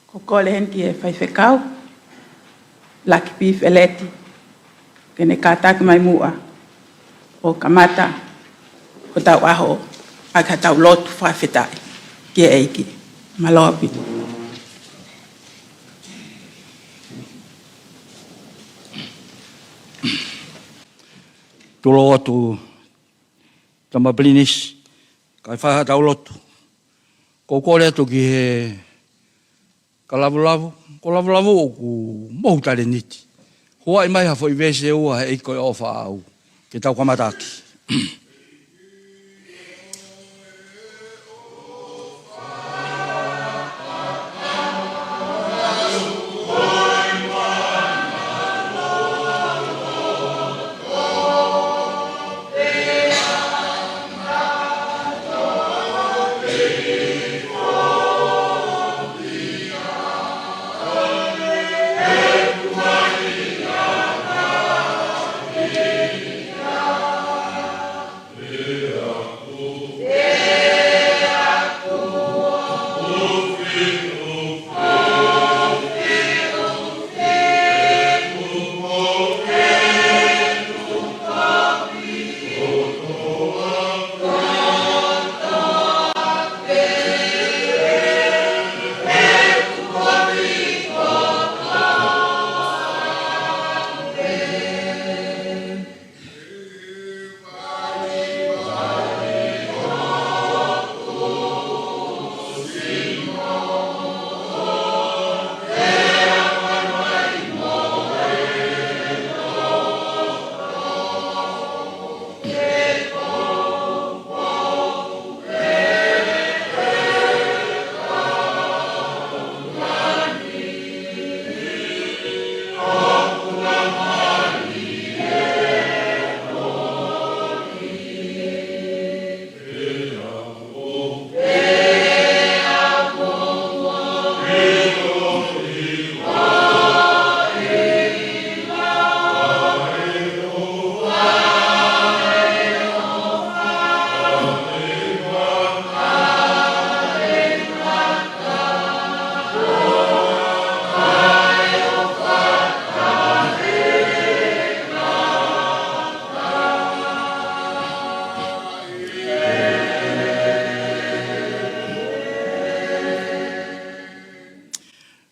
Ko kole hen ki e whaiwhekau, laki pi wheleti, kene kātaki mai mua, o kamata, o tau aho, a ka tau lotu whawhetai, ki e eiki, maloa pito. Tolo atu tama blinis, kai whaha tau lotu. Ko kore atu ki he ka lavu-lavu, ko lavu-lavu o ku mohutare niti. Hoa i mai hafo i vese ua he eiko e ofa au, ke tau kamataki.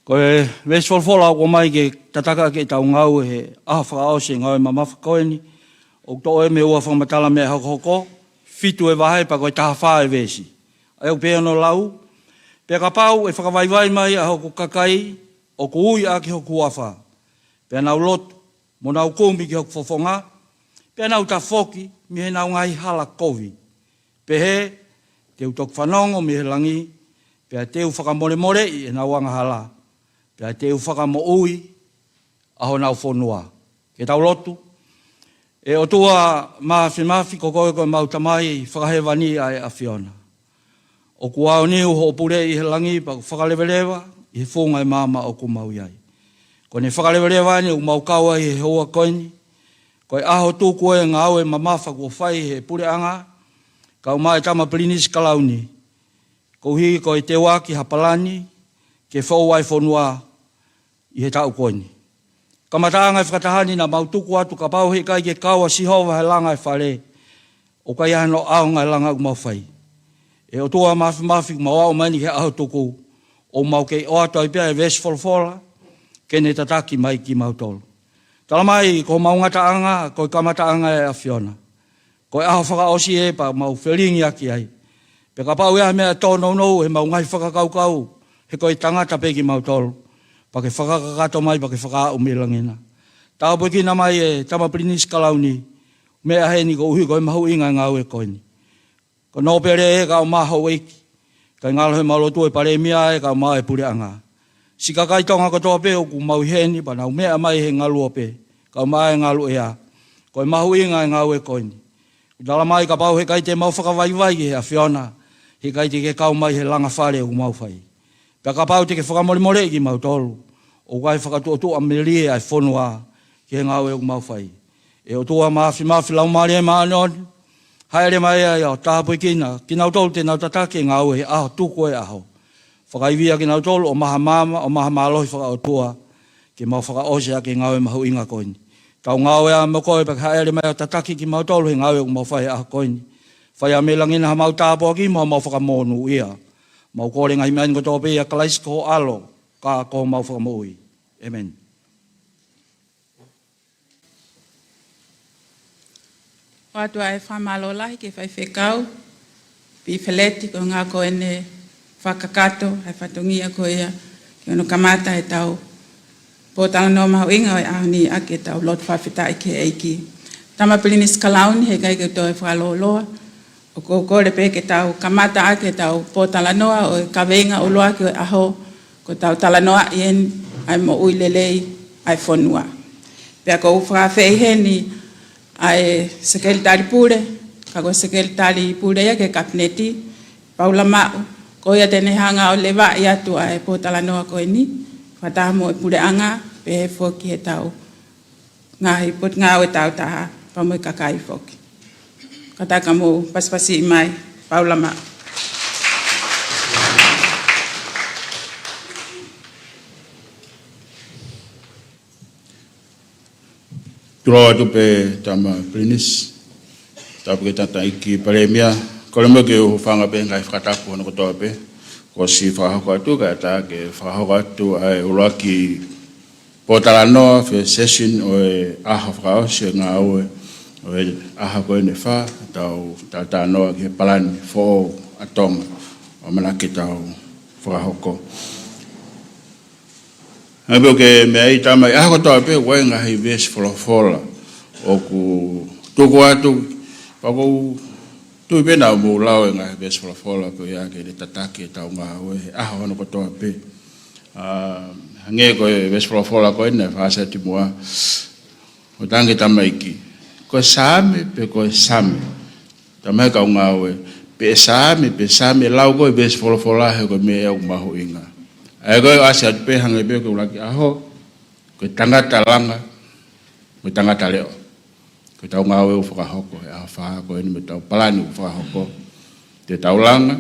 Koe wes folfola ko mai ke tataka ke tau ngau he aha whakao se ngau e mamafa koeni. O to e me ua whamatala me hoko, fitu e wahai pa koe taha wha e wesi. Ai o pēano lau, pēa ka pau e whakawaiwai mai a hoko kakai, o ko ui a ki hoko uawha. Pēa nau lotu, mo nau kōmi ki hoko fofonga, pēa nau ta whoki, mi he nau ngai hala kovi. Pē he, te utok whanongo mi he langi, pēa te u whakamore i e nau anga hala. Pea te u whakamo ui, aho nau whonua. Ke tau lotu, e o tua mafi ko koe koe mautamai whakahewani ai a Fiona. O kuao niu ho pure i he langi pa whakalewelewa, i he whunga e mama o ku mau iai. Ko ne whakalewelewa ni u mau kaua i he hoa koini, koe aho tū koe ngā au e mamafa kua whai he pure anga, kau mai tama plinis kalauni. Ko hi koe te waki ha Palani, ke whauai whonua i he tau koini. Kamataanga i whakatahani na mautuku atu ka pau he kai ke kaua sihova he langa e whare, o kai ano aonga e langa u mawhai. E o tua mafi mawao mani he aho tuku, o mau kei o ato i pia e ves folfola, ke ne tataki mai ki mautolo. Tala mai, ko maungata anga, ko kamataanga e a Fiona. Ko aho whakaosi e pa mau whiringi aki ai. Pe ka pau ea mea tōnou nou he maungai whakakaukau, he koe tangata peki mautolo, pa ke whakakakato mai, pa ke whakaau me langina. Tāo peki na mai e tama plinis kalauni, mea he ni ko uhi koe mahu inga ngau e koini. Ko no pere e ka o maho weiki, kai ngalo he malotu e pare mia e ka o maho e pure anga. Sika kai tonga katoa pe o ku mau heni, pa nau mea mai he ngalu o pe, ka o maho e ngalu e a. Koe mahu inga e ngau e koini. Dala mai ka pau he kai te mau whakawaiwai he a Fiona, he kai te ke kau mai he langa whare o mau whai. Pea ka pau te ke whakamore ki mau tolu, o kai whakatuotua melie ai whonua ki he ngau e o mau whai. E o tua mafi lau maari e maanoni, haere mai ai au tāpui kina, ki nau tolu te nau tatake ngau he aho tuku e aho. Whakaivia ki nau tolu o maha mama, o maha malohi whakaotua, ki mau whakaose a ki ngawe mahu inga koini. Kau ngawe a mo koe pek haere mai o tataki ki mau tolu he ngawe o mau whae a koini. Whae a melangina ha mau tāpua ki mau whakamonu ia. Mau kore ngai mai ngo tōpe ia kalaisi ko alo, ka ko mau whakamoi. Amen. Wātua e whamalola ke whai whekau, pi wheleti ko ngā ko ene whakakato, e whatungia ko ia, ki ono kamata e tau, pōtala no mahu inga o ahoni ake tau lot whawhitai ke eiki. Tama Palani skalauni he kai ke tō e whaloloa, o kōkore pe ke tau kamata ake tau pōtala noa o kawenga o loa ki o aho, ko tau tala noa ien ai mo ui lelei ai whonua. Pea ko uwhawhei heni, ai sekretari pure, kago sekretari pure ia ke kabineti, Paula mau, ko ia tene hanga o lewa ia tu ai pōtala noa ko ini, whataha mo e pure anga, pe he whoki he tau, ngahi pot ngau e tau taha, pamo i kakai whoki. Kataka mo paspasi mai, Paula mau. Turo atu pe tama Prinis, tapu ke tata iki paremia, kore mo ke whanga pe ngai Fakatapu hono kotoa pe, ko si whahoko atu ka ta ke whahoko atu ai uraki pōtala noa fe session o e aha whakao se ngā au o e aha koe ne wha, tau tata noa ke Palani fo a Tonga, o manaki tau whahoko. Ngabio ke mea i tamai, aha kotoa pe wai ngahi ves wholofola o ku Tuku'aho, pako tui pena o mou lau e ngahi ves wholofola ko ia ke le tataki e tau ngā ue, aha hono kotoa pe. Hange ko e ves wholofola ko ene, whaasa ti mua, o tangi tamai ki. Ko saame pe ko same, tamai kau ngā ue, pe same, lau ko e ves wholofola he ko mea au mahu inga. Ai koe asa pe hange pe ko laki aho, ko tangata langa, ko tangata leo. Ko tau ngawe u whakahoko, e aho whaha ko eni me tau Palani u whakahoko. Te tau langa,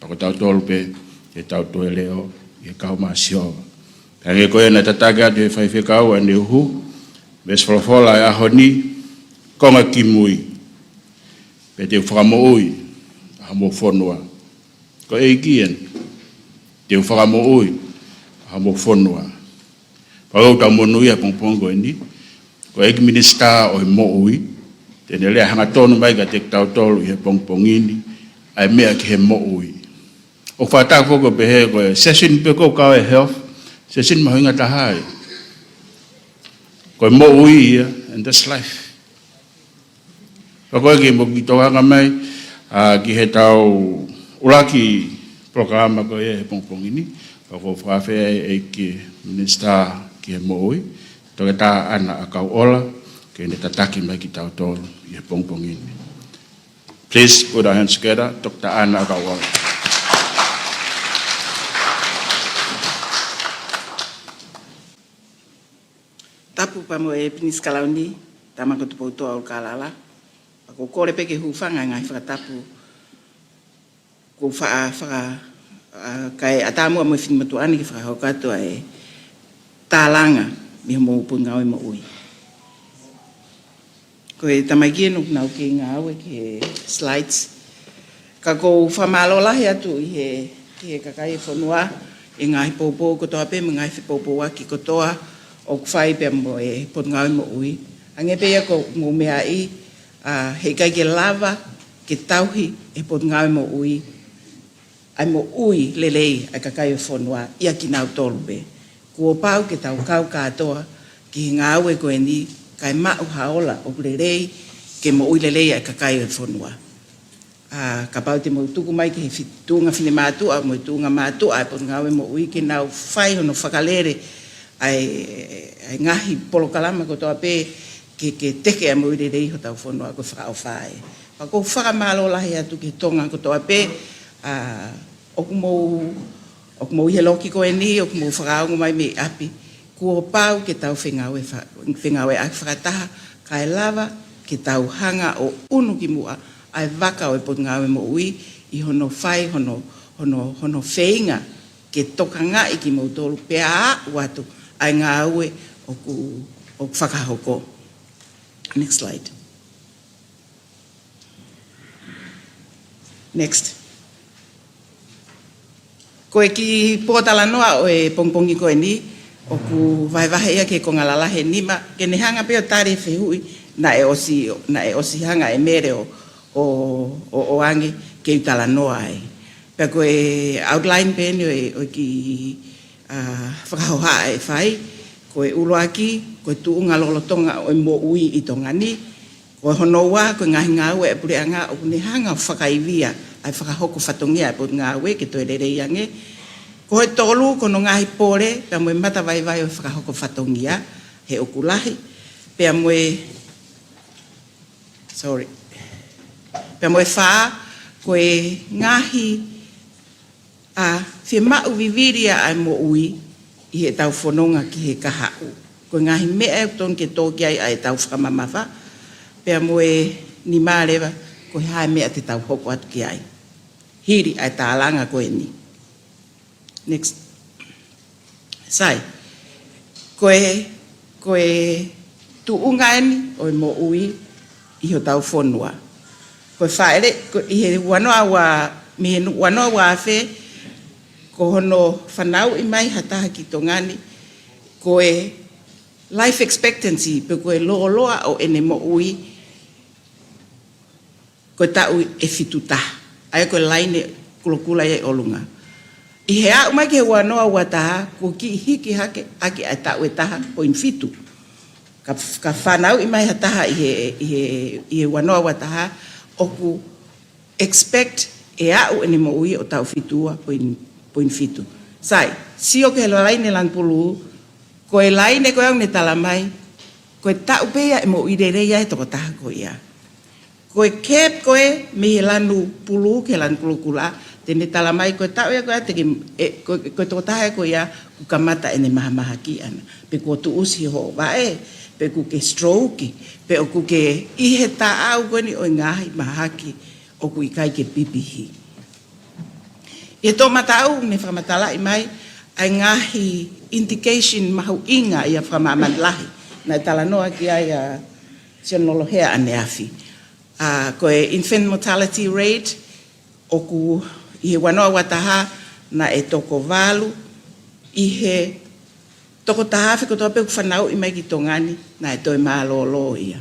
pa ko tau tolu pe, te tau toe leo, e kau maa sioa. Hange koe na tatake atu e whaiwhekau ane uhu, ves wholofola e aho ni, konga ki mui. Pe te whakamo ui, aho mo whonua. Ko e ikien, te whakamo ui, ha mo whonua. Pagau tau monui a pongpongo eni, ko eki minista o he mo ui, tene lea hanga tonu mai ka te tau tolu i he pongpongini, ai mea ki he mo ui. O whatak foko pe he ko e session pe ko kau e health, session mahuinga tahai. Ko e mo ui ia, and that's life. Pako eki mo ki tohanga mai, ki he tau ulaki programa ko e pongpongini, ko whawhea e ki minista ki he mooi, Tongatapu ana a kau ola, ke ne tataki mai ki tau tolu i he pongpongini. Please put our hands together, Dr. Ana a kau ola. Tapu pa mo e Pinis kalauni, tama ko Tupouto'a Ulukalala, ako kore pe ke hufanga ngai Fakatapu, ko kai atamu mo fin matuani ki whakahokato e tālanga mi mo punga o mo ui. Ko e tamaki no nau ki ngā aue ki slides. Ka ko whamalola he atu i he kakai whanua e ngāhi pōpō kotoa pe, me ngāhi pōpō waki kotoa o kwhai pe mo e punga o mo ui. Ange pe ia ko mo mea i he kai ke lava ke tauhi e punga o mo ui. Ai mo ui lelei ai kakai o whanua ia ki nau tolu pe. Kua pau ke tau kau katoa ki ngā aue koe ni kai mau haola o lelei ke mo ui lelei ai kakai o whanua. Ka pau te mo tuku mai ke he tunga whine mātua, mo tunga mātua ai po ngā aue mo ui ke nau whai hono whakalere ai ngahi polokalama ko toa pe ke teke a mo ui lelei ho tau whanua ko whakao whae. Pa ko whakamalola he atu ki tonga ko toa pe o kumo i he loki ko e ni, o kumo whakaongo mai me api, kua pau ke tau whengawe a Fakataha, ka e lava ke tau hanga o unu ki mua, ai waka o e pot ngawe mo ui, i hono whai, hono whainga, ke tokanga i ki mautolu pea watu ai ngā aue o whakahoko. Next slide. Next. Koe ki pōtala noa o e pongpongi koe ni, o ku vai ia ke kongalala he nima, ke ne hanga peo tare whihui na e osi hanga e mere o ange ke utala noa ai. Pea koe outline pēni o ki whakahoha e whai, koe uloaki, koe tuunga lolotonga o mo ui i tongani, koe honoua, koe ngahi ngā ue e pure anga o ne hanga o whakaivia, ai whakahoko whatongia e put ngā ue ke toe rere iange. Koe tolu, kono ngahi pore, pea moe mata vai o whakahoko whatongia, he okulahi, pea moe, pea moe whaa, koe ngahi whia mau viviria ai mo ui, i he tau whanonga ki he kahau. Koe ngahi mea ton ke tōki ai tau whakamamawa, pea moe ni mārewa, koe hae mea te tau hoko atu ki ai. Hiri ai tālanga koe ni. Next. Sai. Koe tuunga eni o mo ui i ho tau whanua. Koe whaere, i he wanoa wa awhe, ko hono whanau i mai hataha ki tongani, koe life expectancy, pe koe loa o ene mo ui, koe tau e whitutaha. Ai koe laine kulokula e olunga. I he au mai ke wanoa wa taha, ko ki hiki hake, aki ai tau e taha, o in fitu. Ka whanau i mai hataha i he wanoa wa taha, o ku expect e au ene mo ui o tau fitua, o in fitu. Sai, si o ke helo laine lan pulu, koe laine koe au ne tala mai, koe tau pea e mo ui rereia e toko taha koe ia. Koe kep koe me he lanu pulu, ke lanu pulu kula, tene tala mai koe tau ia koe ate koe toko taha koe ia, ku kamata ene maha ki ana. Pe kua tu usi ho vae, pe ku ke stroke, pe o ku ke ihe ta au koe ni o ngahi mahaki, o ku ikai ke pipihi. E tō matau me whamatala i mai, ai ngahi indication mahu inga i a whamamalahi, na tala noa ki ai a sionolohea ane afi. Koe infant mortality rate, o ku i he wanoa wataha na e toko walu, i he toko tahafi ko tope ku whanau i mai ki tongani, na e toi mālolo ia.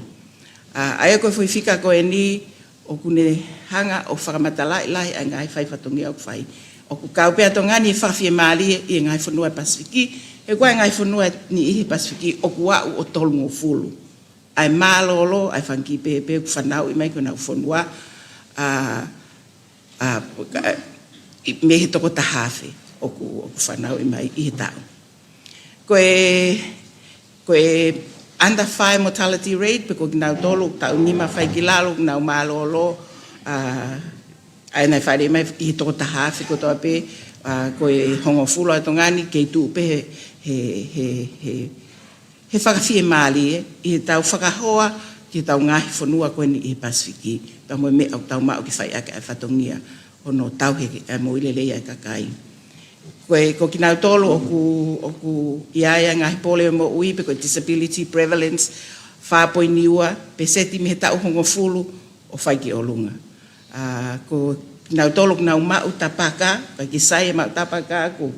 Ai koe whiwhika koe ni, o kune hanga o whakamatala i lahi ai ngai whai whatongia o whai. O ku kaupea tongani i whawhia maali i ngai whanua Pasifiki, e koe ngai whanua ni ihi Pasifiki o ku au o tolungo fulu. Ai mālolo, ai whanki pepe ku whanau i mai kona u whanua, me he toko tahawhi o ku whanau i mai i he tau. Koe under 5 mortality rate, pe ko ki nau tolu, tau nima whai ki lalo, nau mālolo, ai nei whaere mai i he toko tahawhi ko toa pe, koe hongo fulo a tongani, kei tu pe he whakawhie maali i he tau whakahoa, ki he tau ngahi whanua koe ni i he Pasifiki, pa moe me au tau mao ki whai ake ai whatongia, ono tau he mo ilelei ai kakai. Koe ko ki nau tolu o ku iaia ngahi pole mo ui, pe koe disability prevalence, whapoi niua, pe seti me he tau hongo fulu o whai ki olunga. Ko nau tolu nau mau tapaka, ka ki sai mau tapaka, ko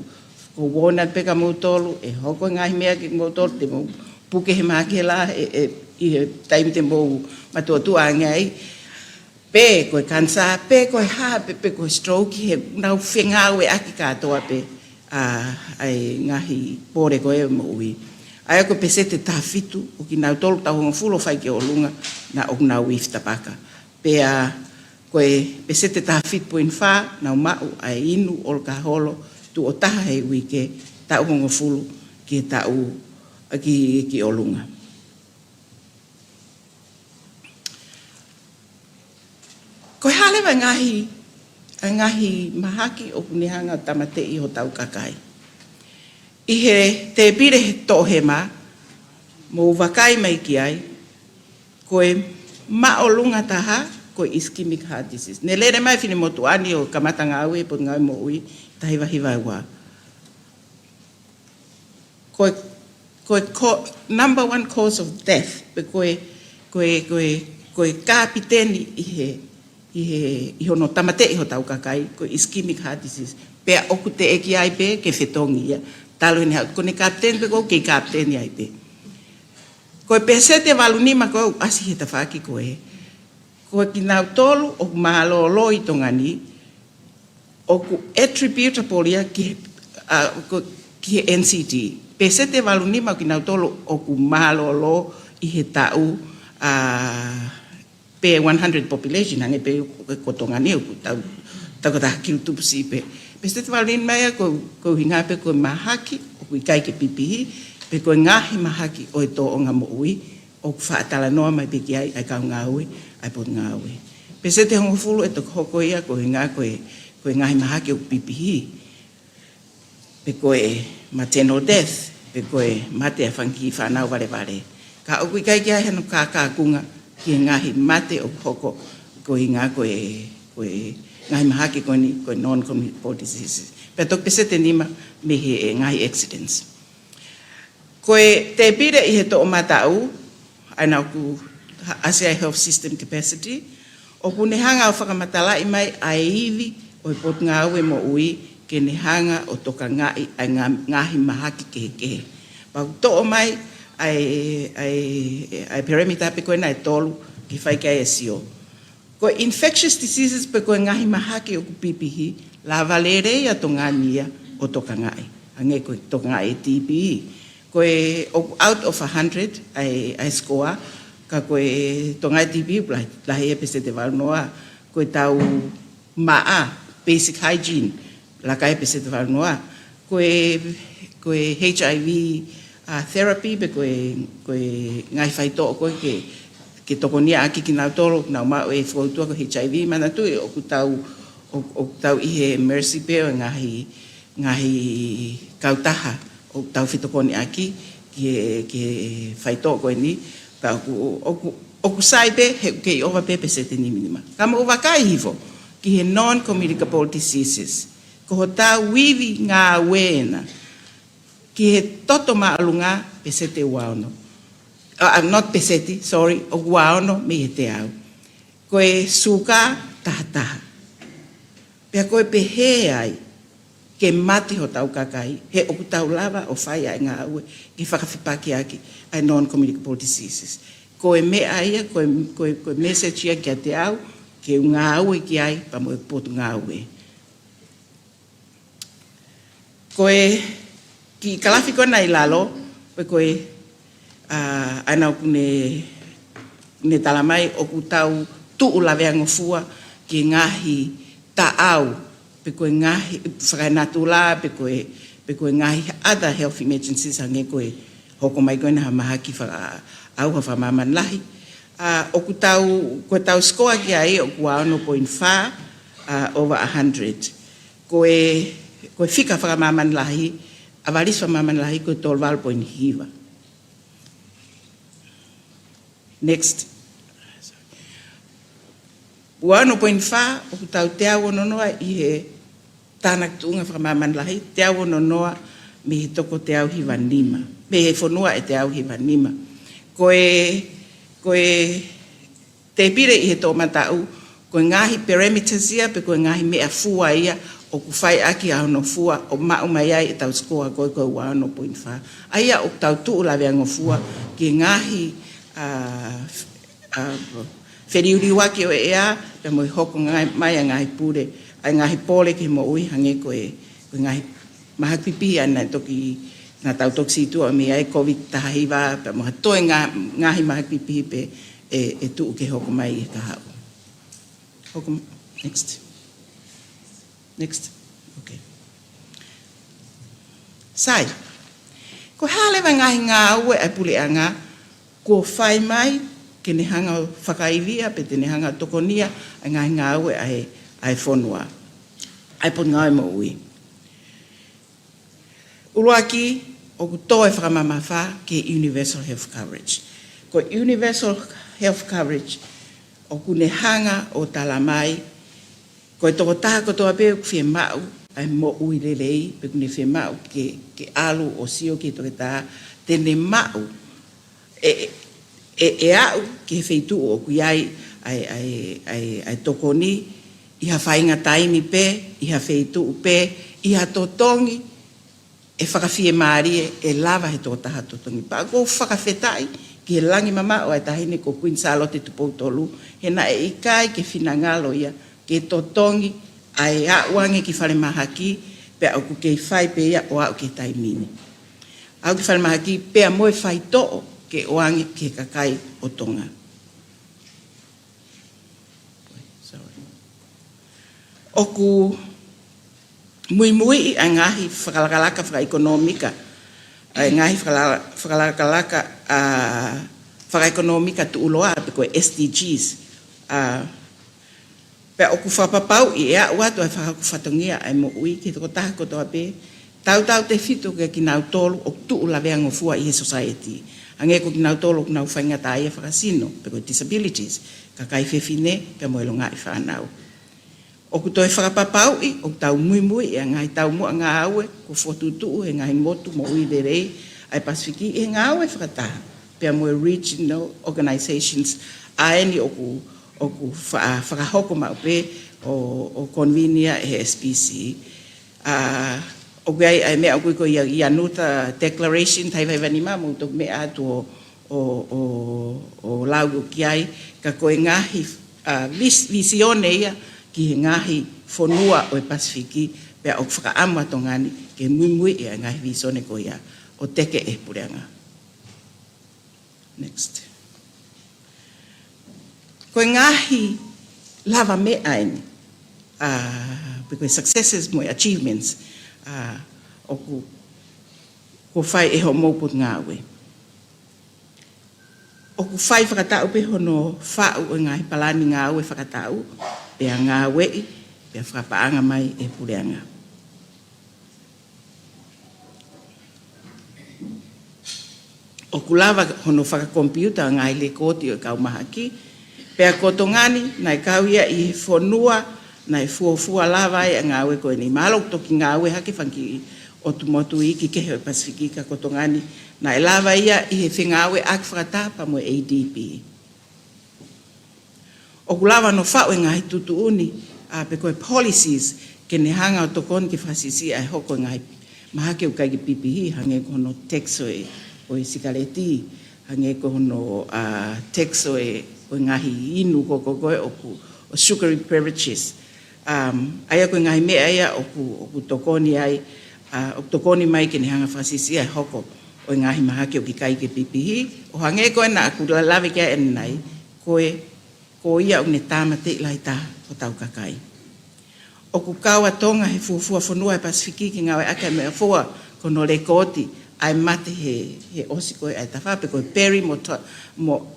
wona peka mau tolu, e hoko ngahi mea ki mau tolu, te mau puke he maake la, i he taimi te mau matua ngai, pe koe kansa, pe koe ha, pe koe stroke, he nau whengau e aki katoa pe, ai ngahi pore koe mo ui. Ai ako pe sete tafitu, o ki nau tolu tau hongo fulo whai ki olunga, na o nau wif tapaka. Pe koe pe sete tafitu poin wha, nau mau ai inu ol ka holo, tu o taha he ui ke tau hongo fulu ki tau ki olunga. Koe halewa ngahi mahaki o kunihanga tamate i ho tau kakai. I he te pire he tohema, mo wakai mai ki ai, koe maolunga taha, koe ischemic heart disease. Ne lere mai whine motu ani o kamata ngā ue, po ngā mo ui, tahi wahi waiwa. number one cause of death, pe koe kapiteni i hono tamate i ho tau kakai, koe ischemic heart disease. Pea oku te eki ai pe ke whetongi ia. Talo ene hau, kone kapiteni pe koe ke kapiteni ai pe. Koe pese te walunima koe asi he tawhaki koe. Koe ki nau tolu o mahalo i tongani, o ku attributable ia ki NCD. Pese te walunima ki nau tolu o ku mahalo i he tau pe 100 population, hange pe ko tongani o ku tau Takataha kiru tupusi pe. Pese te walunima ia ko hinga pe koe mahaki, o ku ikai ke pipihi, pe koe ngahi mahaki o e tō o ngā mo'ui, o ku whaatala noa mai pe ki ai kau ngā ui, ai pot ngā ui. Pese te hongo fulu e toko hoko ia, koe ngā koe ngahi mahaki o ku pipihi, pe koe maternal death, pe koe mate a whanki whanau vare. Ka o kui kai ki ai hano kākunga ki e ngahi mate o hoko, koe ngā koe ngahi mahaki koe non-communicable diseases. Pe tok pese te nima me he ngahi accidents. Koe te pire i he to o matau, aina ku ASEA Health System Capacity, o ku nehanga o whakamatala i mai a iwi o i pot ngā ue mo ui ke nehanga o toka ngai ai ngahi mahaki kehe. Pau to o mai ai perimeter pe koe na e tolu ki whai kai e sio. Koe infectious diseases pe koe ngahi mahaki o ku pipihi, la valere ia to ngania o toka ngai. Ange koe toka ngai TB. Koe out of 100 ai score, ka koe tonga TB lahi e pese te wanoa, koe tau maa, basic hygiene, la kai pese te wanoa, koe HIV therapy, pe koe ngai whaito koe ke tokonia aki ki nau toro, nau mao e whautua ko HIV, mana tui o ku tau ihe mercy pe o ngahi kautaha, o tau whitokoni aki ki whaito koe ni, ka o ku sai pe he ke i ova pepe se te niminima. Kama uwa kai hivo ki he non-communicable diseases, ko ho tau wiwi ngā wena, ki he toto maalunga pe se te waono. Not peseti, sorry, o waono me he te au. Koe suka tahataha. Pea koe pe he ai, ke mati ho tau kakai, he oku tau lava o whai ai ngā ue, ki whakawhipaki aki, ai non-communicable diseases. Koe me aia, koe message ia ki a te au, ke ngā ue ki ai, pa mo e potu ngā ue. Koe, ki kalawhi koe nai lalo, koe ana oku ne talamai, oku tau tuu lawe angofua, ki ngahi ta au, pe koe ngahi whakainatu la, pe koe ngahi other health emergencies hange koe hoko mai koe na mahaki au ha whamaman lahi. Oku koe tau score ki ai oku 1.5 over 100. Koe whika whakamaman lahi, avalis whamaman lahi koe 12.5. Next. 1.5 oku tau te awo nonoa i he tānak tuunga whakamaman lahi, te awo nonoa me he toko te au hiwa nima. Me he whanua e te au hiwa nima. Koe te pire i he tō matau, koe ngahi perimeters ia, pe koe ngahi mea fua ia, o ku whai aki a hono fua, o mau mai ai e tau skoa koe 1.5. Aia o tau tuu lawe ango fua, ki ngahi whiriuri waki o ea, pe moi hoko mai a ngahi pure, ai ngahi pole ki mo ui hange koe ngahi mahapipi ana toki na tau toksi tu a mi ai COVID tahiwa, pe mo hatoe ngahi mahapipi pe e tuu ke hoko mai e ka hau. Hoko, next. Next, okay. Sai, ko halewa ngahi ngā ue ai pule anga, ko whai mai, ke ne hanga whakaivia, pe te ne hanga tokonia, ai ngahi ngā ue ai whonua. Ai pot ngā mo ui. Uruaki, o ku tō e whakamamawha ke universal health coverage. Ko universal health coverage, o ku ne hanga o talamai, ko e toko taha ko toa pēu ku whie mau, ai mo ui lelei pe kune whe mau ke alu o sio ki toke tā tene mau e au ki he wheitu o kui ai tokoni i ha whainga taimi pe, i ha wheitu pe, i ha totongi e whakawhie maarie e lava he tō taha totongi. Pa kou whakawhetai ki he langi mama o ai tahine ko Queen Charlotte Tupouto'a he na e ikai ke whinangalo ia ke totongi ai auange ki whare mahaki pe au ku kei whai pe ia o au ke taimini. Au ki whare mahaki pe a moe whai to'o ke oange ke kakai o Tonga. Oku Moimoi ai ngahi Fakalakalaka whakaekonomika, ai ngahi Fakalakalaka whakaekonomika Tuku'aho pe koe SDGs. Pe oku whapapau i ea watu ai whakakuwhatongia ai mo ui ki toko taha kotoa pe, tau te whitu ke ki nau tolu o tu'ulawea ngofua i he society. Ange ko ki nau tolu o nau whaingata ia whakasino pe koe disabilities, kakai whewhine pe moelo ngai whanau. O ku toi whakapapau i, o tau muimui e ngai tau mua ngā aue, ko whotutu e ngai motu mo ui derei, ai Pasifiki e ngā aue whakataha. Pea moe regional organizations, aeni o ku whakahoko mau pe, o convenia e SPC. O gai ai mea o kui ko i anuta declaration, tai vai vani mamu, tok mea atu o lau ki ai, ka koe ngahi visione ia, ki he ngahi whanua o e Pasifiki, pea o whakaamua tongani, ke muimui e ngahi visone ko ia, o teke e pureanga. Next. Ko ngahi lava me aini, because successes mo achievements, o ko whai e ho mauput ngāwe. O ku whai whakatau pe hono whau o ngahi Palani ngāwe whakatau, pea ngā wei, pea whakapaanga mai e pureanga. O kulawa hono whakakompiuta ngā ile koti o kau mahaki, pea kotongani, nai kau ia i whanua, nai fuafua lawa e ngā we koe ni mālok toki ngā we hake whanki o tumotu i ki kehe o Pasifiki ka kotongani, nai lawa ia i he whengā we ak whakatapa mo ADP. O kulawa no whau e ngahi tutuuni, pe koe policies ke ne hanga o tokon ki whasisi ai hoko ngai mahake o kai ki pipihi, hange kono tax o e sikareti, hange kono tax o e ngahi inu koko koe o sugary beverages. Aia koe ngahi mea ia o ku tokoni ai, o tokoni mai ke ne hanga whasisi ai hoko o ngahi mahake o ki kai ki pipihi, o hange koe na aku lalawe kia enai, koe ko ia o ne tāmate lai tā o tau kakai. O ku kaua Tonga he fuafua whanua e Pasifiki ki ngawe ake mea fua kono le koti ai mate he osi koe ai tawhape koe peri mo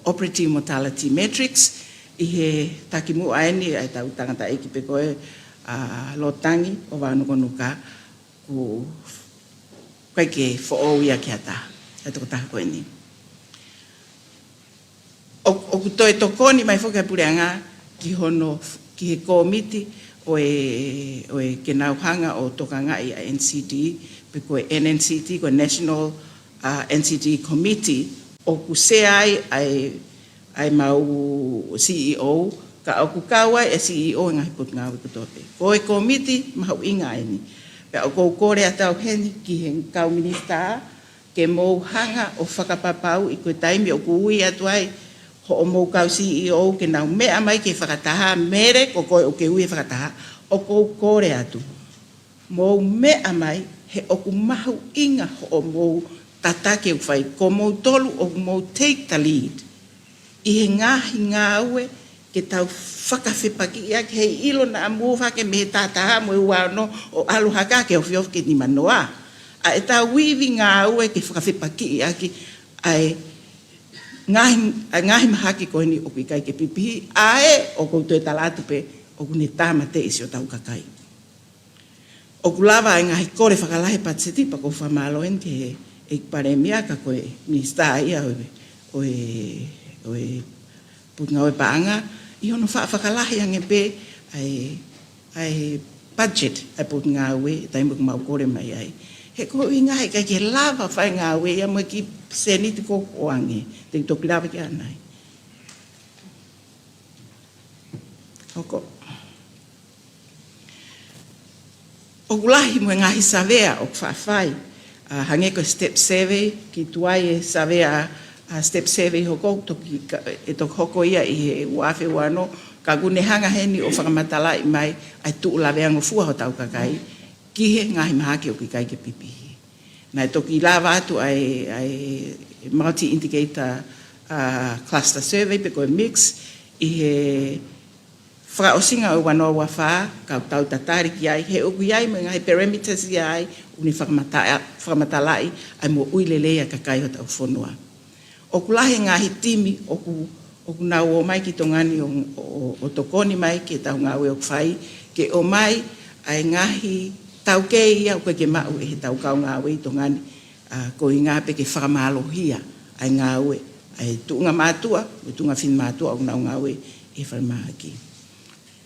operative mortality metrics i he takimu aeni ai tau tangata eki pe koe lotangi o wānukonuka ku koe ke fo ia ki ata ai toko taha koe ni. O ku toe tokoni mai whoka pureanga ki hono, ki he komiti o e ke nauhanga o tokanga i a NCD, pe koe NNCT, koe National NCD Committee, o ku se ai mau CEO, ka o ku kaua e CEO ngahi put ngawe kutope. Koe komiti mahu inga eni. Pe o kou kore atau heni ki he kau minista, ke mou hanga o whakapapau i koe taimi o ku ui atu ai, ho o mou kau CEO ke nau mea mai ke Fakataha mere ko koe o ke ui Fakataha o kou kore atu. Mou mea mai he o ku mahu inga ho o mou tatake u whai ko mou tolu o mou take the lead. I he ngahi ngāue ke tau whakawhepaki ia ke hei ilo na amu whake me tātaha mo i wano o alu haka ke o whiof ke ni manoa. A e tau wiwi ngāue ke whakawhepaki ia ki ai ngahi mahaki ko ni o kai ke pipi ae o ko te talatu pe o ne tamate isi o tau kakai. O kulava ngahi kore whakalahe patseti pa ko whamaloen ke e paremia ka koe minista ia o put ngau e paanga i hono whakalahe ange pe ai budget ai po ngā we tai mo mau kore mai ai he ko inga he kai ke lava fai ngā we ia mo ki seni te ko oange te to lava ki anai oko o gulahi mo ngā hisavea o whawhai hange ko step 7 ki tuai e savea step 7 hoko toki e to hoko ia i he wafe wano ka gune hanga heni o whakamatala i mai ai tu laweango fua ho tau kakai ki he ngahi mahaki o ki kai ke pipihi. Nai toki lava atu ai multi-indicator cluster survey pe koe mix i he whakaosinga o wanoa wawha ka tau tatari ki ai he uku iai mo ngahi parameters i ai uni whakamatalai ai mo uilelea kakai ho tau whonua. O kulahe ngahi timi o kuna o mai ki tongani o tokoni mai ke tau ngā ue o kwhai ke o mai ai ngahi tau ke ia o ke mau e he tau kau ngā ue i tongani ko i ngā pe ke whakamalohia ai ngā ue ai tuunga mātua o tuunga whin mātua o ngā ue e whalimahaki.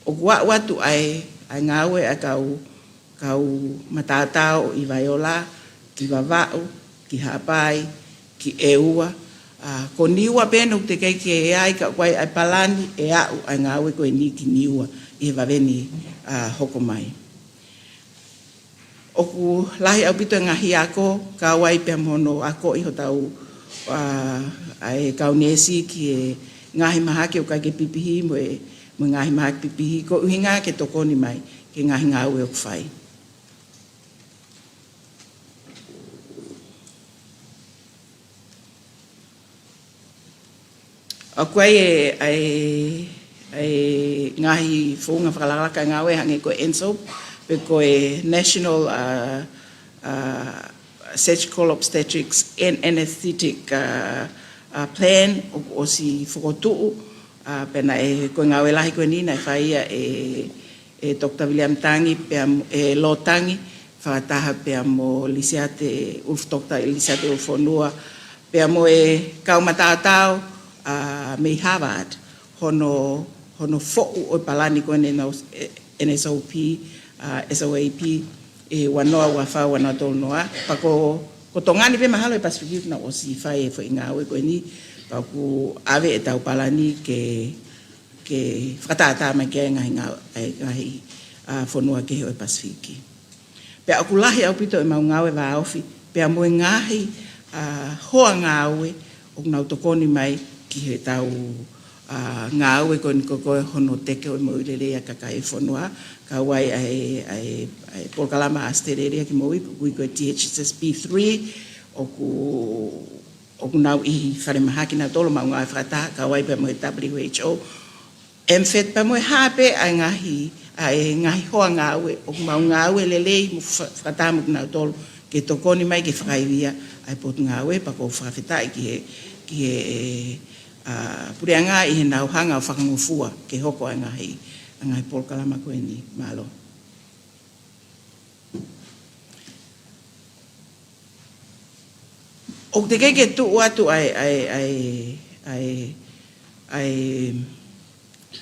O kua watu ai ngā ue a kau matātao i Vaiola, ki Vava'u, ki Hapai, ki Eua, ko niua pēnu te kei ke e ai ka wai ai Palani e au ai ngā ue koe ni ki niua i he waweni hoko mai. Oku lahi au pito ngahi ako ka wai pia mono ako i ho tau ai kaunesi ki e ngahi mahaki o kai ke pipihi mo ngahi mahaki pipihi ko uhinga ke tokoni mai ke ngahi ngā ue o kwhai. A koe ai ngahi whunga Fakalakalaka ngā ue hange koe ENSO, pe koe National Surgical Obstetrics and Anesthetic Plan o si Tuku'aho, pena e koe ngā ue lahi koe nina e whaia e Dr. William Tangi, e Lo Tangi, Fakataha pia mo lisiate, Dr. Lisiate Ulfonua, pia mo e kaumatātao, mei Harvard hono fo'u o Palani ko NSOP SOAP e wanoa wafa wana tolnoa pako ko tongani pe mahalo e Pacific na o si fai e foi ngawe ko ni paku ave e tau Palani ke Fakataha mai ke ngai fonua ke o Pacific pe akulahi au pito e mau ngawe va ofi pe mo ngahi hoa ngawe o nau tokoni mai ki he tau ngā ue koe hono teke o mo ilelea kakai whanua, ka wai ai Polkalama astererea ki moi, kui koe THSS B3, o ku nau ihi wharemahaki nā tolo mau ngā whakataha, ka wai pa mo e WHO, MFET pa mo e hape ai ngahi hoa ngā ue, o ku mau ngā ue lelei mo whakataha mo nā tolo, ke tokoni mai ke whakaiwia ai potu ngā ue, pa ko whakawhetai ki he pureanga i he nauhanga o whakangufua ke hoko a ngahi Polkalama koe ni malo. O te kei ke tuu atu ai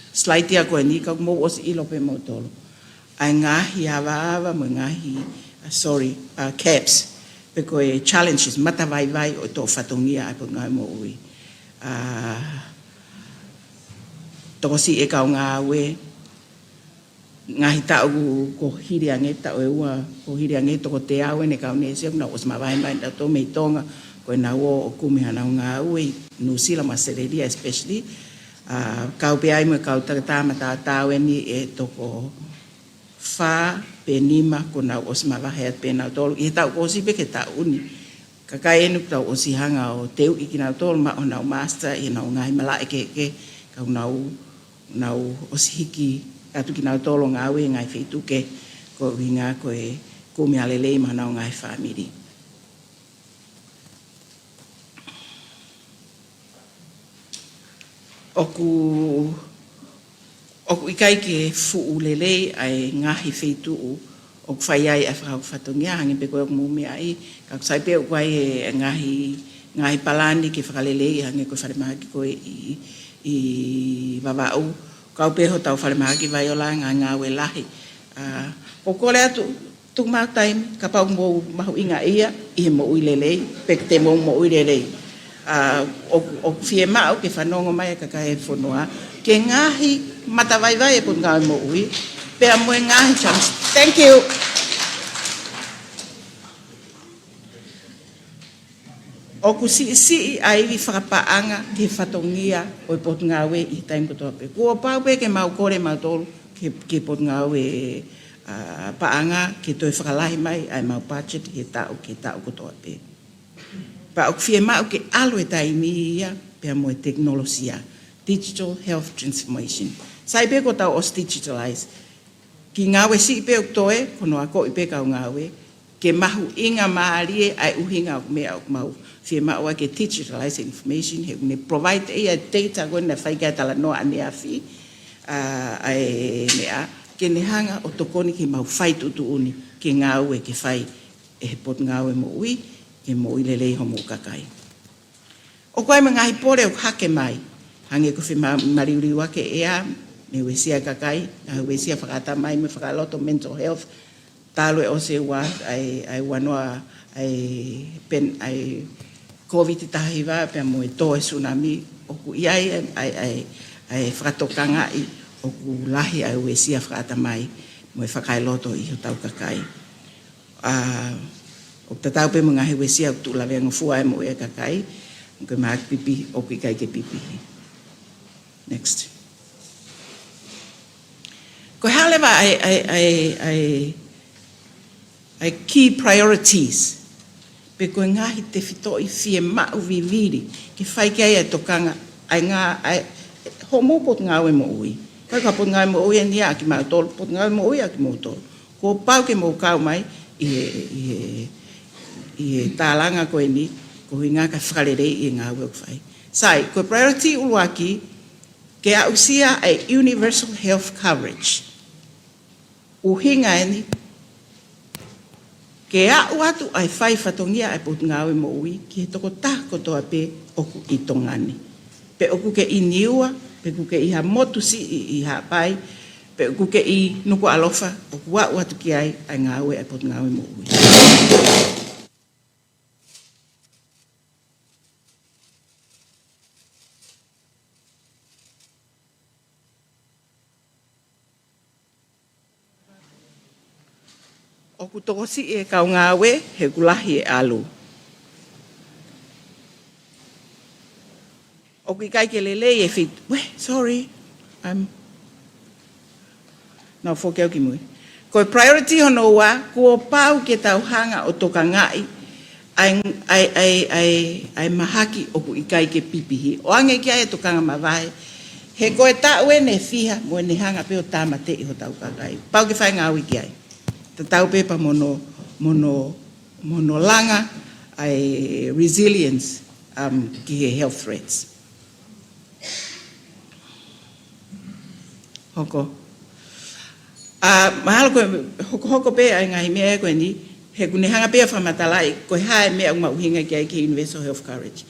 slaitia koe ni, ka mo osi ilo pe mo tolo. Ai ngahi awa mo ngahi, caps, pe koe challenges, mata vai o tō whatongia ai po ngai mo ui. Toko si e kau ngā ue ngahi tau ko hiri ange tau e ua ko hiri ange toko te aue ne kau nese na os mawai mai na to me Tonga ko na o kume ana ngā ue New Zealand Australia especially kau pe ai mo kau tama tau ni e toko fa penima ko na os mawai pe na tolu e tau ko si pe ke tau ni kakai enu tau o si hanga o teu ikina tolu ma o na master e na ngai mala ke kau nau o si hiki atu ki nau tolo ngā ue ngai whituke ko winga ko e kume alelei ma nau ngai whamiri. Oku ikai ke fuu lelei ai ngahi whitu o whai ai a whatongia hangi pe koe o mume ai ka kusai pe o kwai e ngahi Palani ke whakalelei hangi ko wharimahaki koe i Vava'u kau peho tau wharimahaki Vaiola ngā ue lahi O kore atu, tuk mau taimi, ka pau mo mahu inga ia, i he mo uilelei, pek te mo uilelei. O fie mao ke whanongo mai ka kai whanua, ke ngahi matawaiwai e pun ngā mo ui, pea moe ngahi chance. Thank you. O ku si a iwi whakapaanga ke whatongia o i pot ngāwe i taim kotoa pe. Kua pau pe ke mau kore mau tolu ke pot ngāwe paanga ke toi whakalahi mai ai mau budget ke tau kotoa pe. Pa o fie mau ke alo e taimi ia pea mo e teknolosia. Digital Health Transformation. Sai pe ko tau os digitalize. Ki ngāwe si pe o toe, kono a ko i pe kau ngāwe, ke mahu inga maarie ai uhinga o mea o mau. Fie mau a ke digitalize information, he une provide ea data koe na whaikai tala noa ane a fi, ai mea, ke ne hanga o tokoni ki mau whai tutu uni, ke ngāwe ke whai e he pot ngāwe mo ui, ke mo i lelei homo kakai. O koe mga hipore o hake mai, hange ko whi mariuri wake ea, me wesia kakai, na wesia whakata mai, me whakaloto mental health, talo e o se wa, ai wanoa, ai COVID tahiwa, pia mo e toe tsunami, o ku iai, ai whakatokanga i, o ku lahi ai wesia whakata mai, mo e whakailoto i ho tau kakai. O tatau pe mga he wesia, o tu lawe ngofua e mo e kakai, ko maak pipi, o ku ikai ke pipi. Next. Ko halewa ai key priorities. Pe koe ngahi te whito i fie mau viviri, ki whai kia e tokanga, ai ngā, homo pot ngāwe mo ui. Kai ka pot ngāwe mo ui e nia aki mau tolu, pot ngāwe mo ui aki mo tolu. Ko pau ke mo kau mai, i e tālanga koe ni, ko hui ngā ka whakarerei i ngā weu whai. Sai, koe priority uluaki, ke a usia ai universal health coverage. Uhinga e ni, ke a uatu ai whai whatongia ai pot ngāwe mo ui, ki he toko tā kotoa pe oku i tongani. Pe oku ke i niua, pe oku ke i ha motusi i ha pai, pe oku ke i Nuku'alofa, oku a uatu ki ai ngāwe ai pot ngāwe mo ui. O ku toko si e kau ngāwe, he kulahi e alu. O ku ikai ke lelei e whit, sorry, Nau whokeu ki mui. Koe priority hono wa, kua pau ke tau hanga o toka ngai, ai mahaki o ku ikai ke pipihi. O ange kia e tokanga mawai, he koe tau e ne whiha, mo ne hanga peo tāmate i ho tau kakai. Pau ke whai ngāwi ki ai. Tau pepa mono langa ai resilience ki he health threats. Hoko. Mahalo hoko pe ai ngai mea koe ni, he kune hanga pea whamatalai, koe hae mea umauhinga ki ai ki universal health coverage.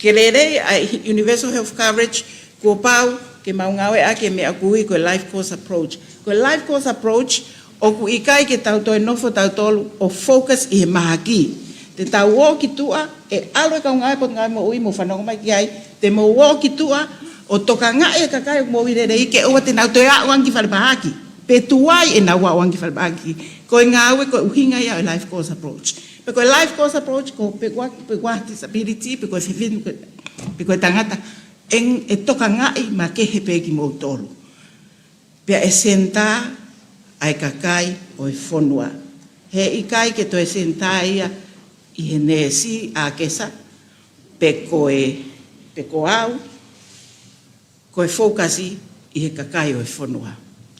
Ke rere ai universal health coverage, kua pau ke maungawe ake mea kui koe life course approach. Koe life course approach, o ku ikai ke tau toi nofo tau tolu o focus i he mahaki. Te tau wō ki tua, e alo e kau ngai pot ngai mo ui mo whanonga mai ki ai, te mo wō ki tua, o toka ngai e kakai mo ui rei ke oa te nau toi a wangi whalipahaki. Pe tuai e nau a wangi whalipahaki. Koe ngāwe koe uhinga ia o life course approach. Pe koe life course approach, ko pe kua disability, pe koe whiwhin, pe koe tangata, e toka ngai ma ke he peki mo tolu. Pe e senta, ai kakai o e whonua. He ikai ke toi senta ia i he nesi a kesa, pe koau, koe fokasi i he kakai o e whonua.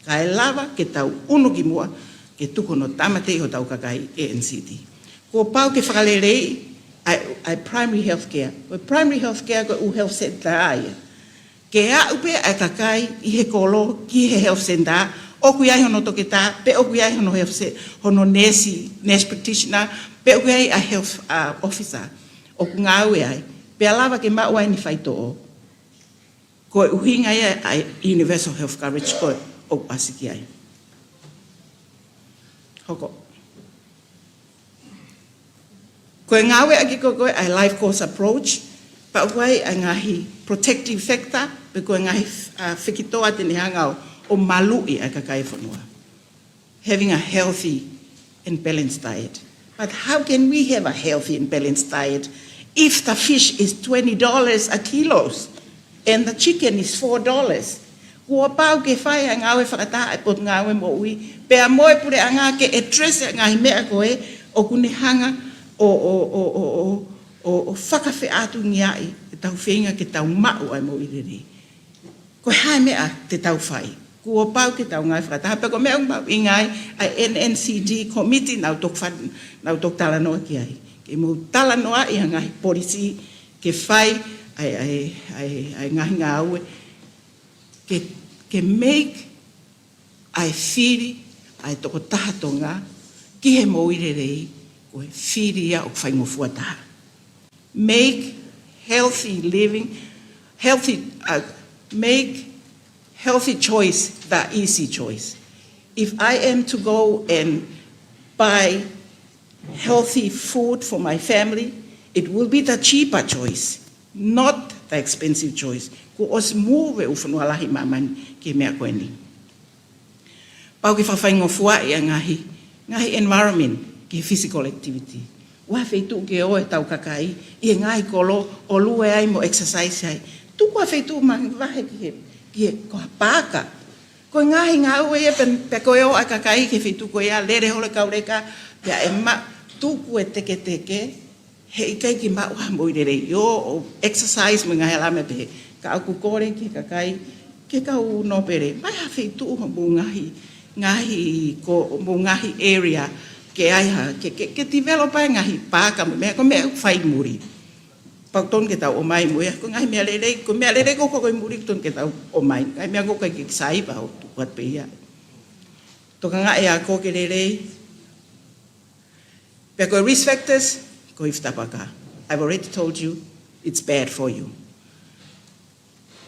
Ka e lava ke tau unu ki mua, ke tuko no tamate i ho tau kakai NCT. Ko pau ke whakalerei ai primary health care. Koe primary health care koe u health center aia. Ke a upe ai kakai i he kolo ki he health center, oku iai hono toke tā, pe oku iai hono nurse practitioner, pe oku iai a health officer, oku ngāue ai, pe alawa ke mau ai ni whaito o. Koe uhinga ia ai universal health coverage koe oku asiki ai. Hoko. Koe ngawe aki koe ai life course approach, pa koe ai ngahi protective factor, pe koe ngahi whikitoa tene hanga o malui a kakai whanua. Having a healthy and balanced diet. But how can we have a healthy and balanced diet if the fish is $20 a kilo and the chicken is $4? Kua pau ke whai a ngawe whakataha e pot ngawe mo ui, pea moe pure a ngā ke address a ngahi mea koe o kunehanga o whakawhi atu ngiai e tau whenga ke tau mau ai mo i rere. Koe hai mea te tau whai. Kua pau ke tau ngai whakataha, pe ko mea umbau i ngai a NNCD committee nau tok talanoa ki ai. Ke mu talanoa i a ngahi policy ke whai ai ngahi ngā aue ke make ai whiri ai toko taha tonga ki he moire rei ko he whiri ia o whaingofua taha. Make healthy living, make healthy choice the easy choice. If I am to go and buy healthy food for my family, it will be the cheaper choice, not the expensive choice. Ko os move ufanua lahi mamani ke mea koe ni. Pau ki whawhaingofua i a ngahi environment ki physical activity. Wa whaitu ke o e tau kakai i ngahi kolo o lue ai mo exercise ai. Tuku a whaitu mangi wahe ki he koha pāka. Ko ngahi ngā ue e pe koe o a kakai ke whaitu koe a lere hole kaureka pia e ma tuku e teke he ikai ki mau ha moirere yo o exercise mo ngahi alame pe ka aku kore ki kakai ke kau no pere mai ha whaitu mo ngahi area ke ai ha ke develop ai ngahi pāka me ko me whai muri. Pau ton ke tau o mai mo ko ngahi mea lere ko muri ton ke tau o mai ngai mea ko ki sai ba o tuat pe ia. Toka nga e a ko ke lere pe ko risk factors ko iftapaka. I've already told you it's bad for you.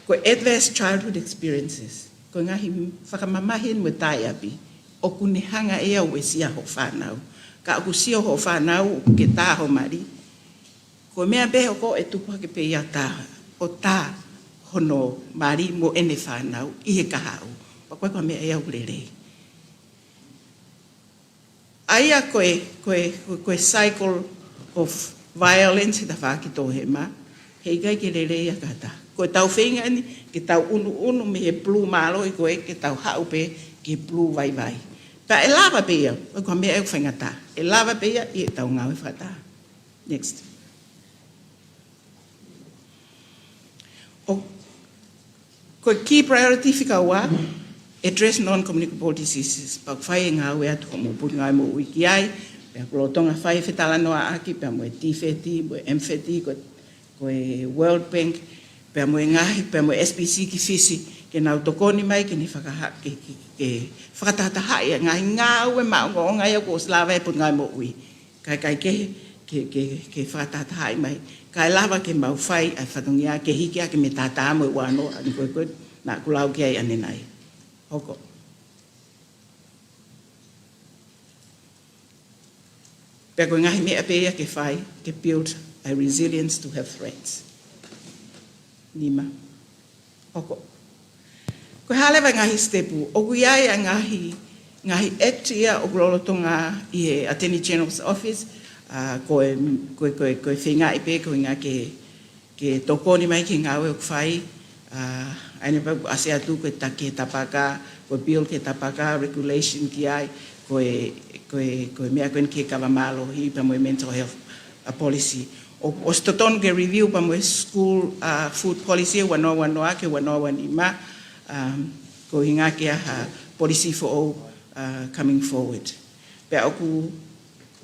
Ko adverse childhood experiences ko ngahi whakamamahin mo tai api o kunehanga ea o esia ho whanau. Ka aku sia ho whanau ke tā ho mari. Ko mea beho ko e tupu ke pe ia tā o tā hono mari mo ene whanau i he kahau. Pa koe pa mea ea urere. Aia koe cycle of violence ta whakito he ma. Hei kai ke rere ia kata. Koe tau whenga ni, ke tau unu me he blue malo i koe, ke tau hau pe ke blue vai. Pa e lava pe ia, koe mea e whaingata. E lava pe ia, i e tau ngau e whata. Next. Koe key priority whika wā, address non-communicable diseases. Pa whai e ngā ue atu mo put ngai mo wiki ai, pia kulotonga whai whetala noa aki, pia mo e T50, mo e M50, koe World Bank, pia mo e ngahi, pia mo e SPC ki fisi, ke nau tokoni mai, ke ni whakatataha ia ngahi ngā ue maunga o ngai au ko slava e put ngai mo ui. Kai ke whakatataha mai, kai lava ke mau whai ai whatungia, ke hiki ake me tātā mo e wano, ani koe, nā kulau ki ai ane nai. Hoko. Pea koe ngahi mea pēia ke whai, ke build a resilience to have threats. Nima. Hoko. Koe halewa ngahi stepu, o kui ai a ngahi act ia o kulolotonga i he Attorney General's Office, koe whinga i pē, koe ngā ke tokoni mai ki ngā ue o kwhai, aine pau ase atu koe take tapaka, koe bill ke tapaka, regulation ki ai, koe mea koe ke kawamalo hi pa moe mental health policy. O stotonu ke review pa moe school food policy, wanoa ke wanoa ni ma, ko hinga ke aha policy for all coming forward. Pea oku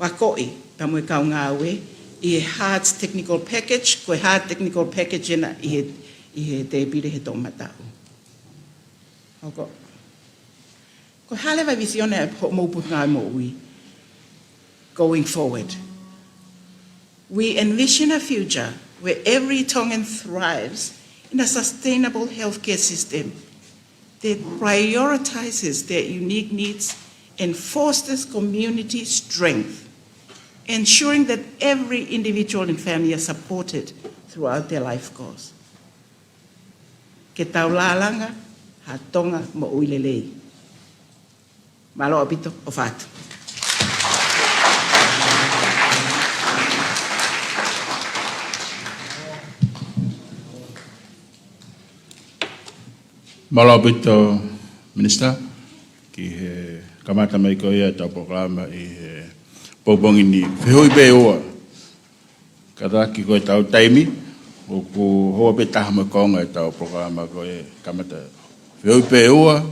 wakoi pa moe kau ngā ue, i hard technical package, koe hard technical package ena i he te pire he tō matau. Hoko. Ko halewa visione mo putunga mo ui. Going forward. We envision a future where every Tongan thrives in a sustainable healthcare system that prioritizes their unique needs and fosters community strength, ensuring that every individual and family are supported throughout their life course. Ke taulalanga, ha tonga mo uilelei. Malo apito o fatu. Malo apito, Minister, ki he kamata mai ko ia tau programa i he pobongi ni whihui pe oa. Kata ki koe tau taimi, o ku hoa pe taha mai konga i tau programa ko e kamata whihui pe oa,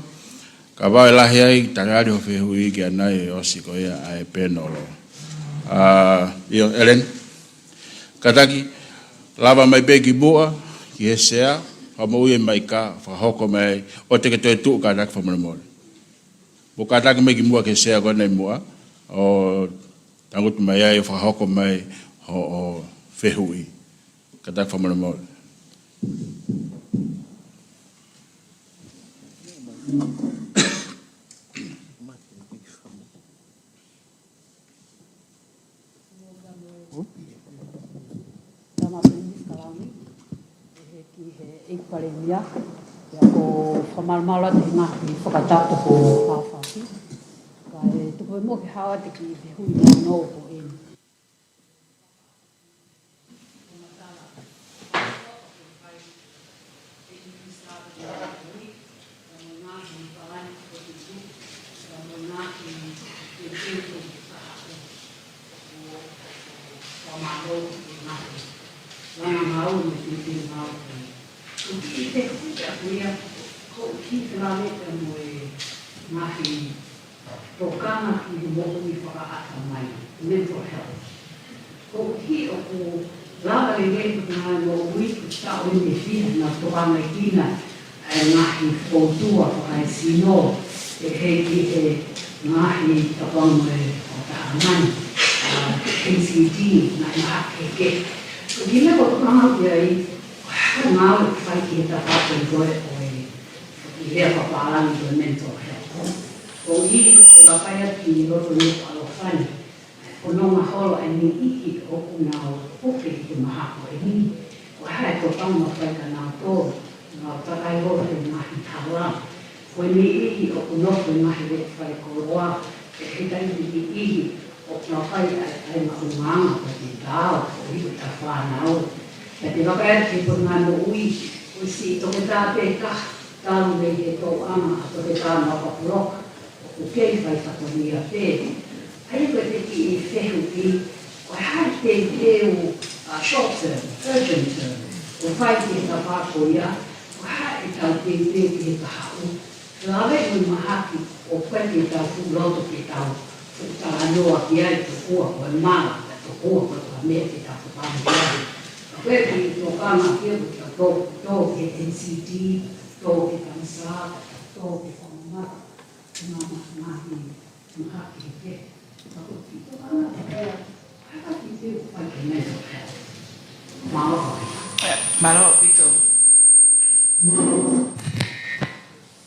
ka wai lahi ai tarari ho whihui ki anai e osi ko ia ai penolo. Io, Ellen, kata ki lava mai pe ki bua, ki he sea, ha mo ue mai ka, whahoko mai, o te ke toi tuu ka raki whamanamore. Bo ka raki mai ki mua ke sea kone mua, o tangutu mai ai, whahoko mai, o whihui, ka raki whamanamore. Palemia, ko whamarmala te ngahi Fakataha ko Hawhaki. Ka e tupu mo ke hawa te ki te hui no ko e. Mental health. Ko ki o ko lava le ngai ko na no wi ko ta o ni fi na to ba mai kina ai ngahi Tupouto'a ai sino e he ki e ngahi ta ba mai o ta man NCD na na ke ko ki me ko na ha ai na o fai ki ta pa ko ko e le pa Palani do mental health. Ko i ko la pa ya ki ro to Nuku'alofa o nonga holo e ni iki o kunao uke ki mahako e ni o hae ko tama whaika nā tō ngā takai holo e mahi tawa o ni iki o kunoko e mahi re whai koroa e hitai ni iki o kuna whai ai ma umanga o te tāo o hiku ta whanau e te wakaere ki po ngā no ui o si toko tā te ka tālu mei te tō ama a to te tā ngā wapuroka o kei whai whakaria te ai ko te ki e whehu ki, o hai te teo short term, urgent term, o whai ki ta whako ia, o hai e tau te te ki ta hau. Lawe ui mahaki o koe ki tau furoto ki tau, ta anoa ki ai te kua ko e mala, te kua ko ta mea ki tau whapani ki ai. Koe ki tō kama kia ko tō ke NCD, tō ke kansa, tō ke whamamata, mahi mahaki ke.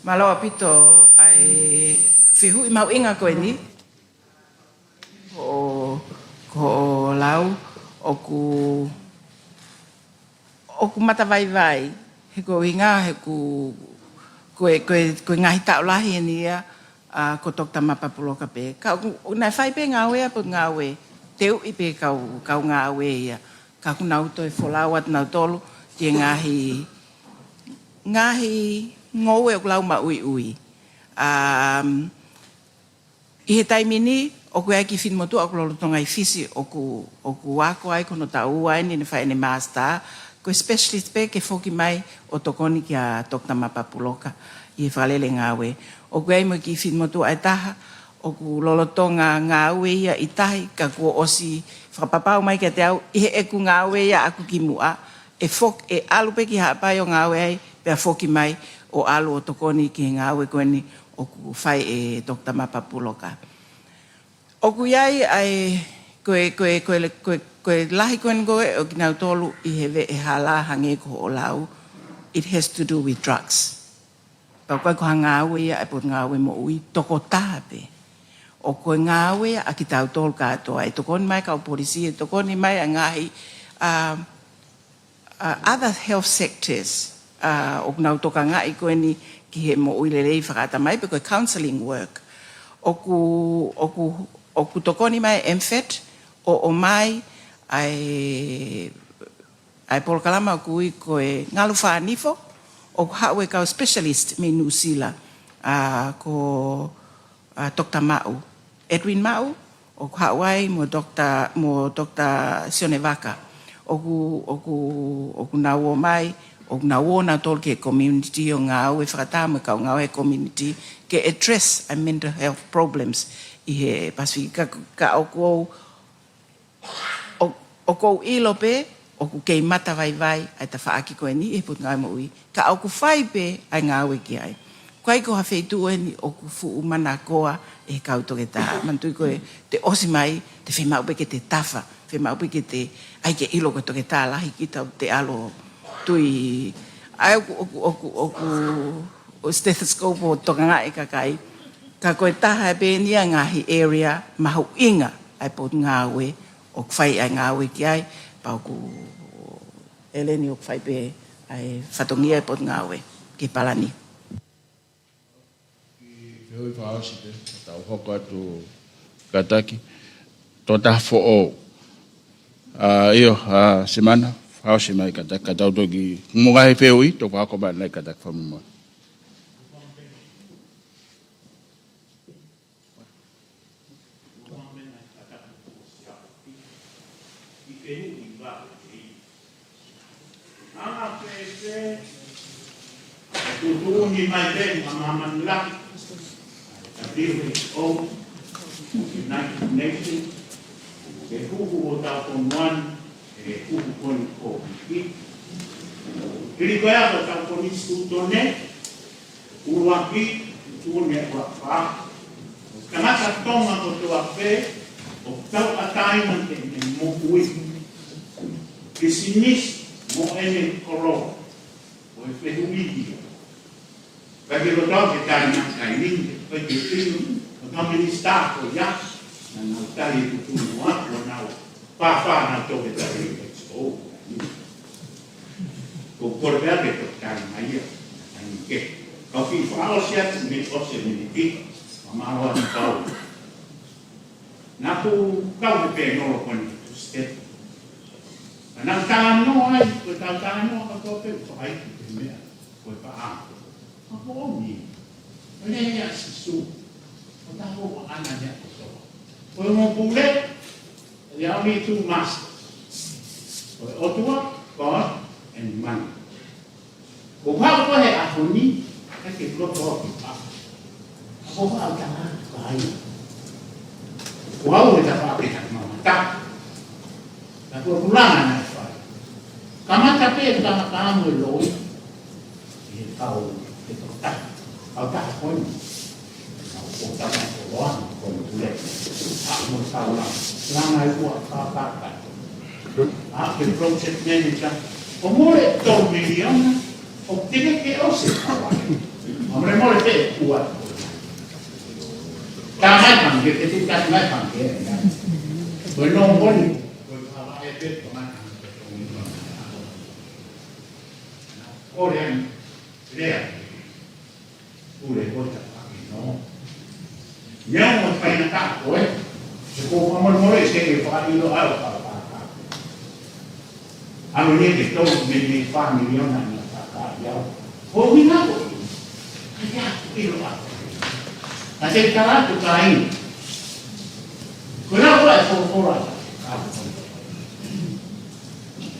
Malo apito ai whihui mau inga koe ni ko lau o ku mata vai he ko inga he koe ngahi taulahi ni ia ko Dr. Mapapuloka pe. Ka nai whai pe ngā wea po ngā we. Teu i pe kau ngā we ia. Ka kunau toi wholawat nau tolu. Tie ngāhi ngōwe o lau ma ui. I he taimini, o ku aiki whinmotu o ku lolo tonga i fisi o ku wako ai kono ta ua ni whai ne master. Ko specialist pe ke whoki mai o tokoni ki a Dr. Mapapuloka. I he whalele ngā we. O ku aimo ki whinmotu ai taha, o ku lolotonga ngā ue ia i tahi, ka kua osi whakapapau mai kia te au, i he eku ngā ue ia aku ki mua, e alu pe ki hapai o ngā ue ai, pia whoki mai o alu o tokoni ki ngā ue koeni o ku whai e Dr. Mapapuloka. O ku iai ai koe lahi koen koe o ki nau tolu i he ve e hala hange ko o lau, it has to do with drugs. Pau koe ko hanga aue ia e pot ngā aue mo ui toko taha pe. o koe ngāwe a ki tau tōl katoa. E tokoni mai ka o polisi, e tokoni mai a ngahi other health sectors. O nau toka ngai koe ni ki he mo uilelei whakata mai, pe koe counselling work. Oku tokoni mai MFET, o mai ai polokalama kui koe ngalu whanifo, o hawe kau specialist me New Zealand, ko Dr. Mau, Edwin Mau, o hawai mo Dr. Sionevaka, oku nau o mai, o na wona tol ke community o ngā au e whakatama kau ngā e community ke address a mental health problems i he Pasifika ka o kou ilo pe o ku kei mata vai ai ta whaaki koe ni e put ngai mo ui ka o ku whai pe ai ngā au e ki ai kai ko hawheitu e ni o ku fu mana koa e kau toke tā mantui koe te osi mai te whemau pe ke te tafa whemau pe ke te ai ke ilo ko toke tā lahi ki tau te alo tui ai o stethoscope o toka ngai kakai ka koe taha e pēnia ngahi area mahu inga ai pot ngāwe o kwhai ai ngāwe ki ai pau ku eleni o kwhai pē ai whatongia e pot ngāwe ki Palani. Ki hui whaosi te, tau hoko atu kataki, tō taha fo o. Iyo, semana, hausi mai kataki, katau toki mungahi peui, tō whako mai nei kataki whamumoi. Tuku'aho mai te mamaman laki. WHO, United Nations, e huku o tau konuan, e huku koni kōpiki. Kiri koe ako tau koni stutone, uruaki, tūne waka. Kamata tonga ko tua pe, o tau ataiman te mo ui. Kisinis mo ene koro, o e whehuidia. Perché lo so che dai mancaini, poi che tu non mi stato già, non stai tutto nuovo, non fa una dove da oh, con portare che toccare mai io, anche così fa o sia mi fosse mi ma lo ha Paula. Naku kau pe no lo con ste. Na tano ai, ko tano ka to pe ai me, ko pa Ako ni, ano niya si Su? Punta ko ang anak niya ito. Kung mo pule, there are only two masters. Otua, God, and money. Kung ako ay ako ni, kasi ko ko ako ba ang tangan kaya? Kung ako ay dapat at mamata, nakukulangan na ito. Kamata pe, kamata mo loy, ikaw, ito tak, kau tak pun, kau tak orang pun boleh, tak masalah. Selama itu apa? Apa proses manager? Omole 2 milion, optimis ke osih awak. Omole te kuat. Kamai panggil, ketika kamai panggil, belum pun, kalau itu teman, orang dia Ule kota pagi no. Yang mau pakai nak kowe, cukup amor sekali pakai lo al apa. Anu ni kita meni family yang nak pakai ya. Oh mina ko. Ya, ilo apa. Nanti kalau tu kain. Kenapa for.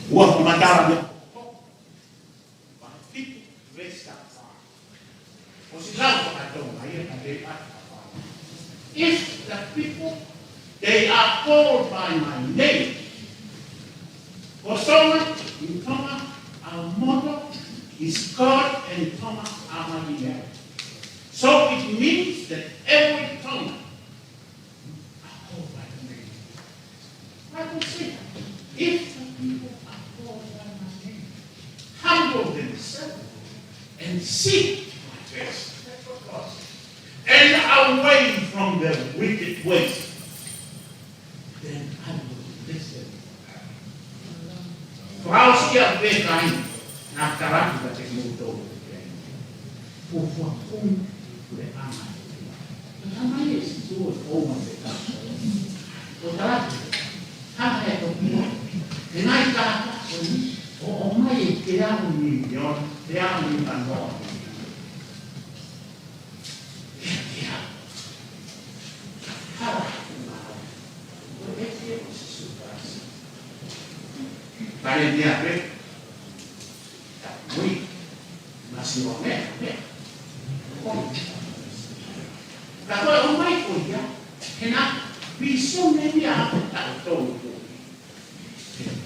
Wah pemantaran. If the people, they are called by my name, for Tonga, in Tonga, our motto is God and Tonga are my name. So it means that every Tonga are called by the name. I will say, if the people are called by my name, humble themselves and seek my face, and away from from their wicked ways, then I will listen. Kau siap bekai nak terang kita muto. Pufua pun boleh aman. Sama ni itu orang bekai. Orang apa itu pun. Sinaitakala o mai kira union, kira union. Kira. Kali dia apa? Mui masih orang Kalau orang baik pun ya, kena bisa media tahu.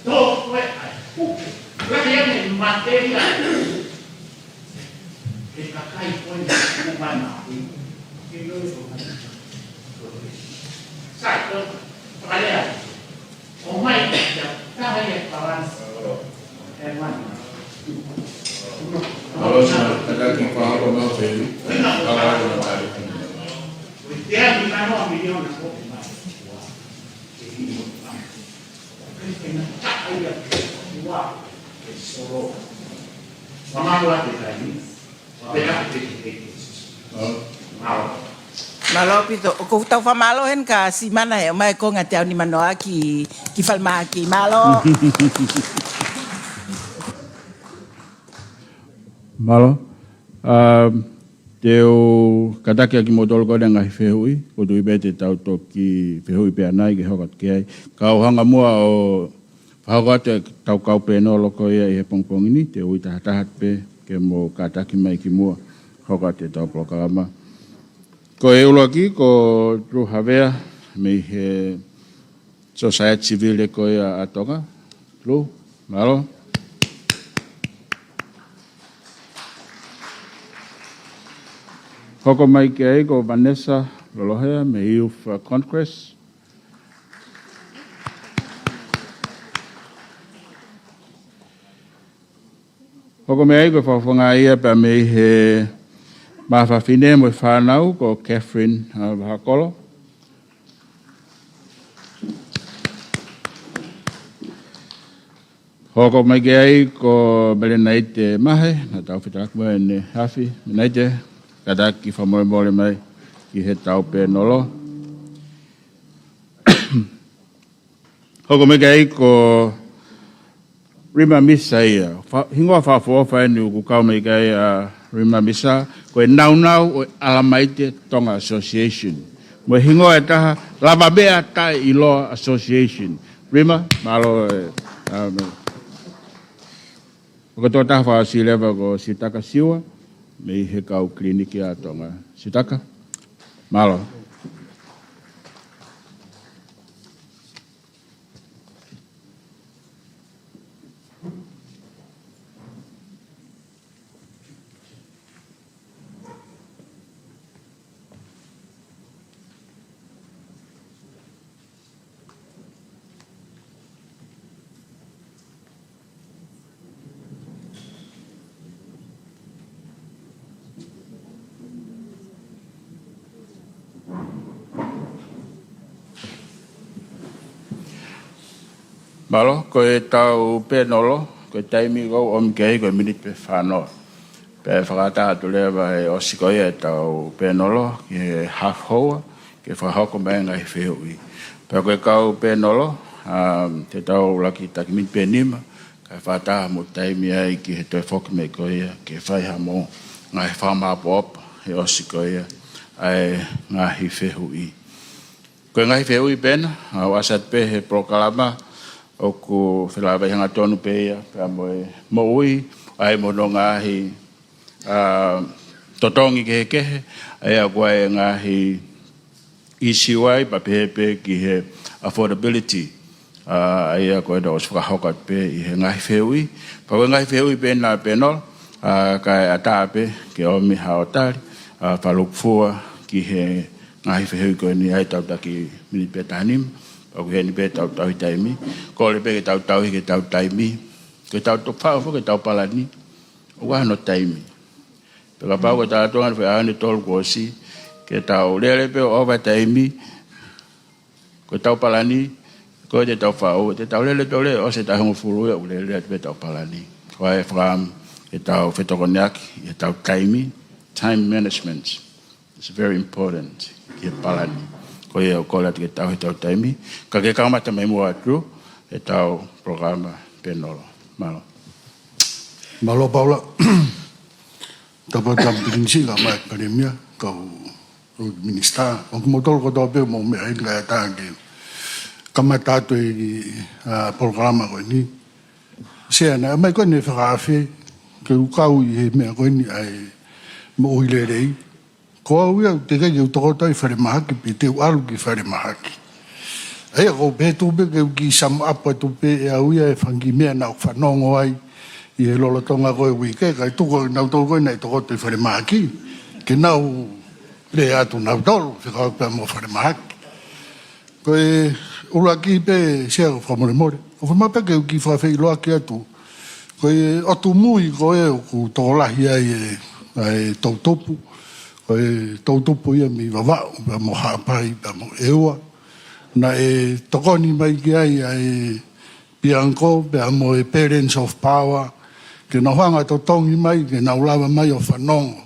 Tahu lagi yang material. Kita kait pun bukan apa. Saya tu kalian. Oh my God, saya kawan hewan. Kalau ada kita apa mau beli, kalau ada balik. Dia di mana milion aku. Tak ada dua solo. Mama buat ini. Beda Malo pito, ko tau fa malo hen ka si mana e mai ko ngate ni mano aki ki falma ki malo. Malo. Teo kataki aki modol ko denga fehui, ko tu ibete tau toki fehui pe anai ke hokat ke. Kau hanga mua o hokat tau kau pe no loko ia e pongpong ini te ui tahat pe ke mo kataki mai ki mua hokat te tau Ulukalala. Ko e ulo aki ko tru havea me he society civil ko ia Tonga. Tru, malo. Hoko mai ke ai ko Vanessa Lolohea me Youth Congress. Hoko me ai ko whawhanga ia pa me he mawhawhine mo whanau ko Catherine Hakolo. Hoko mai ke ai ko Merenaite Mahe, na tau whitarak mo ene hafi, Merenaite. Kadaki fa Moimoi mai ki he tau pe nolo. Hoko me gai ko rima misa ia. Hingoa fa fofa ni ku kau me gai rima misa ko nau o Alamaite Tonga Association. Mo hingoa ta lava bea ta ilo association. Rima malo ko to ta fa si leva ko sitaka siwa. Me he kau kliniki a Tonga. Sitaka? Malo. Malo, ko e tau pe nolo, ko e taimi go om kei ko minit pe whanoa. Pe Fakataha tu lewa e osiko e tau pe nolo, ki he half hoa, ke whahoko mai ngai whihui. Pe ko e kau pe nolo, te tau laki taki min pe nima, ka whataha mo taimi ai ki he toi whoki me ko ia, ke whaiha mo ngai whamapo op, he osiko ia, ai ngahi whihui. Ko e ngahi whihui pena, au asat pe he Ulukalala, o ko whilawa hanga tonu pe ia, pe amoe mo ui, ai mo no ngahi totongi ke kehe, ai a koe ngahi isi wai, pa pepe ki he affordability, ai a koe da os whakahokat pe i he ngahi whihui, pa koe ngahi whihui pe na penol, kai atape ke omi haotari, whalukfua ki he ngahi whihui koe ni ai tau taki mini pe tanim, o ke ni pe tau taimi ko le pe tau ke tau taimi ke tau to pa fo ke tau palani o wa no taimi pe ka pa ko ta to ngan fa ani tol ko si ke tau lele pe o va taimi ko tau Palani ko te tau Vava'u te tau lele tole o se tau fulu o lele pe tau Palani ko e from e tau fetokonak e tau taimi time management is very important ke Palani ko e o kola te tau tau taimi ka ke kamata mai mo atu e tau programa penolo malo malo Paula tapa tampinsi ka mai pandemia ka minister o motor ko do pe mo me ai ka ta ke kamata to i programa ko ni se na mai ko ne fa fe ke u ka u e me ko ni ai mo ile rei ko u te ke u to to i fa ma ki pe te u alu ki fa ma ki ai ko pe tu be ke ki sam apa tu pe e u e fangi me na fa no ngo ai i e lolo tonga ko wi ke ka tu ko na to ko nei to ko te fa ma ki ke na le atu na dol fi ka pe mo fa ma ki ko e ula ki pe se fa mo mo o fa ma pe ke ki fa fe lo ki atu ko e o tu mui ko e ku to la hi ai Tongatapu ko e Tongatapu ia mi Vava'u pe mo ha pai pe mo ewa na e tokoni mai ki ai pianko pe mo e parents of power ke na hanga to tongi mai ke na ulawa mai o whanongo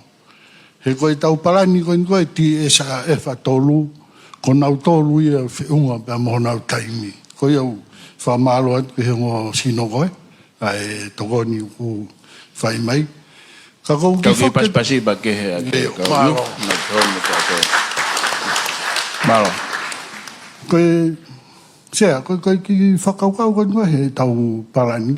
he ko e tau Palani ko e ti e sa e fa tolu ko na tolu ia whiunga pe mo na taimi ko iau whamalo atu ke hengo sino koe ai tokoni ku whai mai ka kou ki whake paspasi ba ke he ake malo malo ko e sea ko ki whakaukau ko he tau Palani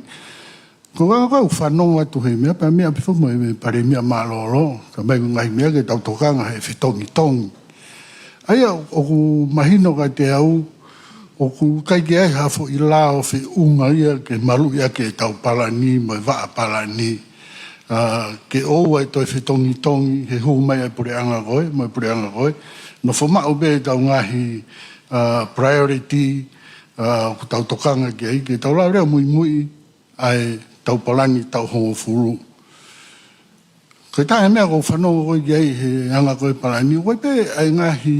ko kau whanonga tu he mea pa mea pifo mo e pare mea malolo ka mai ngai mea ke tau tokanga he whitongi tongi ai o ku mahino ka te au o ku kai ke ai hafo i la o whi unga ia ke malu ia ke tau Palani mo e waa Palani ke oua e toi whitongi tongi he hu mai e pure anga koe mo e pure anga koe no whamau be tau ngahi priority ku tau tokanga ke ai ke tau lau rea Moimoi ai tau Palani tau hongo furu ke tae mea ko whanau koe ke ai he anga koe Palani koe pe ai ngahi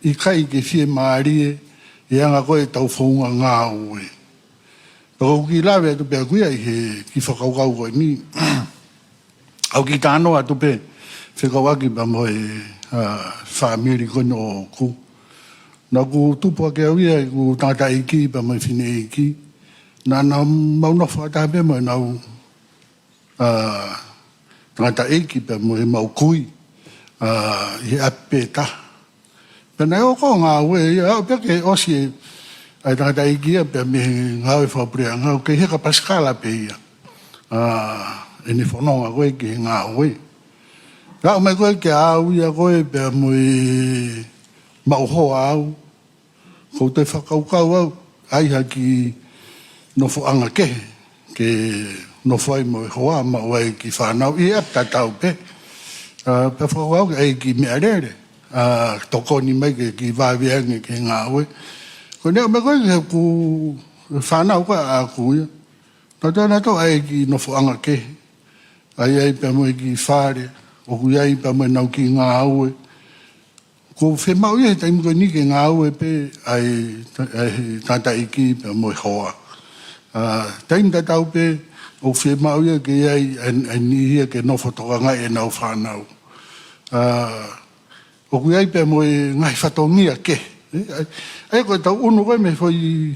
i kai ke fie maarie e anga koe tau whaunga ngā ue Pako ki lawe atu pe kuia i he ki whakaukau koe ni au ki tāno atu pe whekawaki pa mo e whaamiri koe no ku na ku tupua ke au ia ku tangata iki pa mo e whine iki na mauna whakataha pe mo e nau tangata iki pa mo e mau kui i ape ta pena e oko ngā ue au pe ke osi e ai tangata iki ia pe me ngau e whaprea ngau ke heka paskala pe ia e ni whanonga koe ke ngā ue ngau mai koe ke au ia koe pe mo e mauhoa au ko te whakaukau au ai haki nofo anga ke nofo ai mo e hoa ma wai ki whanau i ap tatau pe pe whakau ai ki mea rere tokoni mai ke ki wawiangi ke ngā ue ko nea me koe ke ku whanau ka a kuia na tēnā tau ai ki nofo anga ke ai pe mo e ki whare o kui ai pe mo e nau ki ngā ue ko whemau ia taimi koe ni ke ngā ue pe ai tata iki pe mo e hoa taimi tatau pe o whemau ia ke ai ni ia ke nofo toka ngai e nau whanau o kui ai pe mo e ngai whatongia ke ai koe tau unu koe me whai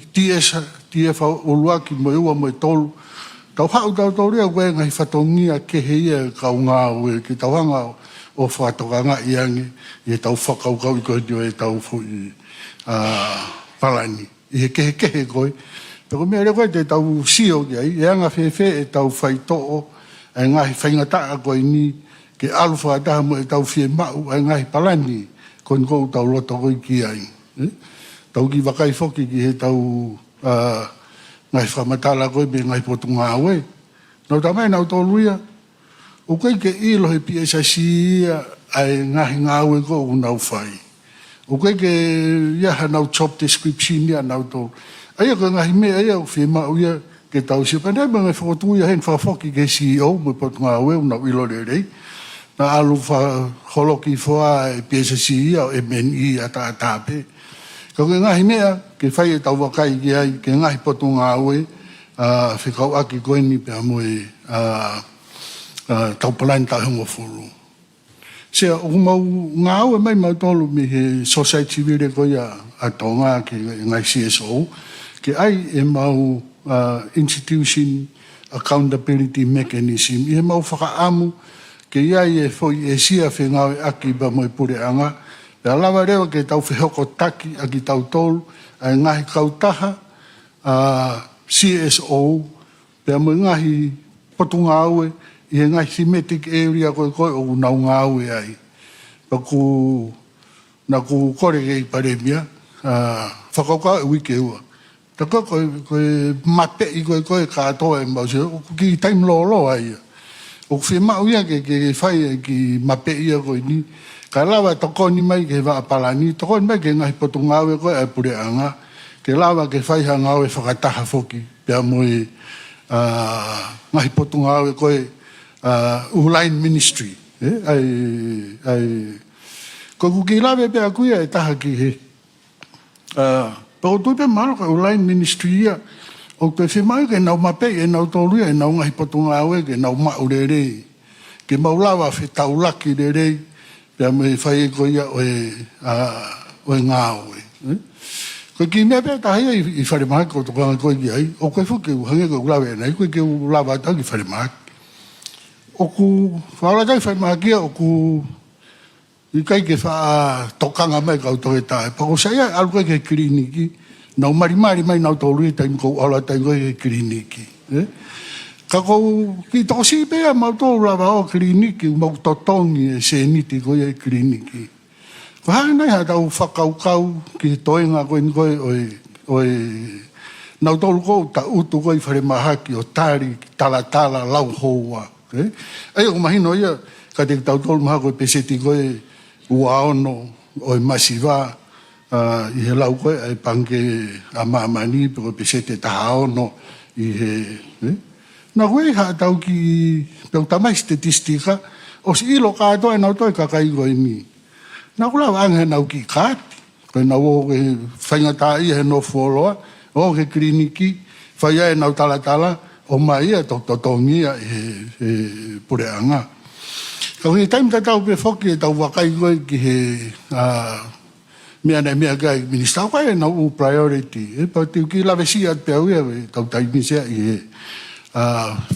TF uluaki mo e ua mo e tolu tau hau tau rea koe ngai whatongia ke he ia kau ngā ue ke tau hanga o whatoka ngai ange i tau whakaukau i koe dio e tau fui Palani i he kehe koe pero mea re koe te tau sio ki ai e anga whewhe e tau whaitoo e ngahi whaingataa koe ni ke alu whakataha mo e tau whie mau e ngahi Palani koe kou tau loto koe ki ai tau ki wakai whoki ki he tau ngahi whamatala koe me ngahi potu ngā ue nau tamai nau tōluia o koe ke ilo he PSIC ai ngahi ngā ue ko o nau whai o koe ke iaha nau job description ia nau tō aia koe ngahi mea aia o whema uia ke tau si panei mga whakotu ia hen whawhoki ke CEO mo potu ngā ue o nau ilo re rei na alu fa holoki foa e PSC o MNI ata tape ko ngahi mea ke fai e tau wakai ki ai ke ngahi potunga aue whikau aki koe ni pe amoe tau Palani tau hongo furu sea o mau ngā aue mai mau tolu mi he society vire koe a Tonga ke ngai CSO ke ai e mau institution accountability mechanism i he mau whakaamu ke iai e foi e sia whengawe aki ba moi pureanga pea lawa rewa ke tau whihoko taki aki tau tolu ai ngahi kautaha CSO pea moi ngahi potunga aue i he ngahi thematic area koe koe o nau ngā aue ai paku na ku kore kei paremia whakauka e wike ua taka koe mape i koe katoa e mbause o ki time lo ai o whi mau ia ke whai ki mape ia koe ni ka lawa tokoni mai ke wa Palani tokoni mai ke ngahi potungawe koe e pureanga ke lawa ke whai hangawe Fakataha foki pia moe ngahi potungawe koe Ulain Ministry ko ki lawe pia kuia e taha ki he pero tui pe malo koe Ulain Ministry ia o te whemau ke nau mape e nau tōruia e nau ngahi potunga aue ke nau mau rerei ke maulawa whetau laki rerei pia me whai e koe ia oe ngā aue koe ki mea pia tahia i whare mahaki o tokanga koe ki ai o koe fuke uhange koe ulawe nei koe ke ulawa tau ki whare mahaki o ku whaola tai whare mahaki o ku i kai ke wha tokanga mai kau tohe tae pako saia alu koe ke kliniki nau marimari mai nau tōrui taim kou ala taim koe ke kliniki. Ka kou ki tosi pea mau tōru lawa o kliniki, mau totongi e se niti koe e kliniki. Ko hae nei ha tau whakaukau ki toenga koe ni koe oe nau tōru kou ta utu koe whare mahaki o tāri, talatala, lau houa. Ei o mahino ia, ka te tau tōru maha koe peseti koe ua ono, oe masiwa, i he lau koe ai pange a maamani pero pesete taha ono i he na koe ha tau ki peo tamai statistika o si ilo kātoa e nau toi kakai koe ni na kula wange nau ki kāti koe nau o ke whaingata i he no foloa o ke kliniki whaia e nau talatala o mai e totongi e pureanga ka koe taim tatau pe whoki e tau wakai koe ki he mea nei mea kai minister koe na u priority pa te ki lawe si at pe au e tau taimi sea i he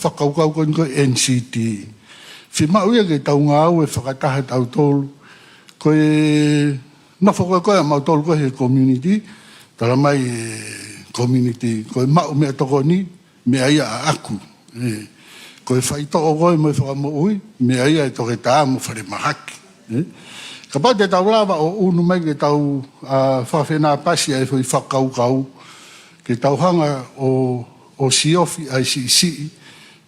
whakaukau koe NCT whi mau ia ke tau ngā au e whakataha tau tolu koe na whakaukau koe a mau tolu koe he community tala mai community koe mau mea toko ni mea ia a aku koe whaitoko koe mo e whakamoui mea ia e toke tā mo whare mahaki ka pā te tau lawa o unu mai ke tau whawhenā pasi ai whui whakaukau ke tau hanga o siofi ai si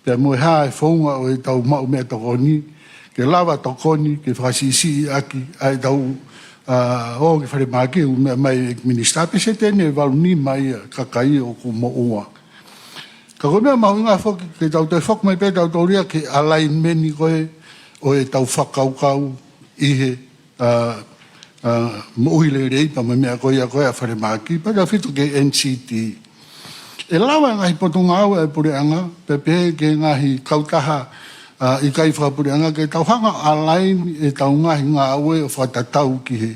pia moe hā e whaunga o e tau mau mea tokoni ke lawa tokoni ke whakasisi aki ai tau o ke whare māke u mea mai minister pe se tēne walu ni mai kakai o ku mo ua ka koe mea mahu ngā whoki ke tau te whok mai pe tau tauria ke alain meni koe o e tau whakaukau i he moile rei pa mea koe a whare maki pa tau whitu ke NCT e lawa ngahi potunga au e pureanga pepe ke ngahi kautaha i kai whapureanga ke tau hanga alain e tau ngahi ngā aue o whatatau ki he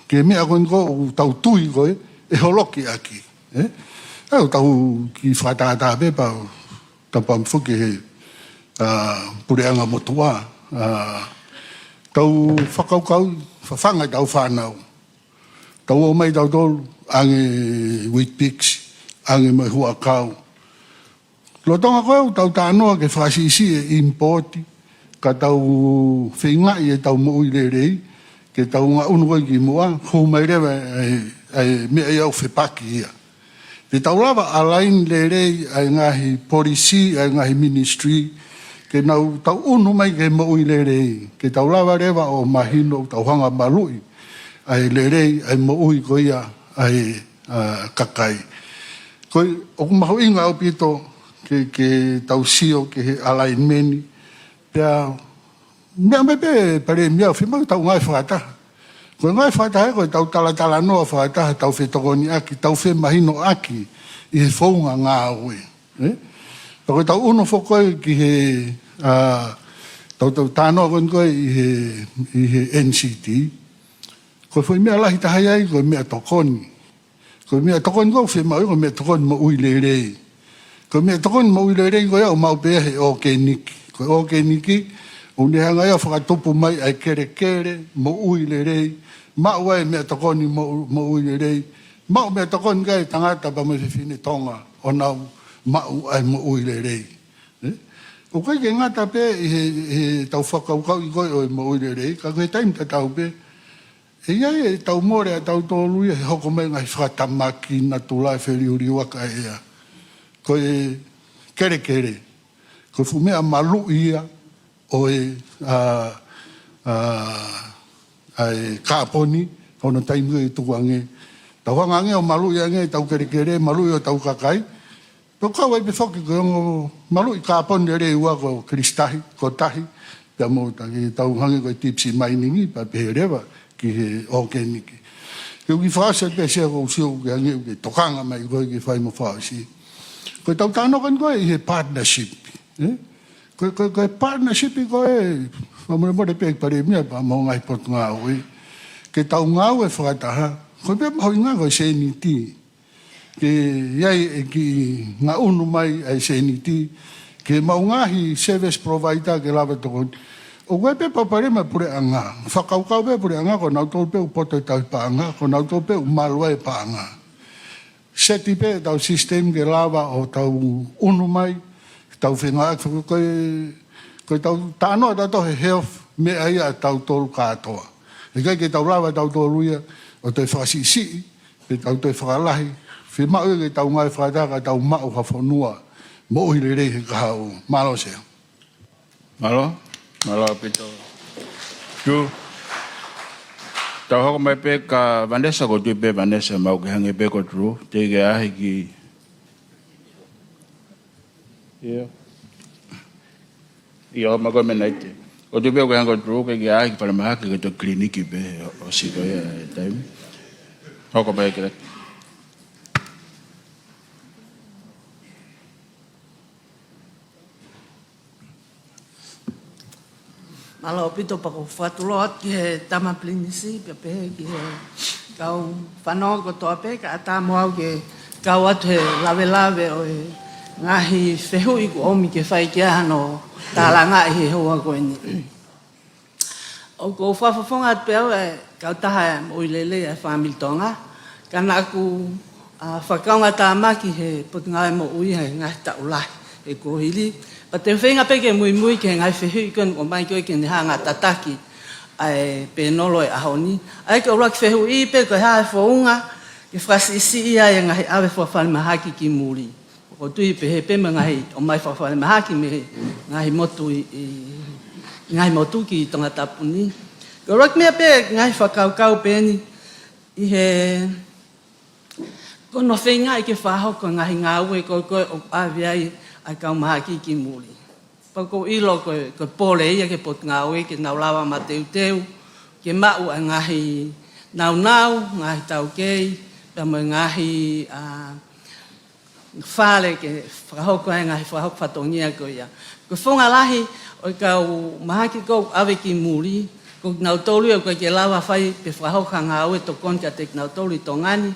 ke mea koe o tau tui koe e holoki aki au tau ki whatata pepa tau pamwhuki he pureanga motua tau whakaukau, whawhanga tau whanau. Tau o mai tau tolu, ange wheat pix, ange mai hua kau. Lo tonga koe tau tānoa ke whasisi e importi, ka tau whingai e tau moui rei, ke tau ngā unu koe ki mua, hou mai rewa mea iau whepaki ia. Te tau lawa alain rei ai ngahi polisi, ai ngahi ministry, ke nau tau unu mai ke moui rei, ke tau lawa rewa o mahino tau hanga malui, ai rei ai moui ko ia ai kakai. Koi oku mahu inga au pito ke tau sio ke he alain meni, pia mea me pe pare mea whima tau ngai whakataha. Koe ngai whakataha koe tau tala noa whakataha tau whetokoni aki, tau whemahino aki i he whaunga ngā oe. Koe tau uno whokoi ki he tau tānoa koe i he NCT. Koe whai mea lahi tahai ai koe mea tokoni. Koe mea tokoni koe whemau koe mea tokoni mo ui le rei. Koe mea tokoni mo ui le rei koe au mau pēhe okeniki. Koe okeniki, une hanga ia whakatopu mai ai kere mo ui le rei. Mau ai mea tokoni mo ui le rei. Mau mea tokoni kai tangata pa mai whiwhine Tonga o nau mau ai mo ui le rei. O kai ke ngata pe he tau whakaukau i koe o mo ui le rei, ka koe taim ta tau pe. E iai e tau more a tau tōlui he hoko mai ngai whakatamaki na tūlai whiri uri waka ea. Koe kere. Koe whumea malu ia o kāponi, hono taimu e tukuange. Tau hangange o malu ia nge, tau kere, malu ia tau kakai. Tau kawai pe whoki koe ongo malu i kāponi ere ua ko kristahi, ko tahi. Pia mo tau hange koe tipsi mainingi, pa pehe rewa ki he okeniki. Keu ki whaasa pe sea ko usio ke ange ke tokanga mai koe ki whai mo whaasi. Koe tau tānokan koe i he partnership. Koe partnership i koe, whamore pe pare mea pa mo ngai pot ngā oe. Ke tau ngā oe whakataha, koe pe mahoi ngā koe seniti. Ke iai e ki ngā unu mai ai seniti. Ke mau ngahi service provider ke lawa tokoni. O koe pe papare mai pure anga. Whakaukau pe pure anga, ko nau tō pe upoto tau pa anga, ko nau tō pe umalua e pa anga. Seti pe tau system ke lawa o tau unu mai, tau whenga aku koe tau tānoa tato he health me aia tau tōru kātoa. E kai ke tau lawa tau tōru ia o te whakasisi, pe tau te whakalahi, whemau e ke tau ngai whakataka tau mau Fakafonua, mo uhi rei he kahau. Malo sea. Malo pito. Tu. Tau hoko mai pe ka Vanessa ko tui pe Vanessa mau ke hange pe ko tru. Te ke ahi ki. Ia ma ko menaite. O tui pe ko hange tru ke ahi ki paramahaki ke to kliniki pe o sito ia taimi. Hoko mai ke Malo pito pa ko whatulot ki he tama plinisi, pia pehe ki he kau whanau ko toa pe, ka ata moau ke kau atu he lawe o he ngahi whehui ko omi ke whai kia hano tālanga i he hoa koe ni. O ko whawhawhonga atu peau e kau taha e moilele e whamiltonga, kana aku whakaunga tā maki he putunga e mo ui he ngahi taulahi e kohili. Pa te whenga peke Moimoi ke ngai whehui kuen o mai koe ke ni hanga tataki ai pe nolo e ahoni. Ai ke urak whehui pe koe hae whaunga ke whasisi ia e ngahi awe whawhale mahaki ki muri. O tui pe he pema ngahi o mai whawhale mahaki me ngahi motu ki Tongatapu ni. Ke urak mea pe ngahi whakaukau pe ni i he kono whenga i ke whahoko ngahi ngā ue koe o awiai ai kau mahaki ki muri. Pako ilo koe pole ia ke pot ngā ue ke nau lawa ma teu, ke mau a ngahi nau, ngahi tau kei, pia mo ngahi whale ke whakahoko ai ngahi whakahoko whatongia koe ia. Ko whonga lahi o kau mahaki kou awe ki muri, ko nau tolu e koe ke lawa whai pe whakahoko ngā ue to konka te nau tolu i tongani,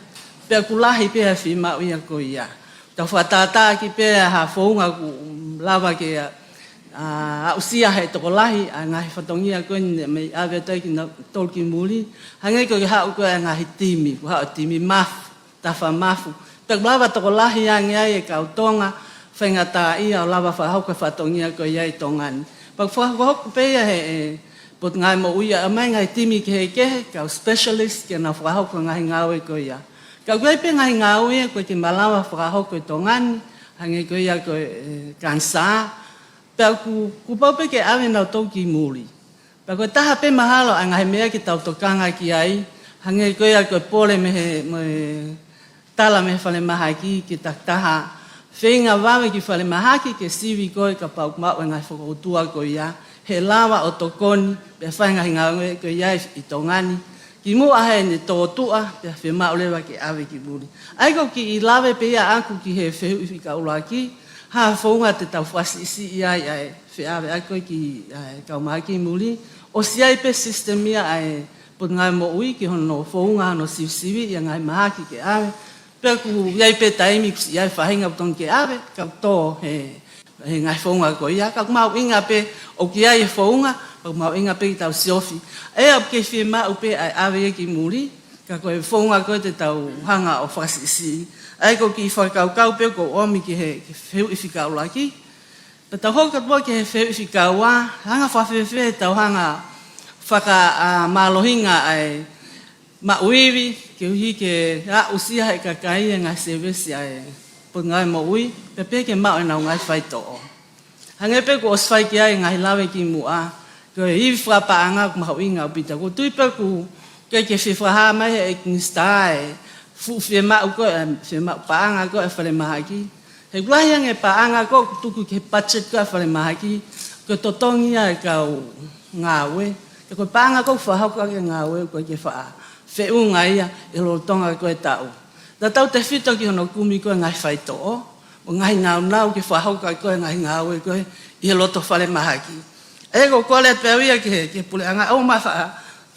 pia kulahi pia whimau ia koe ia. Tau whatata ki pēr ha whaunga ku lawa ke ausia hei toko lahi a ngahi whatongia koe ni mei awe tau ki tolu ki muri. Hangai koe hau koe a ngahi timi, ku hau timi mafu, tawha mafu. Pēr lawa toko lahi a ngai e kau tonga, whainga tā ia o lawa whahau koe whatongia koe iai tongani. Pak whahoko pēr he pot ngai mo uia, a mai ngai timi ki hei kehe, kau specialist ke na whahau koe ngahi ngawe koe ia. Ka koe pe ngahi ngā ue, koe ki malawa whakahoko i tongani, hange koe ia koe kansa, pēr ku pau pe ke awe nau tau ki muri. Pēr koe taha pe mahalo a ngahi mea ki tau tokanga ki ai, hange koe ia koe pole me tala me whale mahaki ki taktaha, whenga wawe ki whale mahaki ke siwi koe ka pau kumau e ngahi whakautua koe ia, he lawa o tokoni, pe whainga hinga ngue ko iai I tongani. Ki mua he ni Tupouto'a, pe whi maulewa ki awe ki muri. Aiko ki I lawe pe ia aku ki he whehu I ka ulaki, ha whaunga te tau whasi isi iai ai whi awe aiko ki kaumaki muri. O si ai pe system ia ai put ngai mo ui ki hono whaunga no siwi ia ngai mahaki ke awe. Pe ku iai pe taimi si iai whahinga utong ke awe, ka tō he ngai whaunga ko ia. Ka mau inga pe o ki ai whaunga, o mau inga pe ki tau siofi. E ap ke whi mau pe ai awe ki muri, ka koe whaunga koe te tau hanga o whasi isi. Ai ko ki whakaukau pe ko omi ki he wheu I whikau laki. Pa tau hoka tua ki he wheu I whikau wā, hanga whawhewhe tau hanga whaka malohinga ai mauiwi, ke uhi ke a usia he kakai e ngai sevesi ai po ngai mo ui, pe pe ke mau e nau ngai whai to'o. Hange pe ko oswai ki ai ngai lawe ki mua, ko e hiwi whapaanga ku mahau inga upita. Ko tui pe ku ke whiwhaha mai he eknista e fu whi mau ko e whi mau paanga ko e whare mahaki. He kulahiang e paanga ko tuku ke budget ko e whare mahaki, ko totongia e kau ngāwe. Ke koe paanga ko whahau ka ke ngāwe ko ke wha whiunga ia e lo tonga ko e tau. Da tau te whito ki hono kumi ko e ngai whai to'o, o ngai nau ke whahau ka ko e ngai ngāwe ko e loto whare mahaki. E ko kore pewia ke pule anga au ma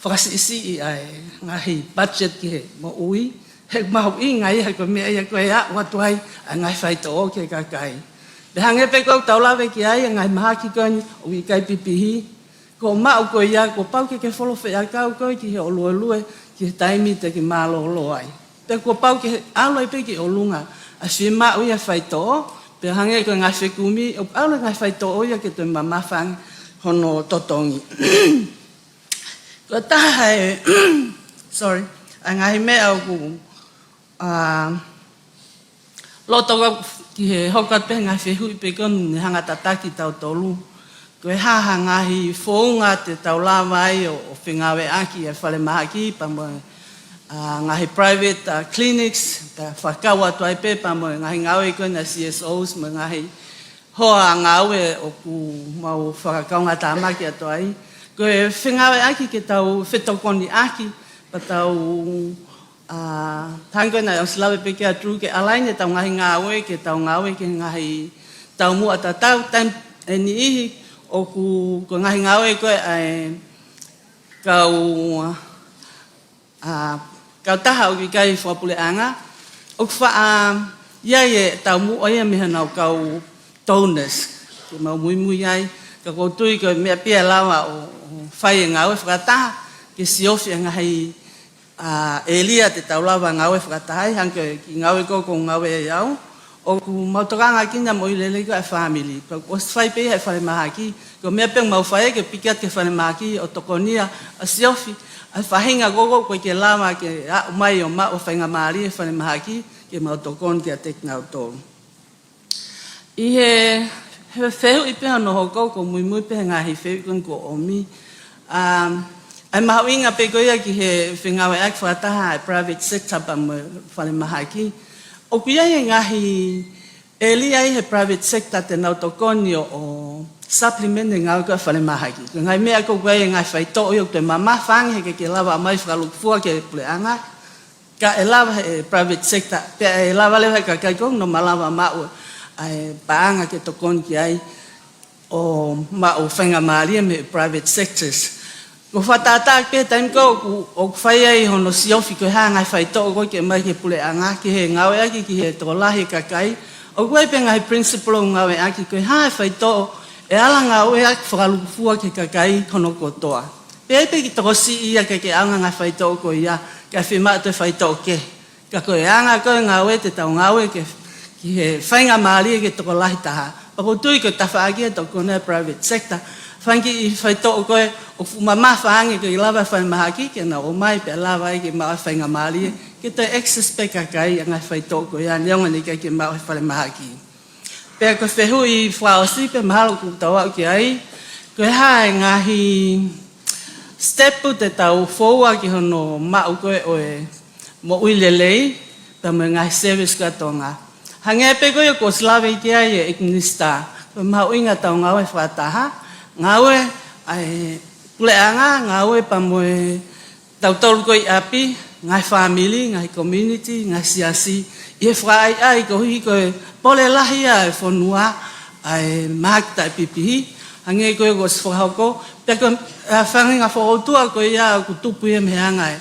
whakasi isi I ai ngahi budget ki he mo ui, he mahu inga ia ko mea ia ko e a watu ai a ngai whai to'o ke kakai. Pe hange pe kou tau lawe ki ai ngai mahaki ko ni o I kai pipihi, ko mau ko ia ko pau ke wholo whi a kau ko ki he o lue ki he taimi te ki malo loai. Pe ko pau ke aloi pe ki o lunga, a whi mau ia whai to'o, pe hange ko ngai whekumi, o aloi ngai whai to'o ia ke te mamawhang hono totongi. Ko taha e, sorry, a ngai mea o ku, loto ki he hokat pe ngai whehui pe konu ni hanga tataki tau tolu. Ko e haha ngahi whounga te tau lawai o whingawe aki e whale mahaki, pamo ngahi private clinics, ta whakawa tuai pe, pamo ngahi ngawe ko na CSOs, mo ngahi hoa ngawe o ku mau whakakaunga tāmaki atuai. Ko e whingawe aki ke tau whetokoni aki, pa tau tango na o slawe pe ke atru ke alaine tau ngahi ngawe, ke tau ngawe ke ngahi tau mua ta tau, tam e ni ihi, o ku ngahi ngawe ko ai kau taha o ki kai whapule anga, o ku ia e tau mu o ia miha nau kau tonus, ke mau Moimoi ai, ka kou tui ko mea pia lawa o whai e ngawe Fakataha, ke siofi e ngahi elia te tau lawa ngawe Fakataha, hanke ki ngawe ko ngawe e au, o ku mautokanga kina mo I lele ko e family. Ko whai pe e whare mahaki, ko mea peng mau whae ke pikat ke whare mahaki o tokonia a siofi, a whahinga gogo koe ke lama ke a mai o ma o whainga maari e whare mahaki ke mautokon ke a teknau tolu. I he whehu I peha no hoko ko Moimoi peha ngahi whehu ko omi. Ai mahu inga pe koia ki he whingawe ak whataha e private sector pa mo whare mahaki. O kuia e ngahi elia I he private sector te nau tokoni o supplement e ngau ka whare mahaki. Ko ngai mea ko kuia e ngai whai to'o i o te mama whangi he ke lawa mai whakalukfua ke puleanga. Ka e lawa he private sector, pe e lawa lewa ka kai kong no malawa mau ai paanga ke tokoni ki ai o mau whainga maari me private sectors. Ko whatatak pe taim ko o whai ai hono siofi ko hea ngai whai to'o ko ke mai ke pule anga ki he ngawe aki ki he tolahi kakai. O koe pe ngai principle o ngawe aki ko hea whai to'o e ala ngawe aki whakalukufua ke kakai hono kotoa. Pe ai pe ki toko si ia ke anga ngai whai to'o ko ia ka whima te whai to'o ke. Ka koe anga koe ngawe te tau ngawe ke ki he whainga maari ke tolahi taha. Pako tui ko tawhaaki e toko ne private sector. Whanki I whai to'o koe o mama whaangi ko I lawa whai mahaki ke na o mai pe lawa I ke maa whainga maari ke te access pe kakai a ngai whai to'o koe a neonga ni kai ke maa whai mahaki. Pe ko whehu I whaosi pe mahalo ku tawa ki ai koe hae ngahi stepu te tau whoua ki hono mau koe o e mo uilelei pe mo ngahi service ka tonga. Hange pe koe ko slawe ki ai e iknista pe mau inga tau ngawe whataha ngawe ai puleanga ngawe pa moe tautol koi api ngai family ngai community ngai siasi e frai ai ko hi ko pole lahi ai fonua ai mak ta pipi hange ko go sfahoko pe ko fanginga fo tua ko ya ku tupu e meanga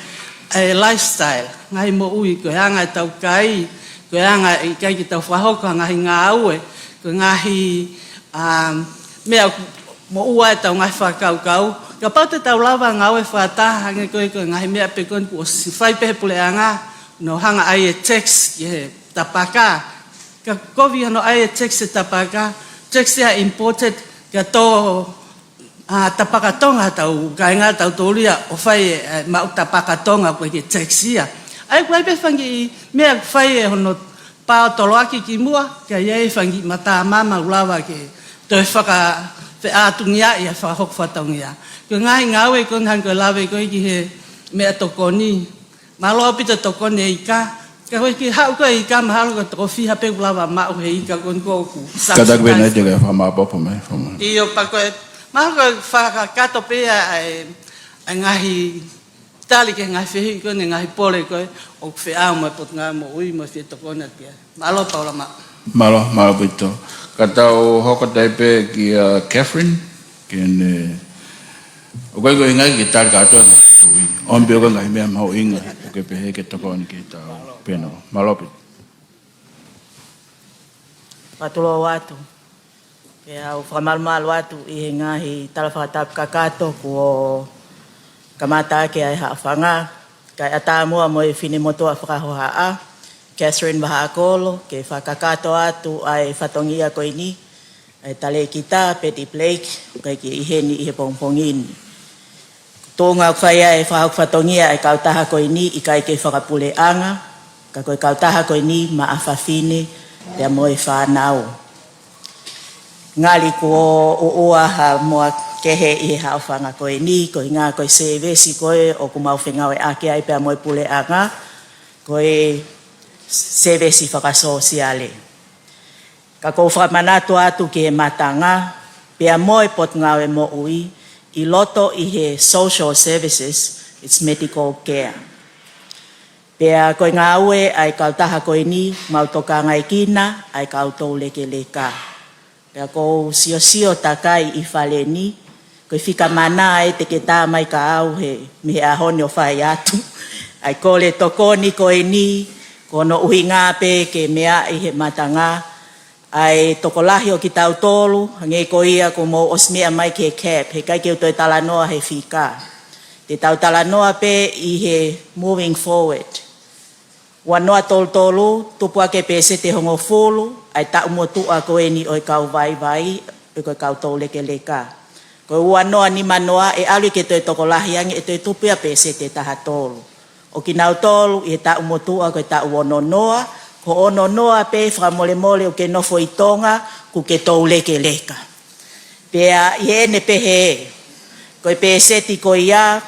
ai lifestyle ngai mo ui ko hanga tau kai ko hanga i kai ki tau fahoko ngai ngawe ko ngai me mo ua tau ngai fakau kau ka pate tau lava ngawe fata hange ko ngai me pe kon ku si fai pe puleanga no hanga ai text ye tapaka ka kovi no ai text tapaka text ya imported ka to tapaka tonga tau kainga tau tolia o fai ma tapaka tonga ko ke text ya ai ko pe fangi me fai hono pa toloaki ki mua ka ye fangi mata mama lava ke to faka fe atunia ya fa hok fatongia ko ngai ngawe ko hang ko lave ko ki he me tokoni malo pita tokoni ika ka ko ki hau ko ika mahalo ko trofi ha pe lava ma o he ika kon ko ku Kada gwena de ga fama popo mai fama. Iyo pa ko mahalo fa ka to pe ai ngahi tali ke ngai fe ko ngai pole ko o fe a mo pot nga mo ui mo fe tokona ke malo Paula ma Malo bito. Kata o hoko taipe ki Catherine kene o kai ko inga ki tar ka to on be ko ngai me mau inga ke pe he ke tokon ki ta peno malo bito. Patulo watu ke au famal watu I ngahi talafata kakato ko kamata ke ai ha fanga kai ata mo mo fini moto afraho ha Catherine Bahakolo ke fakakato atu ai fatongia ko ini ai tale kita peti plake kai ki iheni I pongpongin Tonga fai ai fatongia ai kautaha ko ini ikai ke fakapule anga ka ko kautaha ko ini ma afafine te mo fanao ngali ko o ha mo kehe I ha fanga ko ini ko nga ko sevesi ko o kuma fenga ake ai pe mo pule anga ko sevesi fakasosiale kako famanato atu ke matanga pe moi pot ngawe mo ui I loto I he social services it's medical care pe ko ngawe ai kautaha ko ini mau toka ngai kina ai kauto leka pe ko sio takai I faleni ko fika mana ai te ke ta mai ka au he me ahonio fai atu ai kole tokoni ko ini kono uhinga pe ke mea I he matanga ai tokolahi o ki tau tolu nge ko ia ko mo osmia mai ke cap he kai ke to talanoa he fika te tau talanoa pe I he moving forward wanoa tolu tupua ke pese te hongo fulu ai ta umotua ko eni o kau vai ko kau to leka ko wanoa ni manoa alu ke to tokolahi nge to tupia pese te tahatolu o kinau tolu I ta umotua ko ta uononoa ko ononoa pe fra mole o ke no foi Tonga ku ke to leka pe I ne pe he ko pe seti ko ia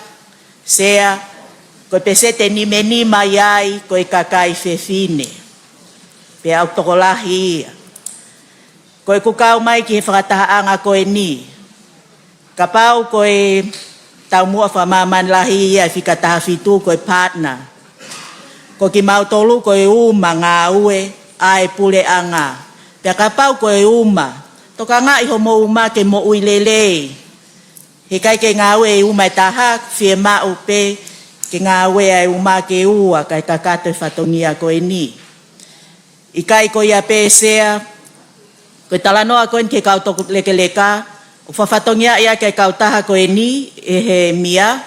sea ko pe sete ni meni mai ai ko kakai fefine pe au tokolahi ko ku kau mai ki Fakataha anga ko ni kapau ko tau mua famaman lahi ai Fakataha fitu ko partner ko ki mau tolu ko uma ngawe ai pule anga pe kapau ko uma toka nga I homo uma ke mo uilele he kai ke ngawe uma taha firma upe ke ngawe ai uma ke ua kai kakato fatongia ko ini ikai ko ia pesea ko talanoa ko ke kau to leka o fafatongia ia ke kautaha ko ini he mia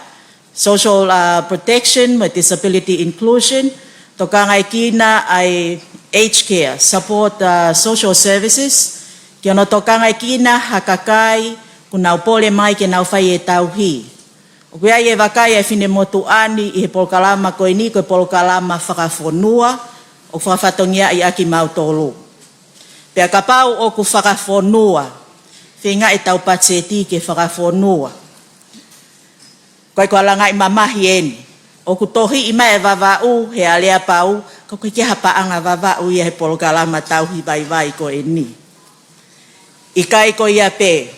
social protection with disability inclusion toka ngai kina ai aged care support social services ke no toka ngai kina hakakai kuna pole mai ke nau fai tauhi o kuia ye vakai e fine motuani I polkalama ko ini ko polkalama Fakafonua o fafatongia ia ki mau tolu pe kapau o ku Fakafonua finga I tau patseti ke Fakafonua ko alanga I mamahi eni o ku tohi I mai Vava'u he alea pau ko ke hapa anga Vava'u ia he polkalama tauhi vai ko ini ikai ko ia pe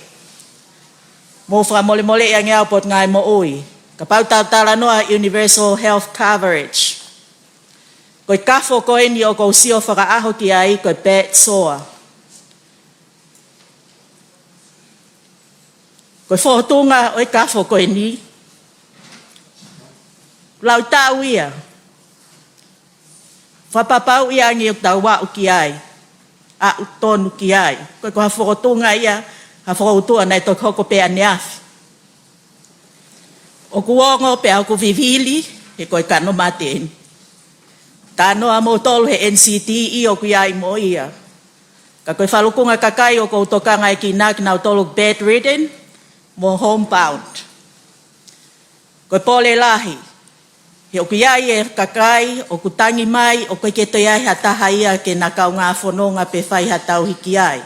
Mo fra mole mole yang ngau pot ngai mo ui. Ka pau tau tala noa universal health coverage. Koe kafo koe ni o kou sio whakaaho ki ai koe pet soa. Koe whotunga oi kafo koe ni. Lau tau ia. Whapapau ia ngi o tau wau ki ai. A utonu ki ai. Koe koe whotunga ia. Ha whakautua nei tō koko pēa neafi. O kuongo pēa o ku vivili. He koe kano mateni. Kanoa mo tolu he NCT o kuiai mo ia. Ka koe whalukunga kakai o kou tokanga e ki nāk nau tolu bedridden mo homebound. Koe pole lahi. He o kuiai e kakai o kutangi mai o koe ke toi ai hataha ia ke nakau ngā whanonga pe whai hatau hiki ai.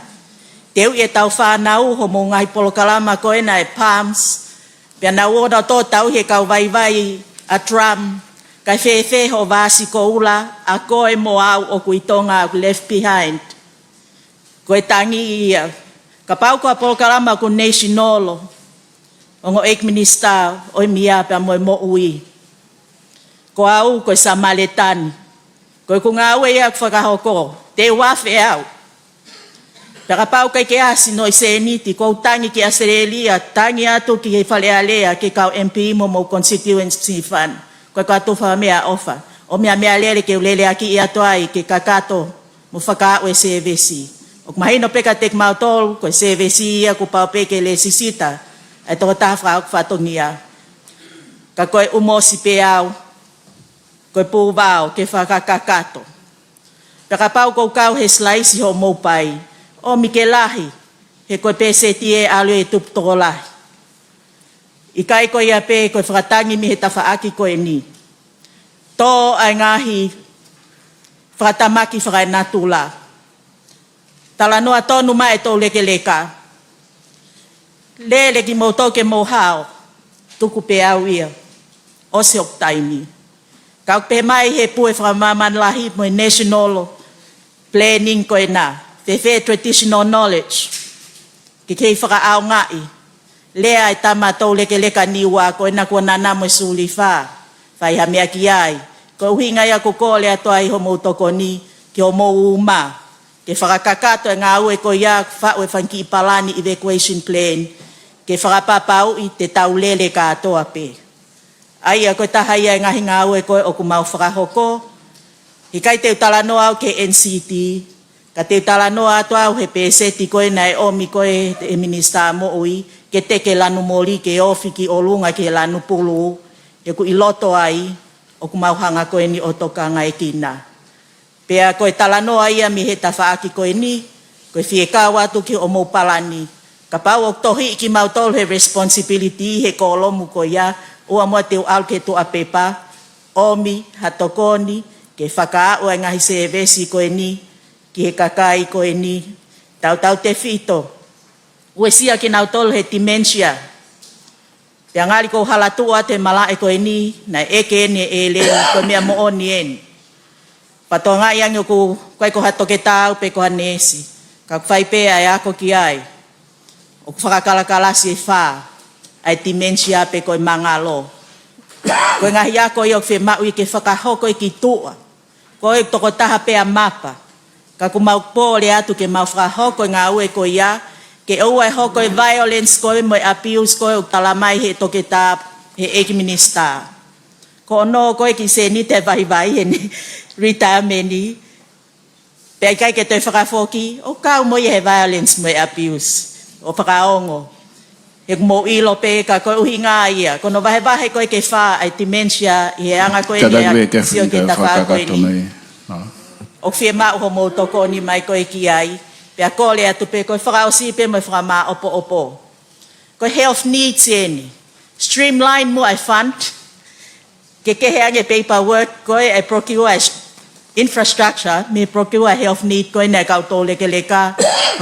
Teu e tau whanau ho mo ngai polokalama koe na e palms. Pea nau o tō tau he kau vai vai a drum. Kai whewhe ho vāsi ko ula, a koe mo au o kui tonga left behind. Koe tangi ia. Ka pau koa polokalama ku nationolo. Ongo ek minister oi mia pia moi mo ui. Ko au koe sa maletani. Koe ku ngā ue ia whakahoko. Te wafe au. Pia ka pau kai ke asi no i se niti. Kou tangi ki Australia, tangi atu ki he whalealea ki kau MP mo constituency fund. Koe kua tuwha mea ofa. O mea lere ke ulele aki i atoai ke kakato mo whakaau e sevesi. O mahino peka tek mautolu koe sevesi ia ku pau peke le sisita. Ai toko taha whatongia. Ka koe umosi pe au. Koe pūwao ke whakakakato. Peka pau kou kau he slaisi ho maupai. O mike lahi he koe pese tie alu e Tupouto'a lahi. I kai koe ia pe koe whakatangi mi he tawhaaki koe ni. Tō ai ngahi whakatamaki whakai natu la. Tala noa tonu mai tō leke leka. Lele ki mō tōke mō hao. Tuku pe au ia. Ose ok taimi. Kau pe mai he pue whakamaman lahi mo national planning koe na. Whewhe traditional knowledge. Ki kei whakaau ngai. Lea e tama tau leke leka niwa ko ina kua nana mo suli wha. Whai ha mea ki ai. Ko uhinga ia ko kōle atua i homo toko ni ki homo uma. Ke whakakakato e ngā ue ko ia whaue whanki i Palani evacuation plan. Ke whakapapau i te tau lele ka atoa pe. Aia ko taha ia ngahi ngā ue koe o ku mau whakahoko. Hikai te utalano au ke NCT. Ka te utalano atua au he peseti koe na e omi koe e minister mo ui. Ke teke lanu mori, ke ofi ki olunga, ke lanu pulu, e ku iloto ai, o ku mauhanga koe ni o tokanga e kina. Pea koe talanoa ia mi he tawhaaki koe ni, koe whieka watu ki o mo Palani. Ka pau o tohi ki mautol he responsibility, he kolomu ko ia, ua mua te ual ke tu apepa, omi, hatokoni, ke whakaau e ngahi se vesi koe ni, ki he kakai koe ni, tau te whito. Ue sia ki nau tolu he dementia. Pea ngāri kou halatua te malae koe ni, na eke ene e le koe mea mo oni eni. Patoa ngai angi o koe ko hatoke tau pe ko hanesi. Ka whai pea e ako ki ai. O ku whakakalakalasi e wha. Ai dementia pe koe mangalo. Koe ngahi ako i o whi mau i ke whakahoko i ki tua. Koe toko taha pea mapa. Ka ku mau pōle atu ke mau whakahoko i ngā ue ko ia. Ke ua e hoko e violence koe mo e abuse koe o talamai he toke tā he eki minister. Ko ono koe ki se ni te vai he ni retirement ni. Pea kai ke toi whakafoki, o kau mo i he violence mo e abuse. O whakaongo. He mo ilo pe ka koe uhi ngā ia. Kono vahe koe ke wha ai dementia i he anga koe ni a sio ke ta wha koe ni. O whie mau ho mo toko ni mai koe ki ai. Pea kōle atu pe koe whakaosi pe mo whakamā opo. Koe health needs eni. Streamline mo ai fund. Ke kehe ange paperwork koe ai procure infrastructure. Me procure health need koe ne kau tō leka.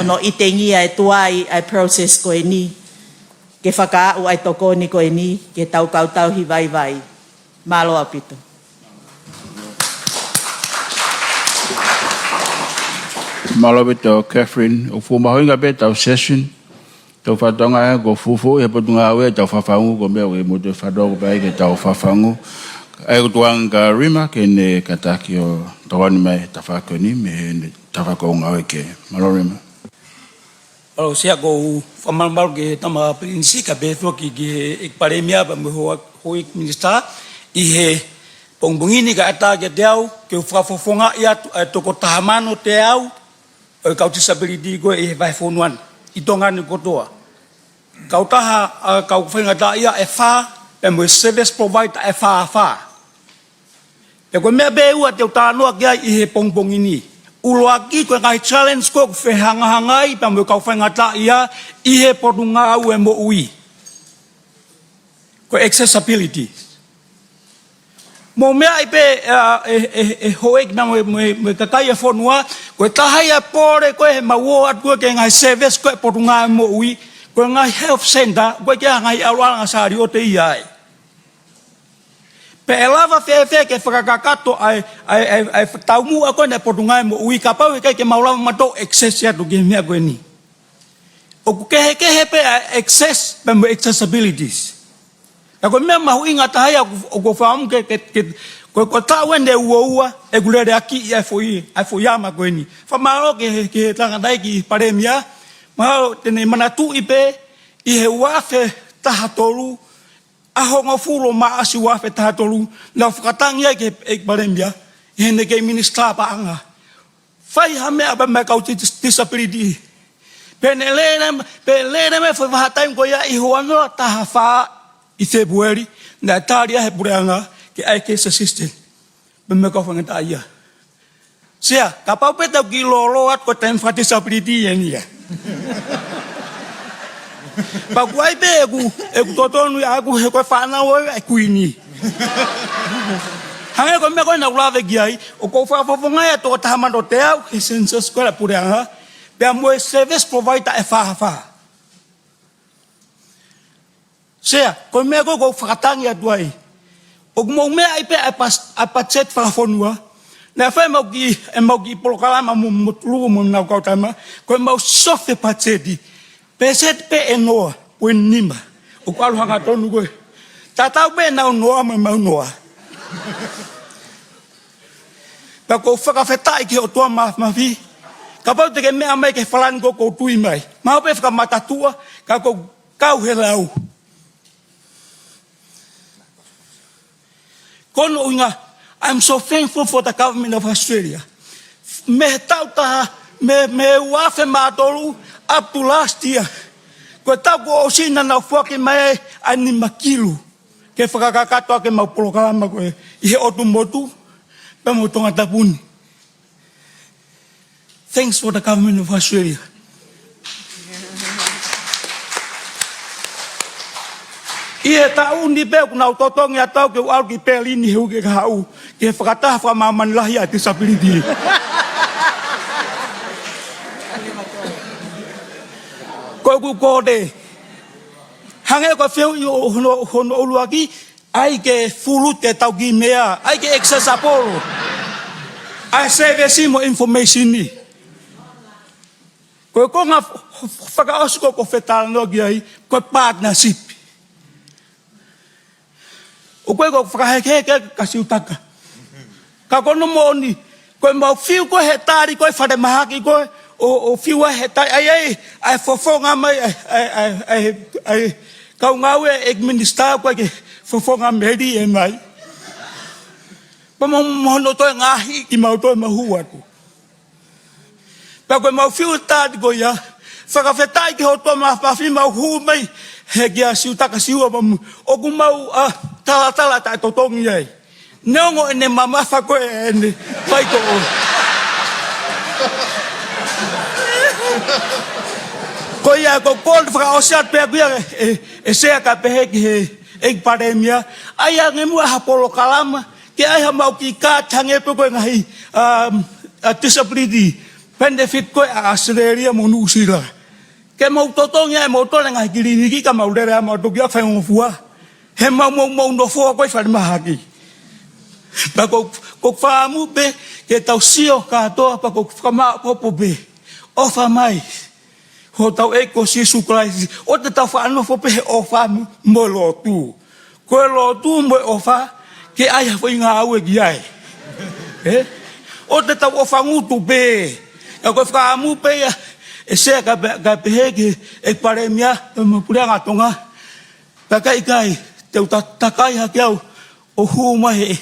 Ono itengia e tuai ai process koe ni. Ke whakaau ai toko ni koe ni. Ke tau hi vai. Malo apito. Malawito, Catherine, o fumahoinga be tau session, Tau whatonga ko fufu e potunga awe tau whawhangu ko mea we mo te whatonga pai ke tau whawhangu. Ai o tuanga rima ke ne kataki o tawani mai tawhakoni me ne tawhakonga awe ke malorima. Alo sia ko whamalmau ke tama prinsi ka betho ki ke ikparemia pa mo hoi minister i he pongbungini ka ata ke te au ke whafofonga ia toko tahamano te au o kau disability ko i he vaifonuan i tonga ni kotoa. Kau taha kau whaingata ia e wha pe mo service provider e wha. E koe mea beua te utanoa kia i he pongbungini. Uloaki koe ngai challenge ko whehangahangai pa mo kau whaingata ia i he porunga au e mo ui. Ko accessibility. Mo mea i pe hoek na mo kakai e whanua, koe tahai a pore koe he maua atua ke ngai service koe porunga e mo ui, koe ngai health center, koe kia ngai auranga sari o te iai. Pe e lava whewhe ke whakakakato ai taumu a koe ne porunga e mo ui, ka pau e kai ke maulama mato access ya tu ke mea koe ni. O ku kehe pe access pe mo accessibilities. Ya koe mea mahu inga tahai o ko whaamu koe tau ende ua e kulere aki i ai fo yama koe ni. Whamaro ke tangatai ki paremia, mahalo tene manatu ipe i he wafe tahatoru, aho ngā furo maasi wafe tahatoru, na whakatangi ai ke paremia, i hene ke minister paanga. Whai ha mea pa mea kau disability. Pene lene me whai wahataim koe ia i hoanoa taha whaa, i February, na tāria he pureanga ke IKS assistant. Beme kau whangata ia. Sia, ka pau petau ki lolo at ko time for disability yan ia. Pa kuai pe eku totonu ya aku he koe whanau e kuini. Hange koe mea koe na ulawe ki ai, o kou whakapopongai ato tahamando te au, he census koe la pureanga, pia moe service provider e whaha. Sea, koe mea koe whakatangi atu ai. O kumau mea ipe a pachet Fakafonua, na whai mau ki polokalama mo tulugu mo nau kautama, koe mau sofe pacheti, peset pe e noa, koe nima, o kwa aluhanga tonu koe. Tatau pe nau noa mo mau noa. Pa koe whakawhetai ki o toa mafi, ka pau teke mea mai ke Palani ko tui mai. Mau pe whakamatatua, ka koe kau he lau. Kono inga, I'm so thankful for the government of Australia. Me tau taha, me uafe mātoru up to last year. Koe tau ko osina na fuake mai ani makilu. Ke whakakakato ke mau polokalama koe. I he otu motu, pa mo Tongatapu. Thanks for the government of Australia. Ia tau ni pe ku nau totongi atau ke au ki Palani hu ke hau ke Fakataha fa maman lahi a disability. Ko ku kode. Hange ko feu yo hono uluaki ai ke fulu te tau ki mea, ai ke access apolo. Ai service mo information ni. Ko nga whakaosuko ko whetalo ki ai, ko partnership. O koe ko whakaheke kasi utaka. Ka kono mo ni, koe mau whiu koe he tāri koe whare mahaki koe, o whiu he tāri, ai whafonga mai, ai kau ngau e minister koe ke whafonga meri e mai. Pa mohono toi ngahi ki mau toi mahu atu. Pa koe mau whiu tāri koe ia, whakawhetai ki ho toa mawhi mau hu mai, he kia siutaka siua mamu, o ku mau tala tai totongi ai. Neongo ene mamafa koe ene, pai ko o. Ko ia ko kol whakaosiat pia kuia e sea ka pehe ki he paremia, ai a nge mua hapolo kalama, ke ai ha mau ki ka tange pe koe ngahi disability, benefit koe a Australia mo Nusila. Ke mau totongi ai mau tole ngahi kiriniki ka mau lere a mau tokia whaingofua. He mau no fua koe whare mahaki. Pa ko whaamu pe, ke tau sio katoa pa ko whakamau popo pe. Ofa mai. ho tau e ko Jesus Christ o te tau whaano fo pehe ofa mo lotu ko lotu mo ofa ke ai hafo inga au e ki ai o te tau ofa ngutu pe ka ko whaamu pe e se ka pehe ki e pare mia mo pureanga Tonga ka kai te takai ha kiau o huma he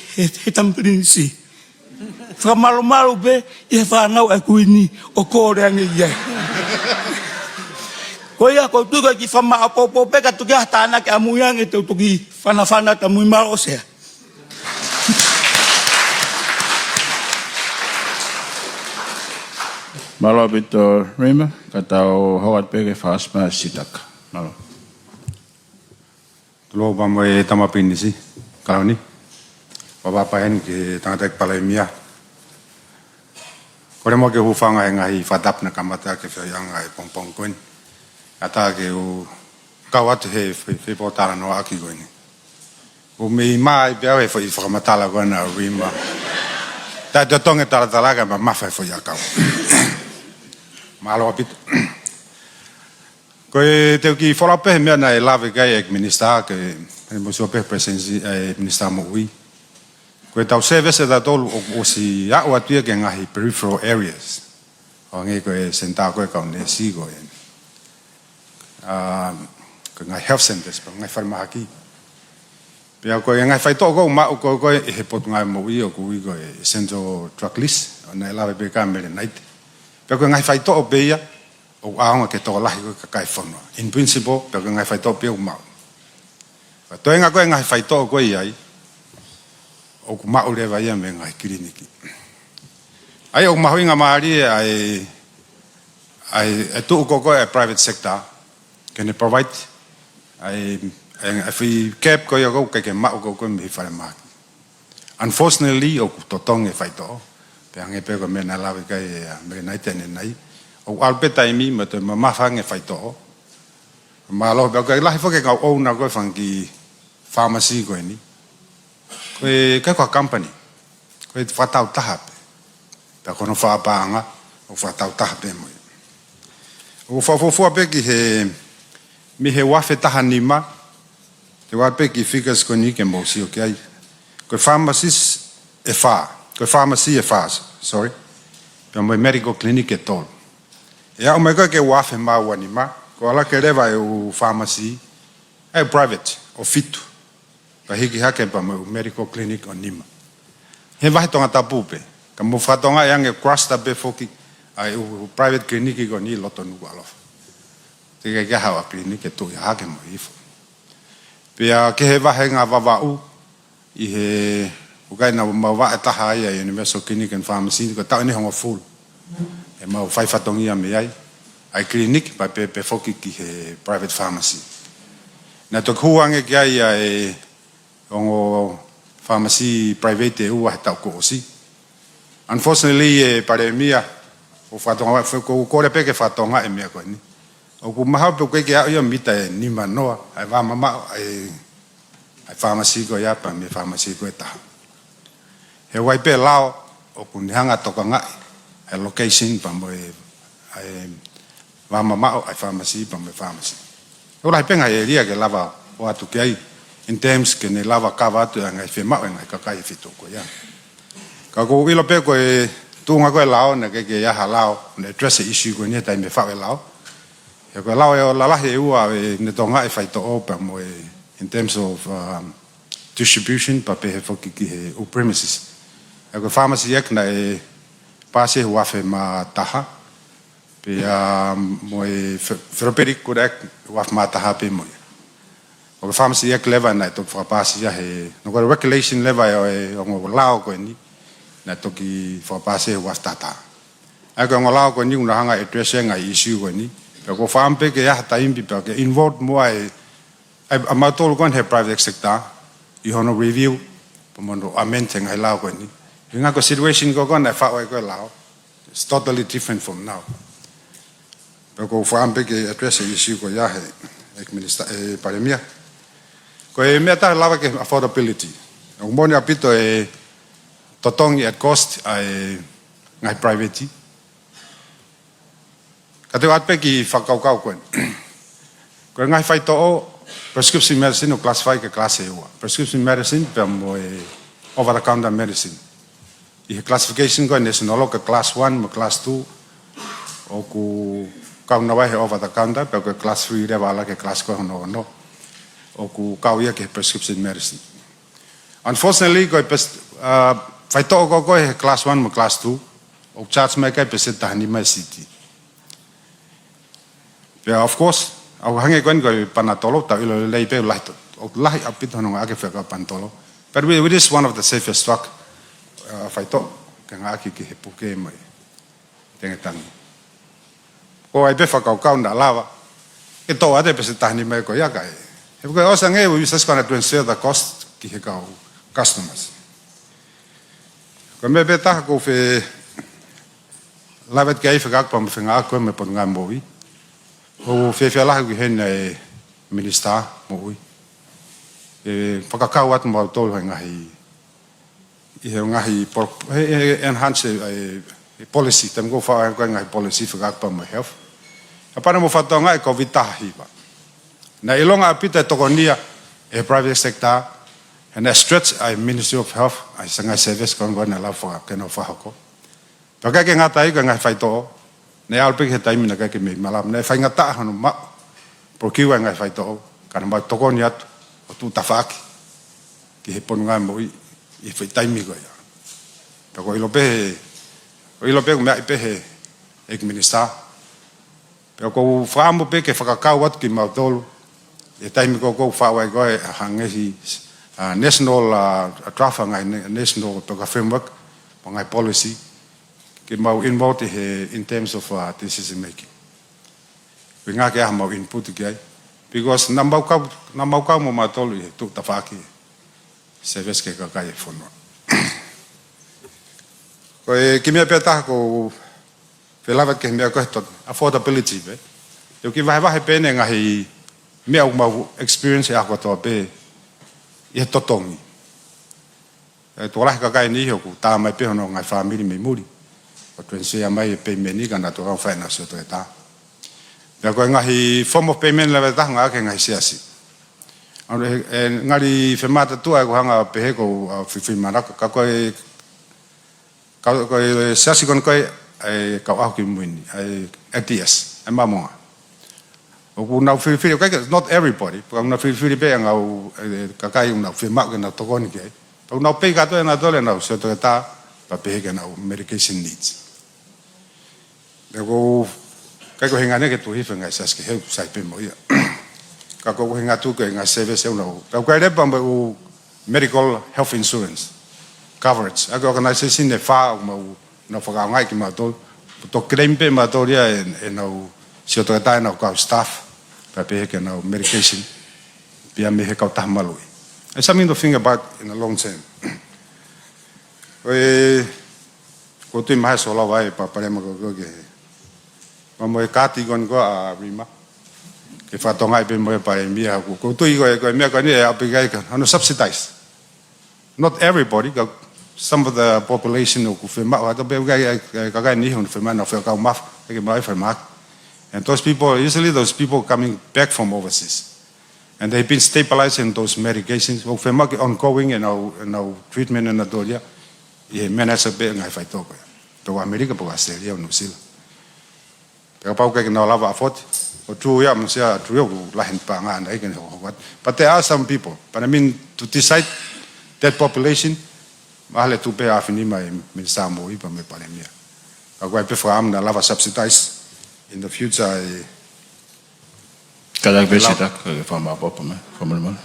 tamprinsi whamalo pe e whanau e kuini o kōreangi iai ko ia ko tuka ki whama apopo pe ka tuki hatana ki amuyang e te tuki whanawhana ta mui maro sea. Malo bito Rima, ka tau hawat pe ke whaasma sitaka. Malo. Tulo ba mo e tamapini si, kauni. Papapayan ki tangatek Palani. Kore mo ke hufanga e ngahi whadap na kamata ke whianga e pongpong koin. Ata ke u kawatu he whipotara no aki koini. U mi mai biao e whakamatala koina Rima. Tai te tonge taratalaga ma mawhai whaiakau. Malo apito. Koe teo ki whalapehe mea na e lawe kai e minister ke mo sope presensi e minister Moimoi. Koe tau service da tolu o si au atua ke ngahi peripheral areas. O nge koe senta koe kau ne si koe. Koe ngai health centers pa ngai wharimahaki. Pea koe ngai whaito ko ma koe koe e he potu ngai Moimoi o kui koe essential drug list. O na e lawe pe ka mele naite. Pea koe ngai whaito o peia o aonga ke tō lahi koe kakai whanua. In principle, pea koe ngai whaito pia o mau. Toi ngā koe ngai whaito o koe iai. O ku mau rewa ia me ngai kiriniki. Ai o mahui ngā maari ai tuu koko e private sector. Kene provide. Ai whi cap koe o kou ke mau koe me hi whare maki. Unfortunately, o ku totong e whaito. Pea nge peko me nā lawe kai me nai tene nai. O alpe taimi ma te mamawha nge whaito. Ma aloha pea koe lahi whake kau ouna koe whanki pharmacy koe ni. Koe kai kua company, koe whatau taha pe. Pea kono whaapanga, o whatau taha pe moi. O whawhawhua pe ki mi he wafe taha nima, te wape ki figures koe ni ke mōsi o ki ai. Koe pharmacist e wha, koe pharmacy e wha, sorry. Pea moi medical clinic e tolu. E au mai koe ke wafe maua nima, ko ala ke rewa e u pharmacy, e private, o fitu. Pa hiki hake pa mo medical clinic o nima. He wahi Tongatapu pe. Ka mo whatonga e ange crasta pe foki ai u private clinic ko ni loto Nuku'alofa. Te ke hawa clinic e tui hake mo ifo. Pea ke he wahi ngā Vava'u i he ukai na mawa e taha ai a Universal Clinic and Pharmacy ko tau ni hongo full. E mau whai whatongia me ai. Ai clinic pa pe foki ki he private pharmacy. Na tok huange ki ai e ongo pharmacy private e ua he tau koosi. Unfortunately, e pare mia, o whatonga, ko kore peke whatonga e mea koe ni. O ku mahau pe koe ke au ia mita e nima noa, ai whamama, ai pharmacy koe ia, pa me pharmacy koe taha. He waipe lao, o ku nihanga toka ngai, ai location, pa mo e whamama, ai pharmacy, pa me pharmacy. Ora he penga e ria ke lava o atu ke ai, in terms ke ne lava kawa atu ngai whemau e ngai kakai e whitu koe ia. Ka ko ilo pe koe tunga koe lao, na ke iaha lao, na address e issue koe ni tai me whawe lao. He koe lao e o lalahi e ua e ne tonga e whaito o pa mo e in terms of distribution pa pe he whoki ki he u premises. He koe pharmacy ek na e pase huafe ma taha, pe mo e wheroperik kura ek huafe ma taha pe mo e. O ke pharmacy ek leva na e tok whakapasi ya he, no koe regulation leva e o lao koe ni, na toki whapase huafe tata. E koe o lao koe ni una hanga e dresse ngai issue koe ni, pe ko whampe ke yaha taimpi pe ke involved mua e a mautolu koe he private sector, I hono review, pa mono amente ngai lao koe ni. Hinga ko situation ko koe na whaoe koe lao, it's totally different from now. Pe ko whampe ke address issue koe yahe, ek minister e paremia. Ko e mea taha lawa ke affordability. O moni apito e totongi at cost ai ngai private. Ka te atpe ki whakaukau koen. Koe ngai whai to'o, prescription medicine o class 5 ke class E ua. Prescription medicine pe mo e over-the-counter medicine. I he classification koe national ke class 1 mo class 2 o ku kau na wai he over-the-counter pe koe class 3 rewa ala ke class koe hono no. O ku kau ia ke prescription medicine. Unfortunately, koe whai to'o koe he class 1 mo class 2 o charge mai kai pe se tahani mai city. Yeah, of course, au hange koen koe panatolo, tau ilo lei pe lahi, o lahi apit hononga ake wheka panatolo. But it is one of the safest truck, whaito, ka ngā aki ki he puke mai, tengetangi. Ko ai pe whakaukau na lawa, ke tō ate pe se tahani mai ko iaka e. He puke osa nge, we just gonna transfer the cost ki he kau customers. Ko me pe taha ko whe, lawa ki ai whakakpa me whenga ako me pot ngā mōi, o whewhia lahi ki hena e minister mo ui. E whakakau atu mau tolu hei ngahi, i heo ngahi, enhance e policy, tam ko whao hei ngahi policy whakakpa mo health. A pana mo whatoa ngai ko vitaha hiwa. Na ilonga apita e toko nia e private sector, and a stretch ai Ministry of Health, ai sangai service kon na la whakakeno whahako. Paka ke ngata i ko ngai whaito'o, ne alpe he taimina kai ke me malam ne fainga ta hanu ma por kiwa ngai fai to kana ma toko ni atu o tu tafaki ki he pon ngai mo i fai taimi ko ya ta ko ilo pe me pe he ek minister pe ko fa mo pe ke whakakau atu ki ma tolu e taimi ko fa wai ko hangehi national traffic ngai national to framework ngai policy ke mau involved in terms of decision making. We ngā ke aha mau input ki ai. Because na mau kau mo matolu i tuk tawhaki. Service ke kakai e whanua. Ko e ki mea pia taha ko whelawat ke mea koe tot affordability be. Yo ki wahe pene ngahi mea u mau experience e ako toa pe i he totongi. E tuolahi kakai ni hoku tā mai pe hono ngai whamiri me muri. O transfer mai pe meni kana to fa na so to eta. Ya ko ngahi form of payment level ta nga ke ngai siasi. Anu ngari femata tu ai ko hanga pe ko fifi maraka ka ko siasi kon ko ai ka au ki muni ai ATS ai mamonga. O ku na fifi ko not everybody, ko na fifi be nga ka kai na firma ke na to kon ki. Ko na pe ka to na dole na so to eta pa pe ke na medication needs. Ko kai ko hinga ne ke tu hifa ngai sas ke he sai pe mo ia ka ko hinga tu ke ngai service no ka ko re pamba u medical health insurance coverage a organization ne fa mo no fa ngai ki ma to claim pe ma to ia e no si to ta no ka staff pa pe ke no medication pia me he ka ta malui it's something to think about in a long term. Ko tu mai so la vai pa pa mo ko ke mo e kati gon ko a rima ke fa tonga pe mo pa mi ha ko tu i ko me ko ni a pe ka no subsidize not everybody go some of the population ko fe ma ha to be ka ni hon fe ma no fe ka ma ke mai fe ma and those people usually those people coming back from overseas and they've been stabilizing those medications ko fe ma ongoing and no treatment and adoria e menasa be ngai fa to ko America po Australia no sila. Pero pau ke na lava afot o tu ya msia tu yo lahin pa nga na iken ho but there are some people but I mean to decide that population vale tu pe afini mai min samo i pa me palemia ka ko pe fam na lava subsidize in the future kada besita ke fama papa me fama.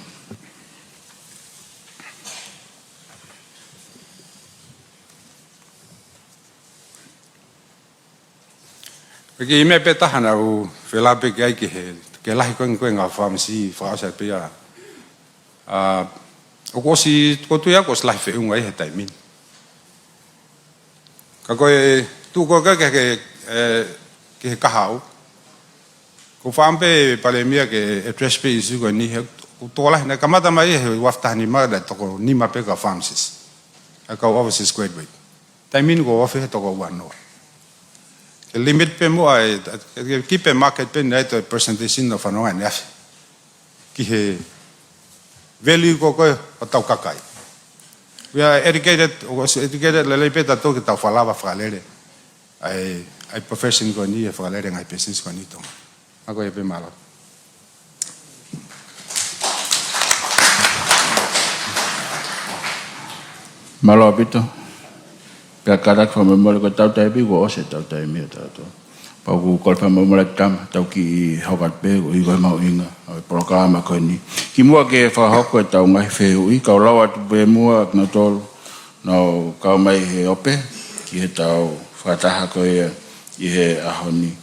Perché me pe tahana u fela pe kai ki he ke lahi ko nga pharmacy fa sa pe ya o ko si ko tu ya ko slahi fe unga he tai min ka ko tu ko ke ka hau ko fam pe pale mia ke address pe isu ko ni he ko to la na kamata mai he wafta ni ma da to ko ni ma pe ka pharmacist ka overseas graduate tai min go ofe to ko wano ke limit pe mo ai ki pe market pe nei to percentage no fa no ai ki he value ko o tau kakai. We are educated, was educated le pe ta to ki tau falava falele. Ai profession ko ni e falele ngai business ko ni to. Ako e pe malo. Malo pito. Pia karak fa me mo ko tau tai bi go se tau tai mi ta to. Pa ku ko fa mo le tam tau ki hokat pe go i go mau inga. Ai programa ko ni. Ki mua ke fa hoko tau ngai fe ui ka lawa tu pe mua na tol. No ka mai he ope ki he tau Fakataha ko i he ahoni.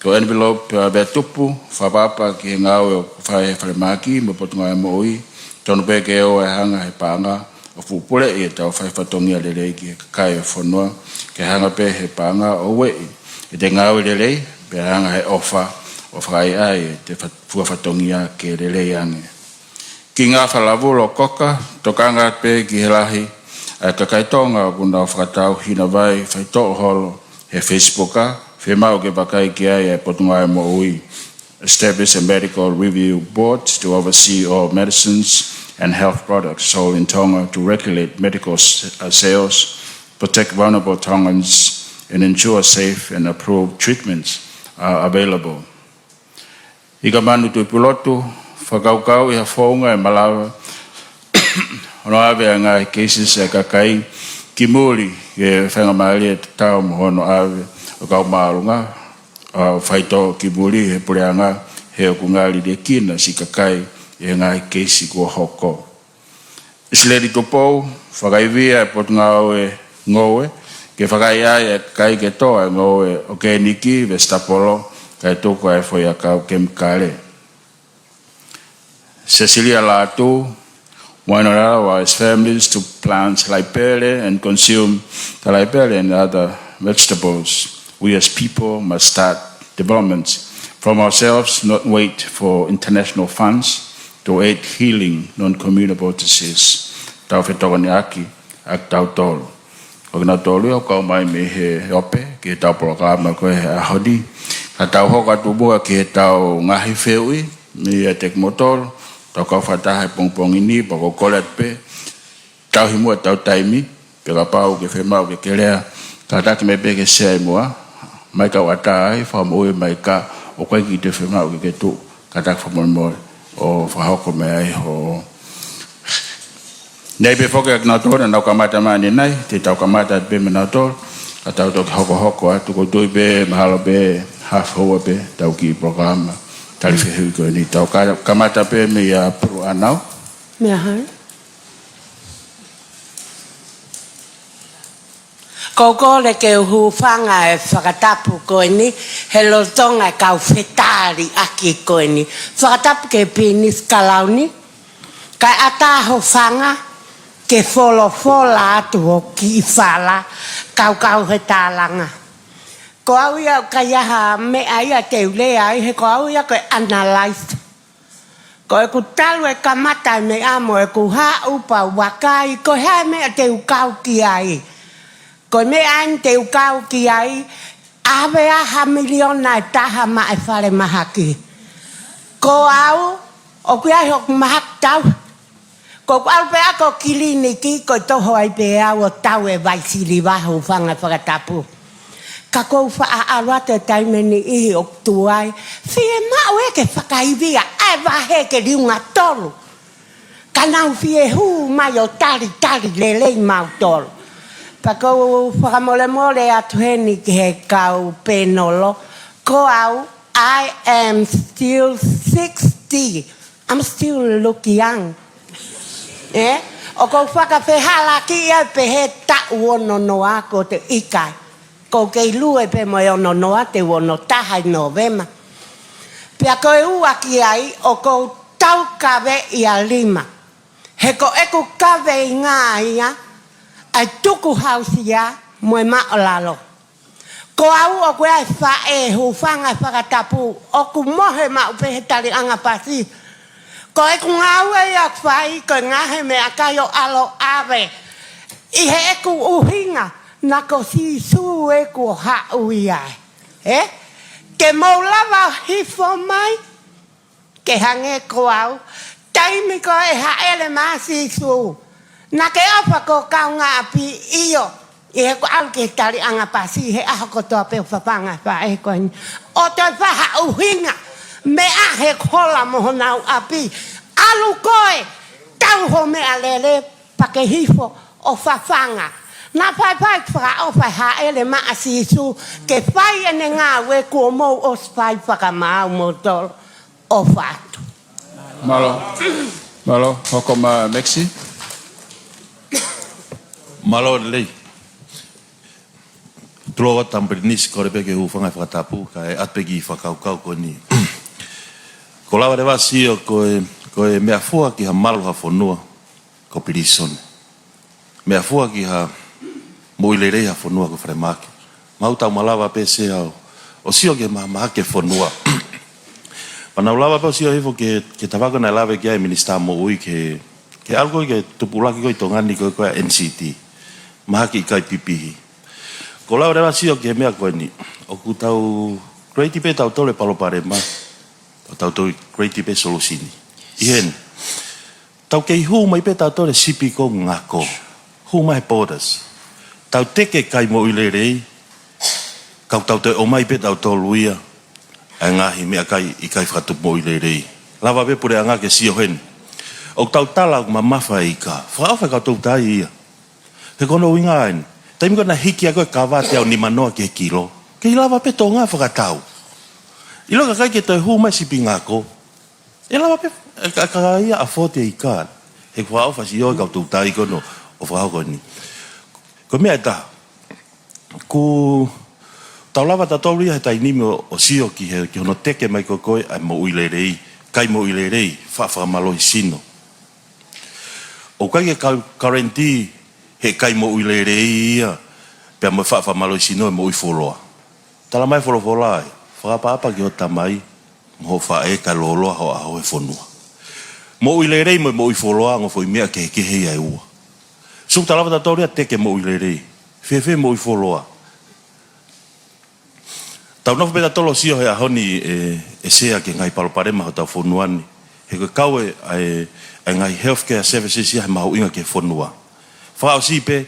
Ko envelope be tupu fa papa ki ngau fa he maki mo potunga mo ui. Tonu pe ke o hanga he panga. O fupule e tau fai fatongia lelei ki kai fonua ke hanga pe he panga o wei e te ngau lelei pe hanga he ofa o fai ai te fua fatongia ke lelei ange ki ngā whalavulo koka tokanga pe ki he lahi a kakai tonga puna o whakatau hina vai fai tō holo he Facebooka whi mau ke pakai ki ai e potunga e mo ui establish a medical review board to oversee all medicines and health products sold in Tonga to regulate medical sales, protect vulnerable Tongans, and ensure safe and approved treatments are available. Ika manu Tupouto'a, whakaukau I hafonga e malawa, ono ave a ngai cases e kakai, ki muri e whangamari e tau mohono ave, o kau marunga, whaito ki muri he pureanga, he o kungari de kina si kakai, e ngai keisi kua hoko. Isleri tupou, whakaivia e potungao e ngoe, ke whakaia e kai ke toa e ngoe o ke niki ve stapolo, kai tuko e foi a kau kemikale. Cecilia Latu, one of our wise families to plant laipele and consume the laipele and other vegetables. We as people must start development from ourselves, not wait for international funds to aid healing non-communicable disease. Tau whetokani aki, ak tau tolu. O kina tolu o kau mai me he ope, ki he tau programa koe he ahodi. Ka tau hoka tubua ki he tau ngahi whiui, mi e tek motor, tau kau whataha e pongpongini, pako kolet pe, tau himua tau taimi, pe ka pau ke whemau ke kerea, ka taki me pe ke sea mua, mai kau atai, whamoe mai ka, o koe ki te whemau ke tu, ka taki whamoe o whahoko me ai ho. Nei pe whoke ak nautora nau kamata mani nei, te tau kamata pe me nautora, ka tau toki hoko atu ko tui pe, mahalo pe, half hoa pe, tau ki programa, tali whihui koe ni tau kamata pe me ia puru anau. Mea hai. Koko le ke uhu whanga e Tongatapu koe ni, he lotonga e kau whetari aki koe ni. Tongatapu ke pinis kalau ni, kai ataho whanga, ke fola atu o ki whala, kau he tālanga. Ko au ia kai aha mea ia te ule ai, he ko au ia koe analyze. Ko e ku talu e kamata me amo e ku ha upa wakai, ko hea mea te ukau ki ai. Ko me an te ukau ki ai, ave aha miliona e taha ma e whare mahaki. Ko au, o kui ai hok mahak tau. Ko au pe ako kiliniki, ko toho ai pe au o tau e waisiri wahu whanga Tongatapu. Ka kou wha aroa te taimeni ihi o tuai, whie mau e ke whakaivia, ai wahe ke riunga tolu. Ka nau whie hu mai o tari lelei mau tolu. Pako whakamole atu heni ki he kau penolo. Ko au, I am still 60. I'm still look young. O ko whakawhehala ki au pe he ta'u ono noa ko te ikai. Ko kei lue pe mo ono noa te ono tahai Novema. Pia ko e ua ki ai o ko tau kawe i a lima. He ko eku kawe i ngā ia. Ai Tuku'aho ia Moimoi. Ko au o koe ai whae hu whanga Tongatapu, o ku mohe ma upe he tari anga pasi. Ko e ku ngau e a whai, ko ngahe me a kai o alo ave. I he eku uhinga, na ko si su e ku hau iai. Ke maulawa hifo mai, ke hange ko au, taimi ko e haele masi su. Na ke opa ko kaunga api iyo, i he ko au ke tari anga pasi, he aho ko toa pe whapanga wha e ko ni. O toi whaha uhinga, me a he kola moho nau api, alu koe, tau ho mea lele, pa ke hifo o whawhanga. Na pai whaka o whai haele maasi su, ke whai ene ngā we kua mou o whai whakamau mo tolo o whatu. Malo, hoko ma Mexi. Malo lei. Tuloa tamperinisi kore peke hufanga Fakatapu ka e atpegi whakaukau ko ni. Ko lawa rewa sio ko e mea fua ki ha malu ha whanua ko pirisone. Mea fua ki ha moilerei ha whanua ko wharemake. Mautau malawa pe se au. O sio ke mahake whanua. Panau lawa pa sio hifo ke tawako na lawe ki ai minister mo ui ke algo ke tupulaki ko i tongani ko e NCT. Mahake i kai pipihi. Ko lawa rewa sio ke mea koe ni. O ku tau Great Pe tau tole palopare ma. Tau tau Great Pe solusini. Ihen. Tau kei hu mai pe tau tole sipi ko ngako. Hu mai borders. Tau teke kai mo ilerei. Kau tau te o mai pe tau toluia. A ngahi mea kai i kai whakatup mo ilerei. Lawa pe pure anga ke sio hen. O tau tala ma mawha i ka. Whaawha kau tau tai ia. He kono winga aini. Taimi kona hiki a koe kawate au ni manoa ke kilo. Ke i lawa pe tō ngā whakatau. I loka kai ke toi hu mai sipi ngako. E lawa pe ka ia a fote i ka. He kua au fasi oi kau tau tai kono o whakau ni. Ko mea ta. Ku tau lawa ta tau ria he tai nimi o sio ki hono teke mai koe ai mo uilerei. Kai mo uilerei. Whawhakamalohi sino. O kai ke karenti he kai mo uilerei ia. Pea mo whawhakamalohi sino e mo uifoloa. Tala mai wholofola ai. Whakapapa ki ho tamai. Mo whae ka loloa ho aho e whonua. Mo uilerei mo uifoloa ngo fo mea ke hei ai ua. Suk talawa ta tau ria teke mo uilerei. Fefe mo uifoloa. Tau nofu peta tolo sio he ahoni e sea ke ngai paloparema ho tau whonuani. He koe kau e ngai healthcare services ia he mahu inga ke whonua. Whao si pe,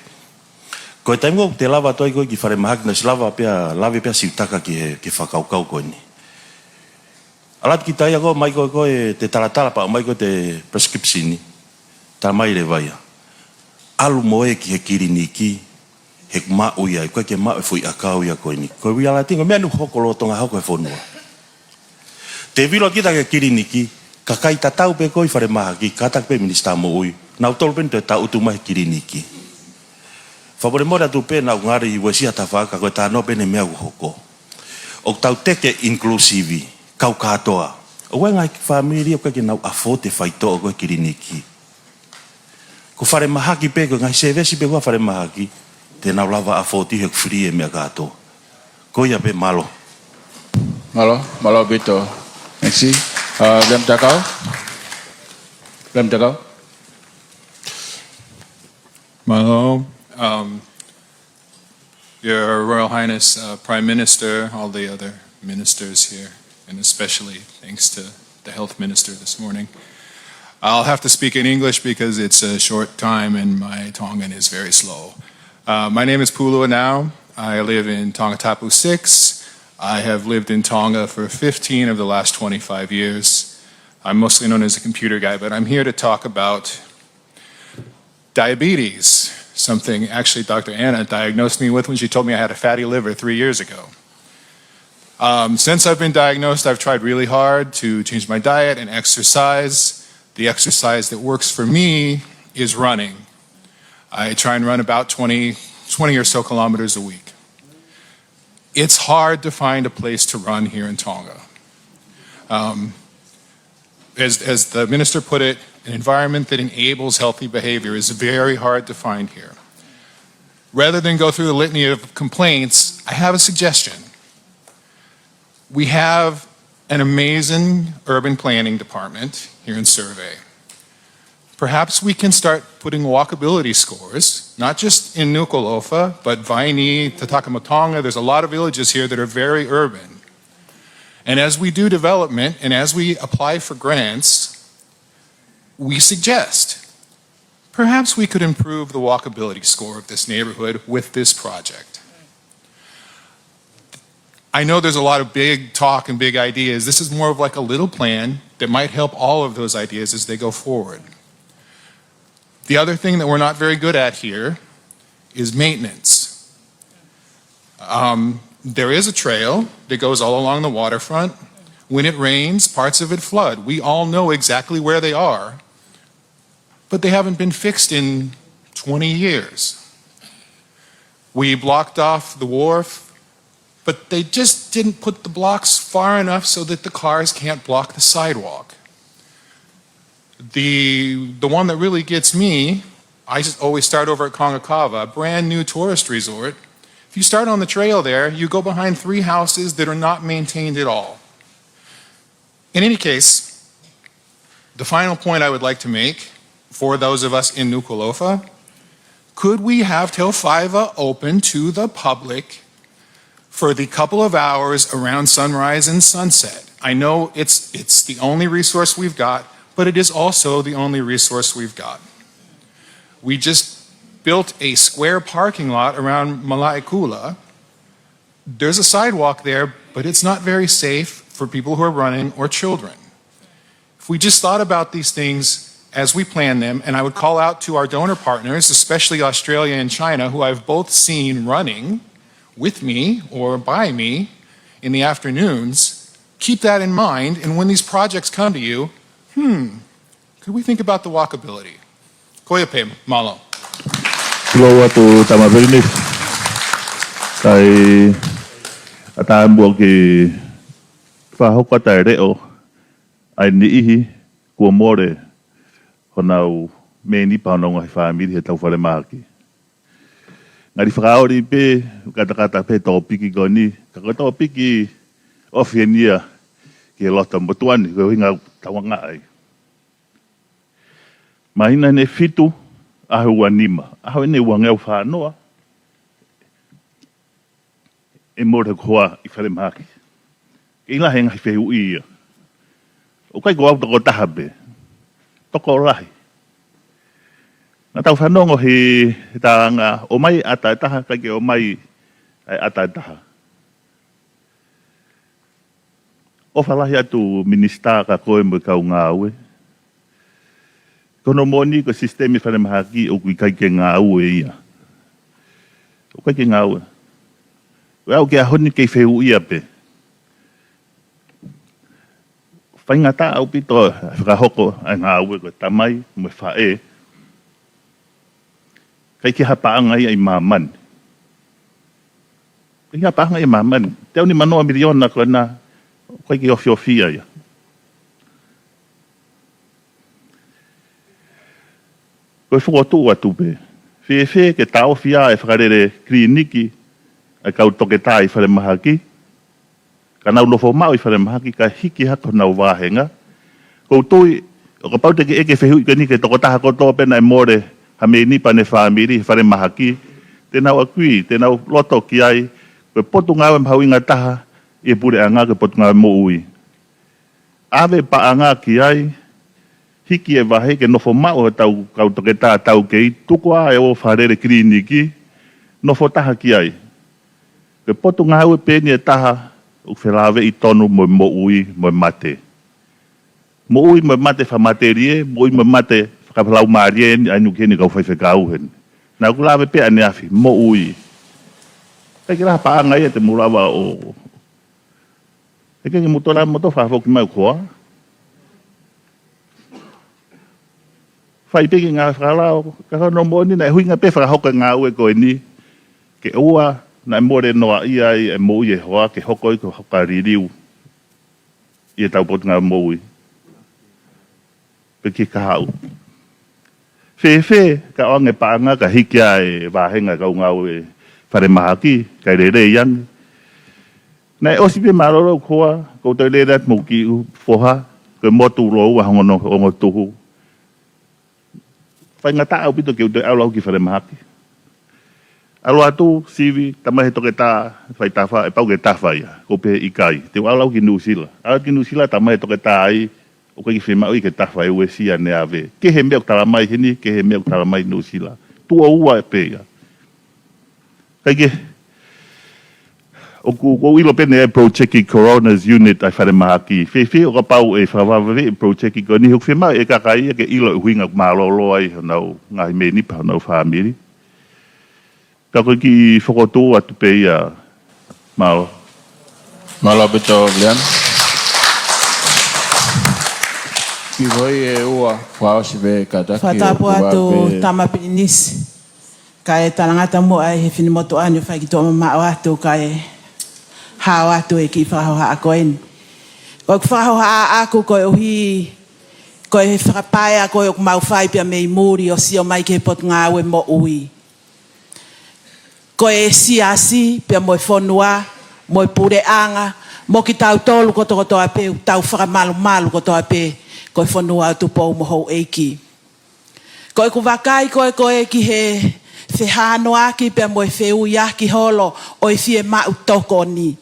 koe taimgo te lava toi koe ki whare mahaki na si lave pia siutaka ki he whakaukau koe ni. Alat ki taia koe mai koe te taratara pa mai koe te prescription. Tala mai re vaia. Alu moe ki he kiriniki. He mau ia, koe ke mau e fui akau ia koe ni. Koe wia la tingo, mea nu hokolo Tongaho koe whonua. Te vilo kita ke kiriniki, ka kai tatau pe koe whare mahaki, katak pe minister mo ui. Nau tolu pen te tau utu mai kiriniki. Whabore mora tu pe nau ngari i wesia ta whaka, koe tā no pene mea hoko. O tau teke inclusive, kau katoa. O wai ngai family o koe ke nau afote whaito o koe kiriniki. Ko whare mahaki pe koe, ngai sevesi pe koe whare mahaki. Te nau lava a foti hek free e mea kato. Koia pe malo. Malo bito. Merci. Lem takau. Malo. Your Royal Highness, Prime Minister, all the other ministers here, and especially thanks to the Health Minister this morning. I'll have to speak in English because it's a short time and my Tongan is very slow. My name is Paula now. I live in Tongatapu 6. I have lived in Tonga for 15 of the last 25 years. I'm mostly known as a computer guy, but I'm here to talk about diabetes, something actually Dr. Anna diagnosed me with when she told me I had a fatty liver 3 years ago. Since I've been diagnosed, I've tried really hard to change my diet and exercise. The exercise that works for me is running. I try and run about 20 or so kilometers a week. It's hard to find a place to run here in Tonga. As the minister put it, an environment that enables healthy behavior is very hard to find here. Rather than go through the litany of complaints, I have a suggestion. We have an amazing urban planning department here in Survey. Perhaps we can start putting walkability scores, not just in Nuku'alofa, but Vaini, Tonga. There's a lot of villages here that are very urban. And as we do development and as we apply for grants, we suggest perhaps we could improve the walkability score of this neighborhood with this project. I know there's a lot of big talk and big ideas. This is more of like a little plan that might help all of those ideas as they go forward. The other thing that we're not very good at here is maintenance. There is a trail that goes all along the waterfront. When it rains, parts of it flood. We all know exactly where they are, but they haven't been fixed in 20 years. We blocked off the wharf, but they just didn't put the blocks far enough so that the cars can't block the sidewalk. The one that really gets me, I just always start over at Kongakava, a brand new tourist resort. If you start on the trail there, you go behind 3 houses that are not maintained at all. In any case, the final point I would like to make for those of us in Nuku'alofa, could we have Te Whaiva open to the public for the couple of hours around sunrise and sunset? I know it's the only resource we've got, but it is also the only resource we've got. We just built a square parking lot around Malaikula. There's a sidewalk there, but it's not very safe for people who are running or children. If we just thought about these things as we plan them, and I would call out to our donor partners, especially Australia and China, who I've both seen running with me or by me in the afternoons, keep that in mind, and when these projects come to you, could we think about the walkability? Koia pe, malo. Hello to Tamavini. Kai atambo ki whahokata reo ai niihi kua more honau me ni paunonga he whaamiri he tau whare maki. Ngari whakaori pe katakata pe tau piki goni, kako tau piki ofienia ki he lota motuani, ko hinga tawanga ai. Mahina ne fitu ahu wanima, ahu ne wangau whanoa, e mora koa I whare maki. Ila henga hi whehu ia. O kai ko au toko tahabe, toko rahi. Nga tau whanongo he taanga o mai ataitaha, kai ke o mai ataitaha. O whalahi atu minista ka koe mo kau ngā ue. Kono moni ko sistemi whare mahaki o kui kai ke ngā ue ia. O kai ke ngā ue. Wau ke ahoni kei whehu ia pe. Whaingata au pito whakahoko ai ngā ue ko tamai mo whae. Kai ke hapaanga ia I māman. Kai ke hapaanga ia māman. Te au ni manoa miliona ko na kai ke ofi-ofia ia. Koe whukotu atu pe. Whewhe ke tau whia e whakarere kliniki ai kau toke tā I whare mahaki. Ka nau lofo mau I whare mahaki ka hiki hako nau wāhenga. Kou tui, o ka paute ke eke whehui ke ni ke toko taha kotoa pena e more ha me nipa ne whaamiri whare mahaki. Te nau akui, te nau loto ki ai. Koe potu ngāwe mhau inga taha e pure a ngā ke potu ngāwe mo ui. Awe pa a ngā ki ai, hiki e wahe ke nofo mau tau kau toke tā tau kei Tuku'aho e o wharere kliniki, nofo taha ki ai. Koe potu ngāwe pēni e taha o whelawe I tonu mo ui mo mate. Mo ui mo mate whamaterie, mo ui mo mate whakaphalau maarien ai nukeni kau whaiwhekau hen. Nā kulawe pe ane afi, mo ui. Kai kira paanga ia te murawa o. E kenge mutora moto whawhoki mau koa. Whaipeki ngā whakalao, ka no moni na e huinga pe whakahoka ngā ue koe ni. Ke ua na e more noa ia I e mo ui e hoa, ke hoko I ko hoka ririu. I e tau potu ngā mo ui. Pe ki ka hau. Whewhe, ka oange paanga ka hikia e wāhenga kau ngā ue whare mahaki, kai rere iang. Nei osi pe maroro koa, ko te rere at mo ki u foha, ko motu rou a hongono tuhu. Pai ngata au pito ke uto au lau ki whare mahaki. Alo atu sivi tamahe toke tā whai tāwha e pau ke tāwha ia, ko pe ikai. Te au lau ki Nusila. Au ki Nusila tamahe toke tā ai, o kai ki whema ui ke tāwha e ue sia ne ave. Ke he mea tala mai hini, ke he mea tala mai Nusila. Tua ua e pe ia. Kai ke, o ko ilo pene e Projecti Coroner's Unit ai whare mahaki. Whi o ka pau e whawawe e Projecti ko ni huk whema e kakai ke ilo e huinga mārolo ai hanau ngai me nipa hanau whamiri. Ka koe ki whakotoa atu pe ia Malo. Malo beto Leon. Ki hoi e ua whaosi ve kataki. Whatapu atu tamapinis. Ka e talangata mo ai he whinimoto anu whai ki tō mamao atu ka e hao atu e ki whahoha a koen. Ko ki whahoha a aku koe uhi, koe he whakapaea koe o kumau whai pia mei muri o si o mai ke pot ngā ue mo ui. Ko e siasi pia moe whonua, moe pureanga, mo ki tau tolu koto ape, tau whakamalu koto ape, ko e whonua tupou moho eiki. Ko e kuwakai koe ki he whehano aki pia moe wheu iaki holo o e fie mau toko ni.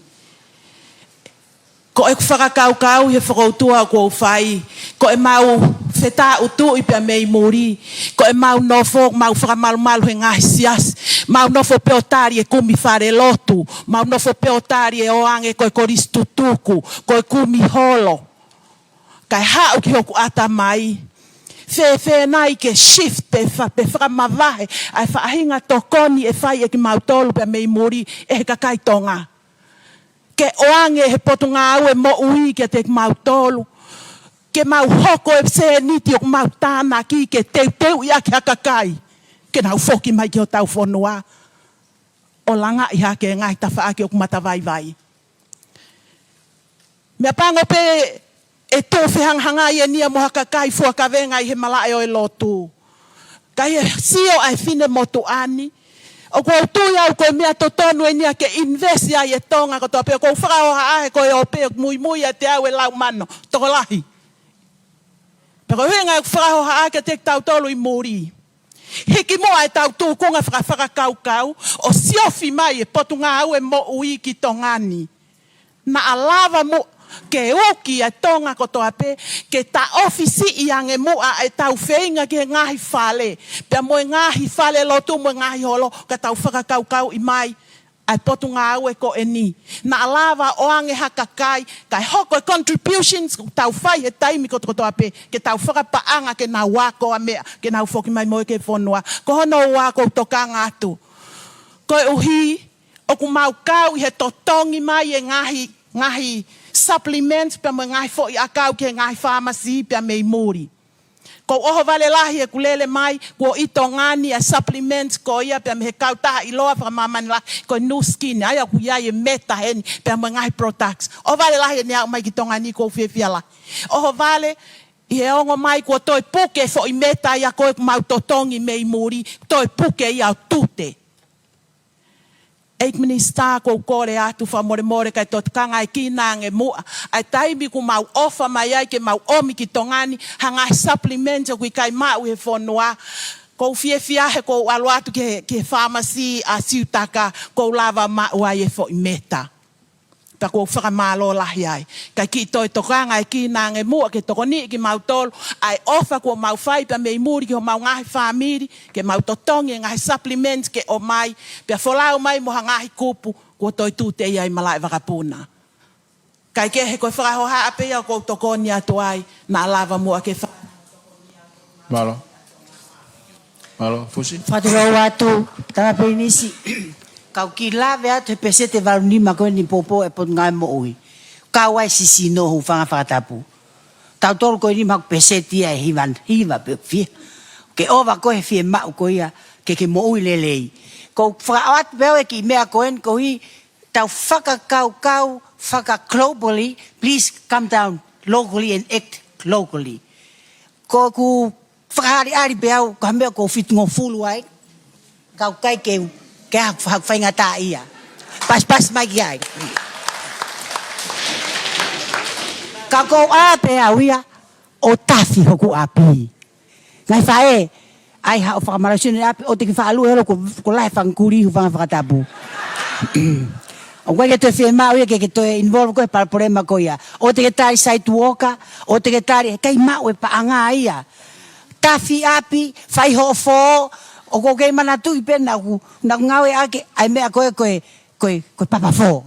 Ko e whakakaukau he whakautua ko whai, ko e mau whetā utu i pia mei muri, ko e mau nofo, mau whakamalu he ngahi sias, mau nofo peotari e kumi whare lotu, mau nofo peotari e oange ko e koris tutuku, ko e kumi holo. Kai hao ki hoku ata mai, whe nai ke shift pe whakamavahe, ai whaahinga tokoni e whai e ki mau tolu pia mei muri e he kakai tonga. Ke oange he potu ngā au e mo ui ke te mau tolu. Ke mau hoko e se niti o mau tāna ki ke teu ia ke hakakai. Ke nau foki mai ki o tau whonua. O langa i hake e ngai tawha ake o kumata vai. Mea pango pe e tō whihanghanga i e nia mo hakakai fuakavenga i he malae o e lotu. Kai e sio ai fine motu ani. O ko tui au ko mea totonu e nia ke invest ia e Tonga ko tope ko whakaoha ahe ko e o pe Moimoi te au e lau mano toko lahi. Pero henga whakaoha ahe ke te tau tolu i muri. Hiki moa e tau tūkunga whakakaukau o siofi mai e potu ngā au e mo ui ki tongani. Na alava mo ke uki e Tonga ko tope ke ta ofisi i ange mua e tau wheinga ke ngahi whale. Pea moe ngahi whale lotu moe ngahi holo ka tau whakakaukau i mai ai potu ngā au e ko e ni. Na alava o ange hakakai kai hoko e contributions tau whai he taimi ko tope ke tau whakapaanga ke nā wako a mea ke nau whoki mai moe ke whonua. Ko hono wako toka ngātu. Ko e uhi o kumau kau i he totongi mai e ngahi supplements pia mo ngai fo i akau ke ngai pharmacy pia mei muri. Ko oho vale lahi e kulele mai ko ito ngani a supplements ko ia pia me he kautaha i loa whakamamani la ko new skin aia ku ia e meta heni pia mo ngai products. O vale lahi e nea mai ki tongani ko whiawhia la. Oho vale i he ongo mai ko toi puke fo i meta ia ko e mau totongi mei muri toi puke ia o tute. Eik minista ko kore atu whamore kai tot kanga e kina nge mua. Ai taimi ku mau ofa mai ai ke mau omi ki tongani hanga supplements o kui kai mau he whonua. Ko whiawhia he ko alo atu ke pharmacy a siutaka ko lava mau ai e fo i meta. Ta ko whakamalo lahi ai. Kai ki toi tokanga e kina nge mua ke tokoni ki mau tolu. Ai ofa ko mau whai pa mei muri ki ho mau ngahi whamiri. Ke mau totongi ngahi supplements ke o mai. Pia wholau mai moha ngahi kupu. Ko toi tūte iai malai wakapuna. Kai ke he koe whakahoha apea ko tokoni atu ai. Na lava mua ke wha. Malo, fusi. Whatero atu, tanga peinisi. Kau ki lawe atu he pese te waruni mako ni popo e pot ngai mo ui. Kau ai sisi no hu whanga Fakatapu. Tau tolu koe ni mako pese tia e hiwa pe fia. Ke owa koe fie mau koe ia ke mo ui lelei. Ko whakaawat peo e ki mea koen ko hi tau whakakau globally, please come down locally and act locally. Ko ku whakahari peo ko hamea ko fitungo fulu ai. Kau kai keu. Kaya whakawhainga tā ia. Pas mai ki ai. Ka kou a pe a uia o tafi hoku api. Ngai whae, ai ha o whakamarasune api o te ki whaalu hero ko lahe whangkuri hu whakatapu. O koe ke te whemau ia ke te involve koe paraporema ko ia. O te ke tari site walker, o te ke tari kai mau e paanga ia. Tafi api, whai ho fo, o ko kei mana tui pena na ngau e ake, ai mea koe papa fo.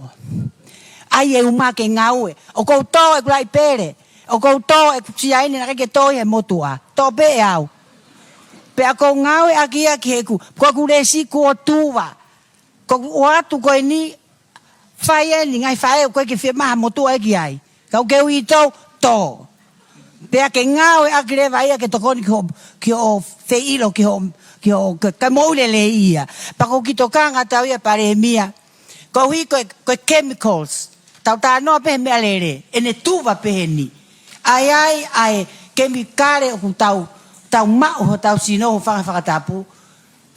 Ai e uma ke ngau e, o kou tō e kulai pere, o kou tō e kutia ine na keke tō e motua, tō pe e au. Pe a kou ngau e aki heku, kua kuresi kua tuwa, o atu koe ni, whai e ni ngai whai e koe ke whia maha motua e ki ai. Kau keu i tau, tō. Pea ke ngau e aki rewa ia ke tokoni ki o wheilo ki o ka moulele ia. Pako ki tokanga tau ia pare mia. Ko hui koe chemicals. Tau tā noa pehe mea lere. Ene tuwa pehe ni. Ai kemikare o ku tau mao ho tau sino ho whakatapu.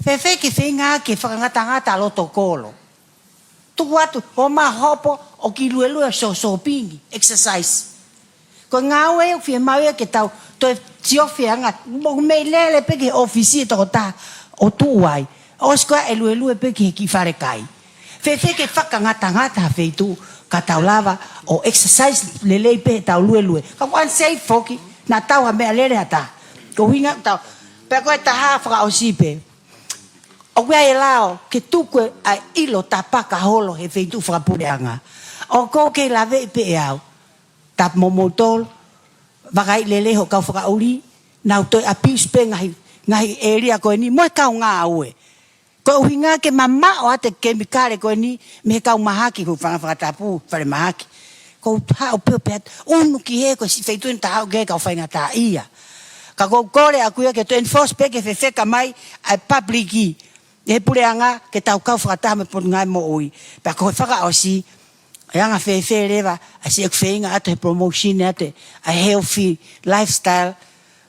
Whewhe ke whenga ke whakangata loto kolo. Tuku atu, o ma hopo o ki luelua so pingi. Exercise. Ko ngau e o whia mau e ke tau toi tiofi anga mo me lele pe ke ofisi to ta o tuai o skoa e lue pe ke ki fare kai fe ke ngata fe tu ka tau lava o exercise lele pe tau lue ka wan sei foki na tau ha me lele ata ko winga tau pe ko ta ha fra o sipe o we ai lao ke tu ko ai ilo tapaka holo he fe tu fra pureanga o ko ke lave pe au tap momotol vagai lele ho kau whakauri nau toi apis pe ngahi area koe ni moe kau ngā aue ko uhinga ke mama o ate kemikare koe ni me kau mahaki ko whakatapu whare mahaki ko hao peopet unu ki he ko si feituen ta hao ge kau whainga ta ia ka ko kore akuia ke to enforce pe ke whewheka mai ai publiki e pureanga ke tau kau whakataha me pot ngai mo ui pa ko whaka o si Yang a rewa, a se ek whainga ate promotion ate, a healthy lifestyle,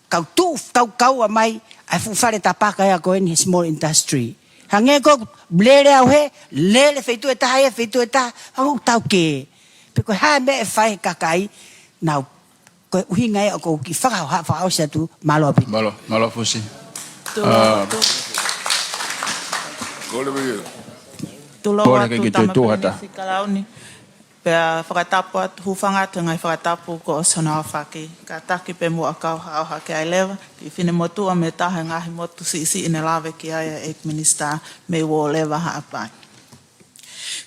kau a mai, a whare tapaka ea koe ni small industry. Hange ko, blere au he, lele feitu e taha, hangu tau ke. Pe koe hae me e whae kakai, nau, koe uhinga ea ko ki whakao sia tu, malo api. Malo fusi. Kole me Tuloa tu tamapinisi kalauni. Pea whakatapu atu hufanga te ngai whakatapu ko o sonoa whaki. Ka taki pe mua kau hao hake ai lewa. Ki whine motua me taha ngahi motu si ine lawe ki aia ek minister me wo lewa haapai.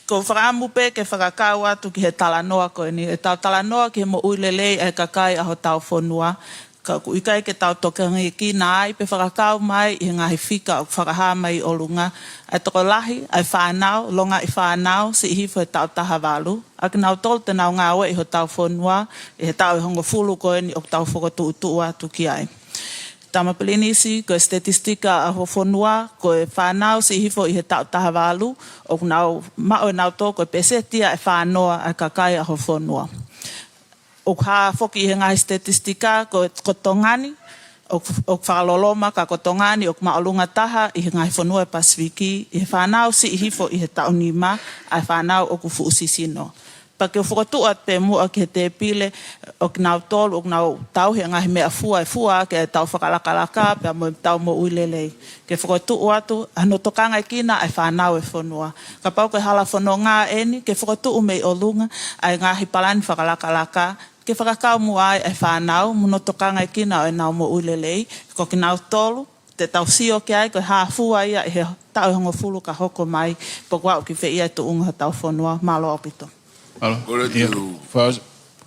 Ko whakaamu pe ke whakakau atu ki he talanoa koe ni. E tau talanoa ki he mo uilelei e kakai aho tau whonua. Ka ku ikai ke tau tokengi ki nā ai pe whakakau mai i ngahi whika o whakaha mai o lunga. Ai toko lahi, ai whanau, longa i whanau, si hifo e tau taha walu. Aki nau tol te nau ngā oe i ho tau whonua, i he tau i hongo fulu koe ni o tau whakatu'utu'a tu ki ai. Tama pelinisi, koe statistika a ho whonua, koe whanau si hifo i he tau taha walu, o nau mao e nau tō koe pesetia e whanoa a kakai a ho whonua. O ka foki i he ngahi statistika ko tongani, o whakaloloma ka ko tongani, o maolunga taha i he ngahi whanua e Pasifiki, i he whanau si i hifo i he taunima, ai whanau o ku fuusisino. Pa ke o whakatu'a pe mua ki he te pile, o ki nau tolu, o ki nau tau he ngahi mea fua e fua, ke tau Fakalakalaka, pe mo tau mo uilelei. Ke whakatu'a atu, ano tokanga i kina, ai whanau e whanua. Ka pau ke hala whanua ngā eni, ke whakatu'a mei o lunga, ai ngahi Palani Fakalakalaka, ke whakakau mua ai whanau, muno tokanga i kina o e nau mo uilelei, ko ki nau tolu, te tau sio ki ai, ko haa fua ia, i he tau hongo fulu ka hoko mai, po kua o ki whea tu unga tau whanua, malo opito. Alo. Kole tu Faz.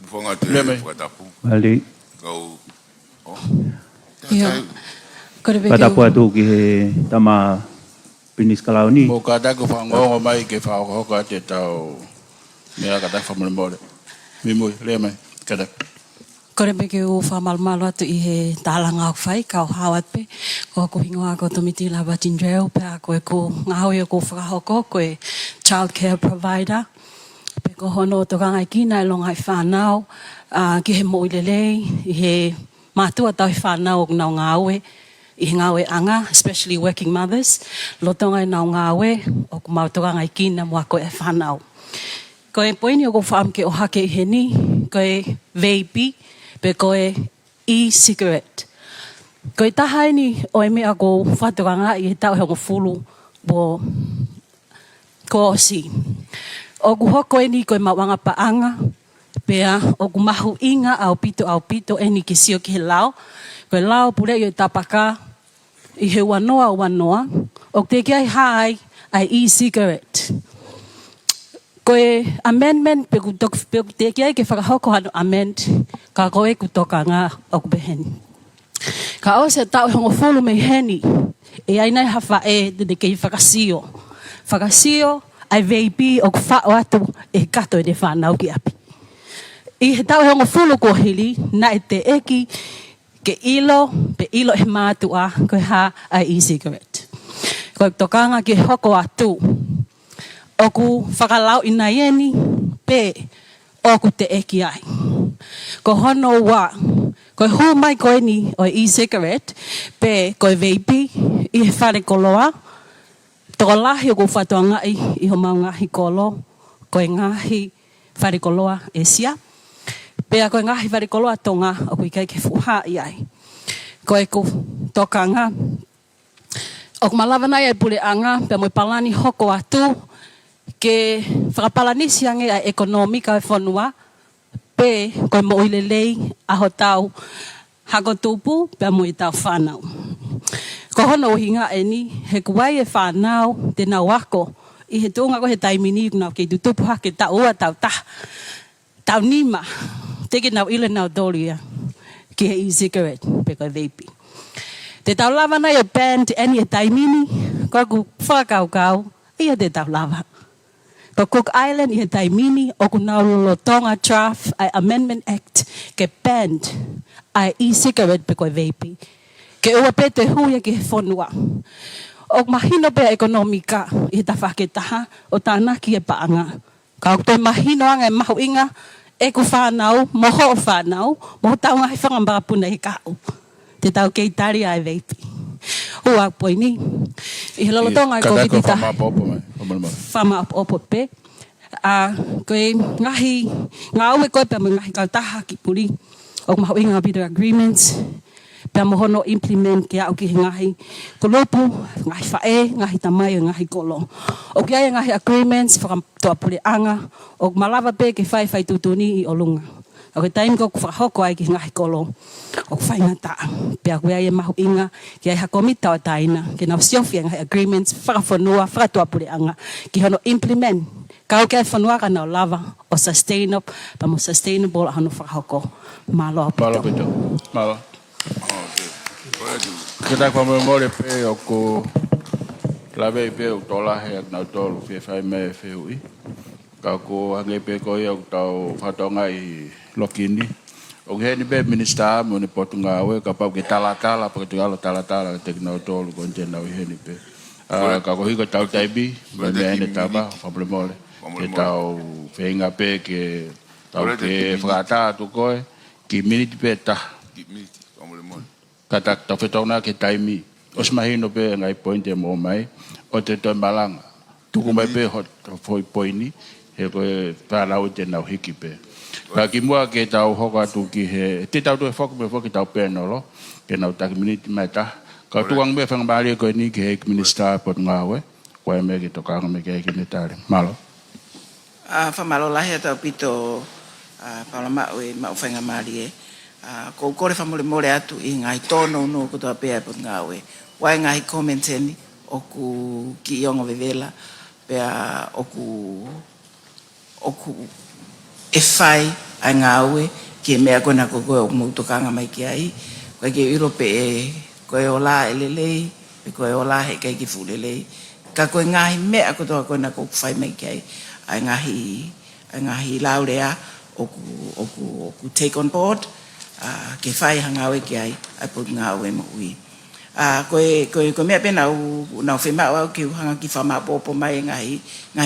Fonga te Whakatapu. Ali. Kau. Whakatapu atu ki he tama pinis kalauni. Mo ka tako whangongo mai ke whaokohoka te tau mea ka tako whamulemore. Moimoi, lea mai, kada. Kore me ke o whamalumalo atu i he tālanga au whai, kau hawat pe. Ko ko hingoa ko tomiti la Batindrail, pe a koe ko ngahoia ko whakahoko, koe child care provider. Pe ko hono tokanga i kina e longa i whanau, ki he moilelei, i he mātua tau i whanau o nau ngāwe, i he ngāwe anga, especially working mothers, lotonga i nau ngāwe, o ku mautokanga i kina mua koe e whanau. Ko e poini o ko whaamke o hake i he ni, ko e vape, pe ko e e-cigarette. Ko i tahai ni o e mea ko whaturanga i he tau he ngofulu bo ko osi. O ku hoko e ni ko i mawanga paanga, pea o ku mahu inga au pito e ni ki sio ki he lao. Ko e lao pure i e tapaka i he wanoa, o te ki ai hai ai e-cigarette. Ko e amendment pe ku te ki ai ke whakahoko hano amend, ka koe ku toka ngā o ku beheni. Ka o se tau hongo fulu me heni, e ai nei hawha e te kei whakasio. Whakasio ai veipi o ku whao atu e kato e te whanau ki api. I he tau hongo fulu ko hili, na e te eki ke ilo, pe ilo e mātua koe ha ai e-cigarette. Ko e tokanga ki hoko atu, o ku whakalau ina ieni, pe o ku te eki ai. Ko hono wa, ko hu mai koe ni o e-cigarette, pe ko e veipi i he whare koloa, toko lahi o ku whatua ngai i ho mau ngahi kolo, ko e ngahi whare koloa e sia, pe a ko e ngahi whare koloa tonga o ku i kai ke fuha i ai. Ko e ku tokanga, o ku malawana i ai pule anga, pe moi palani hoko atu, ke whakapalani siange a ekonomika e whanua, pe koe mo ilelei aho tau hako tupu pe mo i tau whanau. Ko hono hinga e ni, he kuai e whanau te nau ako, i he tūnga ko he taimini nau kei tutupuha ke tau ua tau tah, tau nima, teke nau ile nau doria, ki he e-cigarette pe koe veipi. Te tau lava na i o band eni e taimini, ko ku whakaukau, ia te tau lava. Ko Cook Island i he taimini o ku nau lolo Tonga Draft ai Amendment Act ke banned ai e-cigarette pe koe veipi. Ke ua pe te huia ki he whanua. O mahino pe ekonomika i he ta Fakataha o tāna ki e paanga. Ka o te mahino anga e mahu inga e ku whanau, moho o whanau, moho tau ngahi whangambarapuna i kau. Te tau kei tari ai veipi. Ua poi ni. I he lolo tonga i COVID ta. Whama opo pe. Koe ngahi, ngā ue koe pia mo ngahi kautaha ki puri. O mahu inga bidder agreements. Pia mo hono implement ke au ki he ngahi kolopu, ngahi whae, ngahi tamai o ngahi kolo. O ki ai ngahi agreements, whakatoa puri anga. O malawa pe ke whai tutuni i olunga. O ke taim ko whakahoko ai ki ngahi kolo. O whainga taa. Pea koe ai e mahu inga ki ai hakomita o taina. Ke nau siofia ngahi agreements, Fakafonua, whakatoa puri anga. Ki hono implement. Kau ke ai whanua ka nau lava o sustainable, pa mo sustainable a hono whakahoko. Malo apito. Malo apito. Malo. Kita kwa memore pe o ko lave pe o tolahe ak nau tolu pe fai me fe ui. Ka ko hange pe ko ia o tau whatonga i lokini. O heni be minister mo ni Portugal ka pau ke talatala pa ke talatala te nau tolu ko te nau heni pe. Ka ko hiko tau taibi, me ene taba, problemole. Ke tau whenga pe ke tau ke whakata tu koe, ki miniti pe ta. Ka tau whetona ke taimi. Os mahino pe ngai pointe mo mai, o te toi malanga. Tuku mai pe hot foi poini, he koe whanau te nau hiki pe. Ka ki mua ke tau hoka tu ki he, te tau tu e whoku me whoki tau penolo, ke nau taki miniti mai ta. Ka tuang me whangamari koe ni ki he minister pot ngawe, koe me ki tokanga me ke ne tare. Malo. Whamalo lahi atau pito Paula mau e mau whangamari e. Ko kore whamole more atu i ngai tono no kutoa pēa pot ngawe. Wai ngai komenteni oku ki iongo vevela pēa oku e whai ai ngawe ki e mea kona ko koe o mautokanga mai ki ai. Koe ke iro pe e koe o la e lelei, pe koe o la he kai ki fu lelei. Ka koe ngahi mea kutoa kona ko whai mai ki ai. Ai ngahi laurea oku take on board ke whai hangawe ki ai pot ngawe mo ui. Koe mea pe nau whemau au ki hanga ki whama popo mai ngahi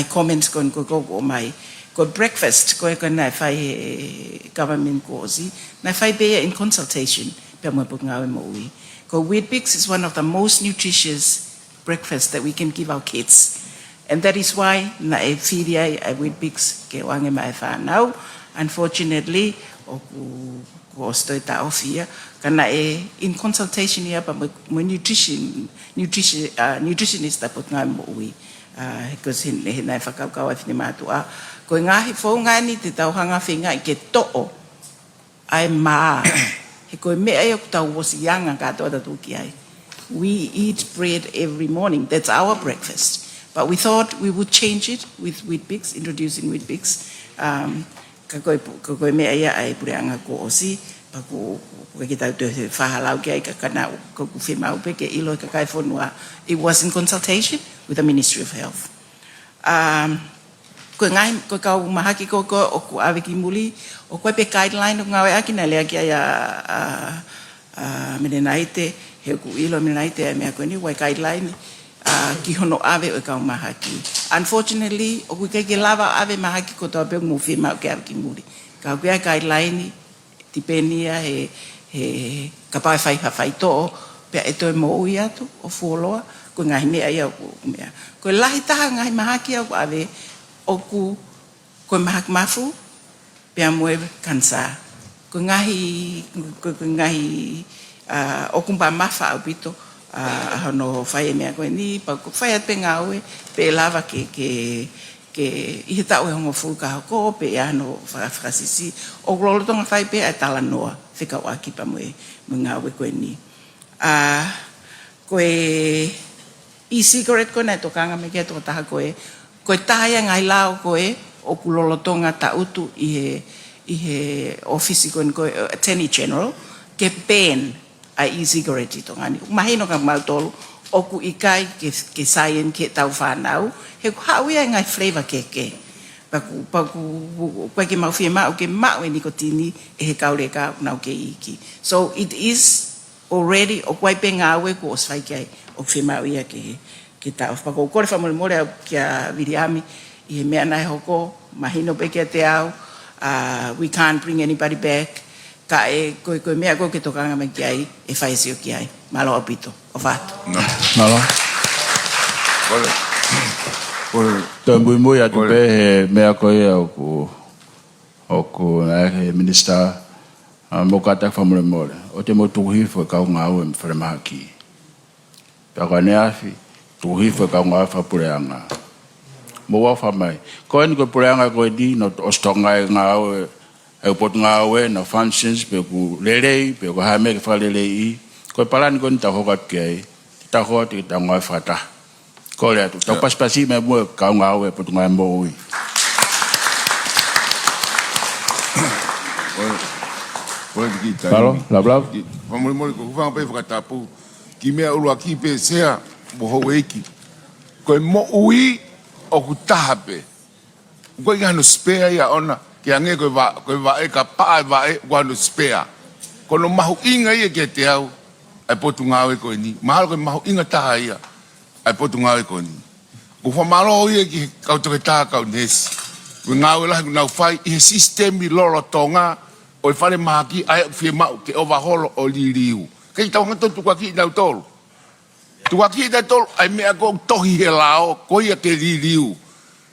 comments koe o mai. Koe breakfast koe nai whai government kozi, nai whai bea in consultation pe mo pot ngawe mo ui. Koe Weet-Bix is one of the most nutritious breakfasts that we can give our kids. And that is why na e whiri ai Weet-Bix ke wange mai whanau. Unfortunately, ko stoi ta ofia kana in consultation ia pa mo nutritionist ta pot ngai mo ui because he nai whakakau ai whine mātua ko ngahi whaungani te tauhanga whinga I ke to'o ai maa he koe mea e o tau wosi yanga katoa tatu ki ai. We eat bread every morning. That's our breakfast. But we thought we would change it with Weet-Bix, introducing Weet-Bix. Ka koe mea ia ai pureanga ko osi, pa ko ki tau te whahalau ki ai ka kana ko whimau pe ke ilo ka Fakafonua. It was in consultation with the Ministry of Health. Ko ngai ko kau mahaki ko o ku awe ki muli o koe pe guideline o ngawe aki na lea ki ai menenaite he ku ilo menenaite ai mea koe ni wai guideline ki hono awe o kau mahaki. Unfortunately, o ku ke lava awe mahaki ko toa pe mo whima o ke awe ki muli. Ka ku ai guideline tipenia he kapai whai to'o pe e toi mo ui atu o fuoloa ko ngai mea ia o mea. Ko lahi taha ngai mahaki au awe o ku koe mahak mafu pia moe kansa ko ngahi o kumpa mafa au pito hono whai mea koe ni pa ko whai at pe ngaue pe lava ke I tau e hongo fuka hoko pe ano whakasisi o rolo tonga whai pe ai tala noa whikau aki pa moe ngaue koe ni koe e-cigarette koe nei tokanga me kia toka taha koe taha ngai lao koe o kulolotonga ta utu I he office koe Attorney General ke pen a e-cigarette I tongani. Mahino ka mautolu o ku ikai ke saien ke tau whanau he ku hauia ngai flavor keke. Paku ke mawhia mau ke mau e nikotini e he kaure ka nau ke iki. So it is already o kwai pe ngawe ku os whai kai o whia mau ia ke tau. Paku kore whamore au kia Viriami I he mea nai hoko mahino pe kia te au we can't bring anybody back ka koe mea koe ke tokanga me ki ai e whaesio ki ai malo apito o whātu Malo Toi Moimoi atu pe he mea koe o ku he minister mo kata whamore more o te mo tuhifo kau ngau e mwhare mahaki pia koe ne afi tuhifo kau ngau whapureanga mo wafa mai ko ni ko pureanga ko di no ostonga ngau e pot ngau e no functions pe ku lelei pe ko ha me fa lelei ko Palani ko nta hoka ke ta ho ti ta ngau fata ko le tu ta paspasi me mo ka ngau e pot ngau mo ui Halo, lablab. Vamos ko fa pe Fakatapu. Ki me ulu aki pe sea mo ho eki. Ko mo ui o ku tahape. Ko ia no spare ia ona ke ange ko va e ka pa va e ko no spare. Ko no mahu inga ia ke te au ai potu ngawe ko ni. Mahalo ko mahu inga taha ia ai potu ngawe ko ni. Ko fa malo ia ki ka to ta ka nesi. Ko ngawe la na fai I system I lolo Tonga o fale maki ai fie mau ke overhaul o liriu. Ke tau ngato tu ka ki na tolo. Tu aki da tol ai mea ko tohi he lao ko ia ke liriu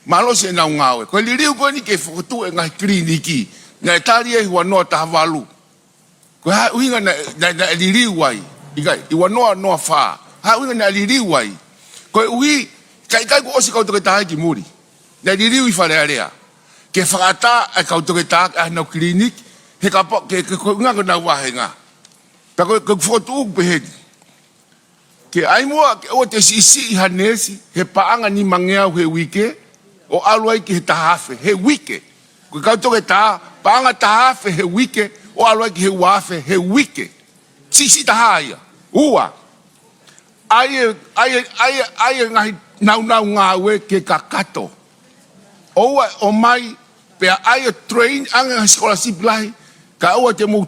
malo se na ngawe ko liriu ko ni ke fotu e ngai kliniki na tali e wa no ta valu ko ha winga na liriu wai I wa no fa ha winga na liriu wai ko ui kai ko osi ka to ta ki muri na liriu I fale area ke fakata e ka to ta na klinik he ka ke ko nga na wa henga ta ko fotu pe ke ai moa ke o te sisi I Highnesses he paanga ni mangea he wike o aluai ki he tahafe he wike ko ka toke ta paanga tahafe he wike o aluai ki he wafe he wike sisi tahaya ua ai ngai nau ngawe ke kakato o mai pe ai train anga scholarship lai ka o te mo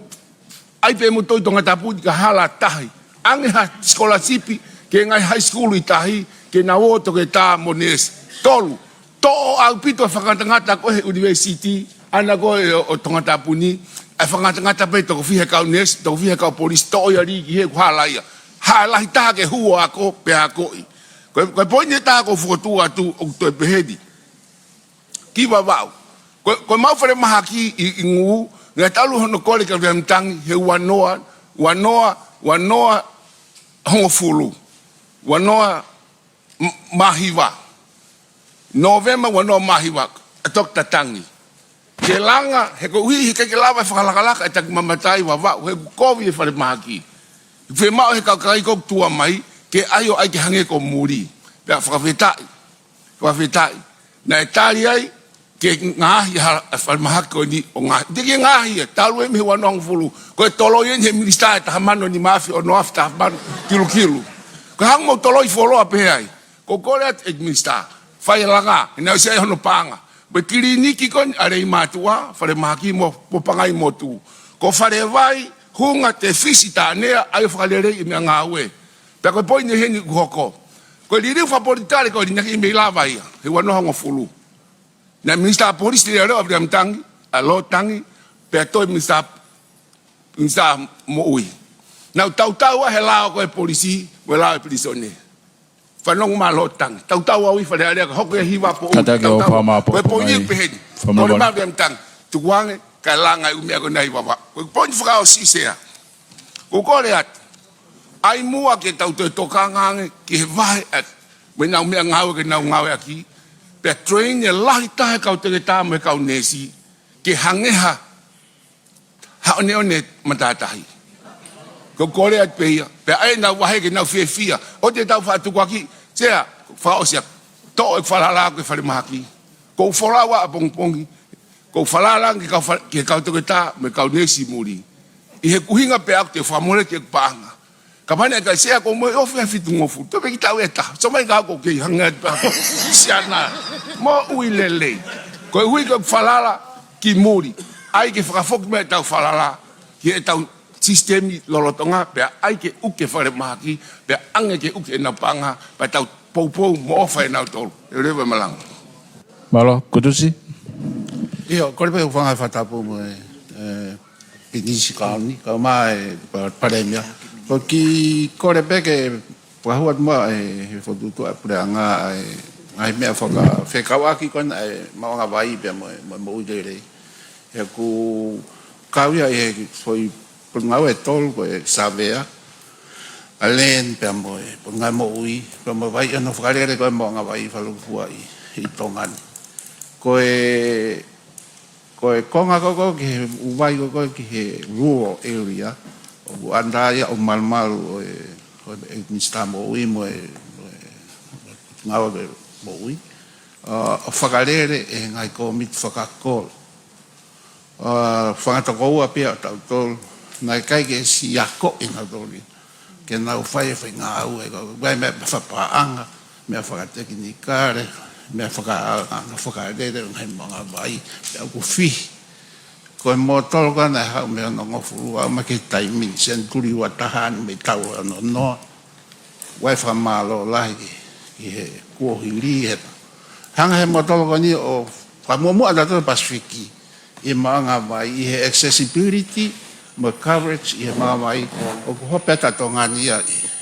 ai pe mo toi Tongatapu ka hala tahi ange ha scholarship ke ngai high school itahi ke na o to ke ta mones tolu to au pito whakatangata ko he university ana ko o Tongatapu ni a whakatangata pe to fi he ka nes to fi he ka police to ya ri he halaia hala ta ke hu ako pe ako ko poine ta ko fotu atu o to behedi ki Vava'u ko mau fere mahaki I ngu Ngai talu hono kole ka tangi he wanoa hongo fulu. Wanoa mahiwa. November wanoa mahiwa. Atok tatangi. Ke langa he ko hui ke lava Fakalakalaka tak mamatai Vava'u he kovi e fale mahaki. Fe mau he kai ko tua mai ke ayo ai ke hange ko muri. Pe fakafetai. Na etali ai ke ngahi fale mahaki ko ni o ngahi. Dike ngahi talu me wanong fulu. Ko tolo yen he minista ta hamano ni mafi o no afta ban kilu. Ko hang mo tolo I follow up he ai. Ko kolet minista. Fai langa na se hono panga. Bekiri niki kon are matua fare mahaki mo popangai motu. Ko fare vai hunga te fisita nea ai falere I ngawe. Pe ko poine he ni hoko. Ko liri fa politare ko ni naki me lava ia. He wano hango fulu. Na minister police le ro abram tangi, a lo tangi, pe to minister mo ui. Na tau he lao ko polisi, we lao prisone. Fanong malotang tau awi fa le ka hokwe hiwa po ko ponyi pehen ko ma dem tang tuang ka langa umia ko nai baba ko ponyi fa o sisea ko koreat ai mua ke tau to kangang ke vai at we na umia ngau ke na ngau aki pe train ye lahi ta ka te ta me ka nesi ke hangeha ha one matatahi ko koreat pe ai na wahe ke na fia o te tau fa tu kwaki sea fa o sia to e falala ko fale mahaki ko folawa pongpongi ko falala ke ka to ta me ka nesi muri I he kuhinga pe ak te famole ke panga kamane ka sea ko mo o fa fitu ngofu to be kita weta so mai ka ko ke hanga pa siana mo uilele ko hui ko falala ki muri ai ke fa fok me ta falala ke ta sistemi lolotonga pe ai ke uke fare mahaki pe ange ke uke na panga pa tau popo mo fa na tol reve malang Malo kutusi io korbe ufanga fatapu mo pinisi kauni ka mai paremia ko ki korbe ke wa huat mo fotuto apranga ai me foka fekawaki kon ma nga vai pe mo udere e ku kawia e foi ngau e tol ko savea alen pe mo ngau mo ui pe mo vai no fare ko mo nga vai falu fuai I Tonga ko konga ko ke vai ko ke rural area o andaya o malmal o minister mo ui mo ngau mo ui o fagalere e ngai ko mit fakakol Fakataha pia tau na kai ke si yako ina doli ke na ufai fa nga au e ko vai me fa pa anga me fa teknikare me fa de ngai manga vai ku fi ko mo tol ka na ha me no ngofu ma ke timing sen tuli wa tahan me tau no vai fa malo lai ke ko hili he hanga he mo tol ko ni o fa mo ada to pasifiki I manga vai I accessibility mo coverage I mai o ko peta tongani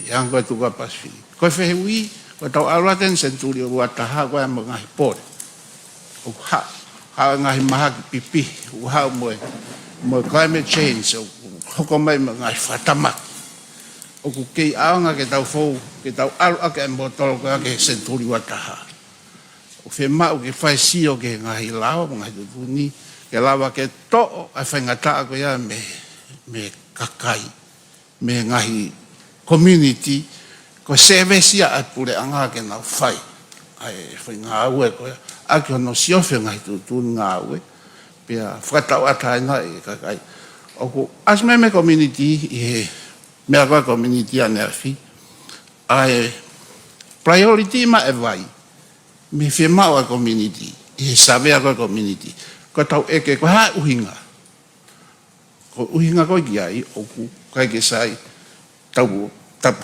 yang ko tu ka pasi ko fe wi ko tau alaten senturi wa taha ko mo ngai por o ha ngai maha pipi o ha mo climate change o ko mai ngai fatama o ku ke anga ke tau fo ke tau al ake mo tol ka ke senturi wa taha o fe ma o ke fai si o ke ngai lao ngai tu ni ke lava ke to a fengata ko ya me kakai me ngahi community ko service ya pure anga ke na fai ai foi ngawe ko a no siofe ngai tu ngawe pia frata ata na kakai o ko asme me community me agora community anerfi ai priority ma evai me firma o community sabe agora community ko tau eke ko ha uhinga ko giai o ku kai ke sai tau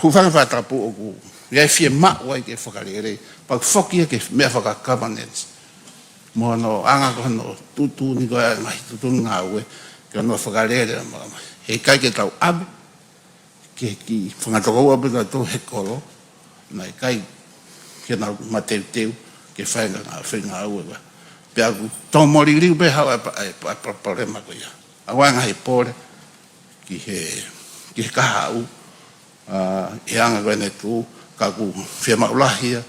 hufanga fatapu o ku ia firma o ke fokalere pa fokia ke me faka governance mo no anga ko no tutu ni ko mai tutu ngawe ke no fokalere e kai ke tau ab ke ki fanga to ko abu to he kolo na kai ke na mateu ke fanga na fanga we pe agu to moriri be ha pa problema ko ya awanga he pole ki he kahau e anga koe tu ka ku whia maulahia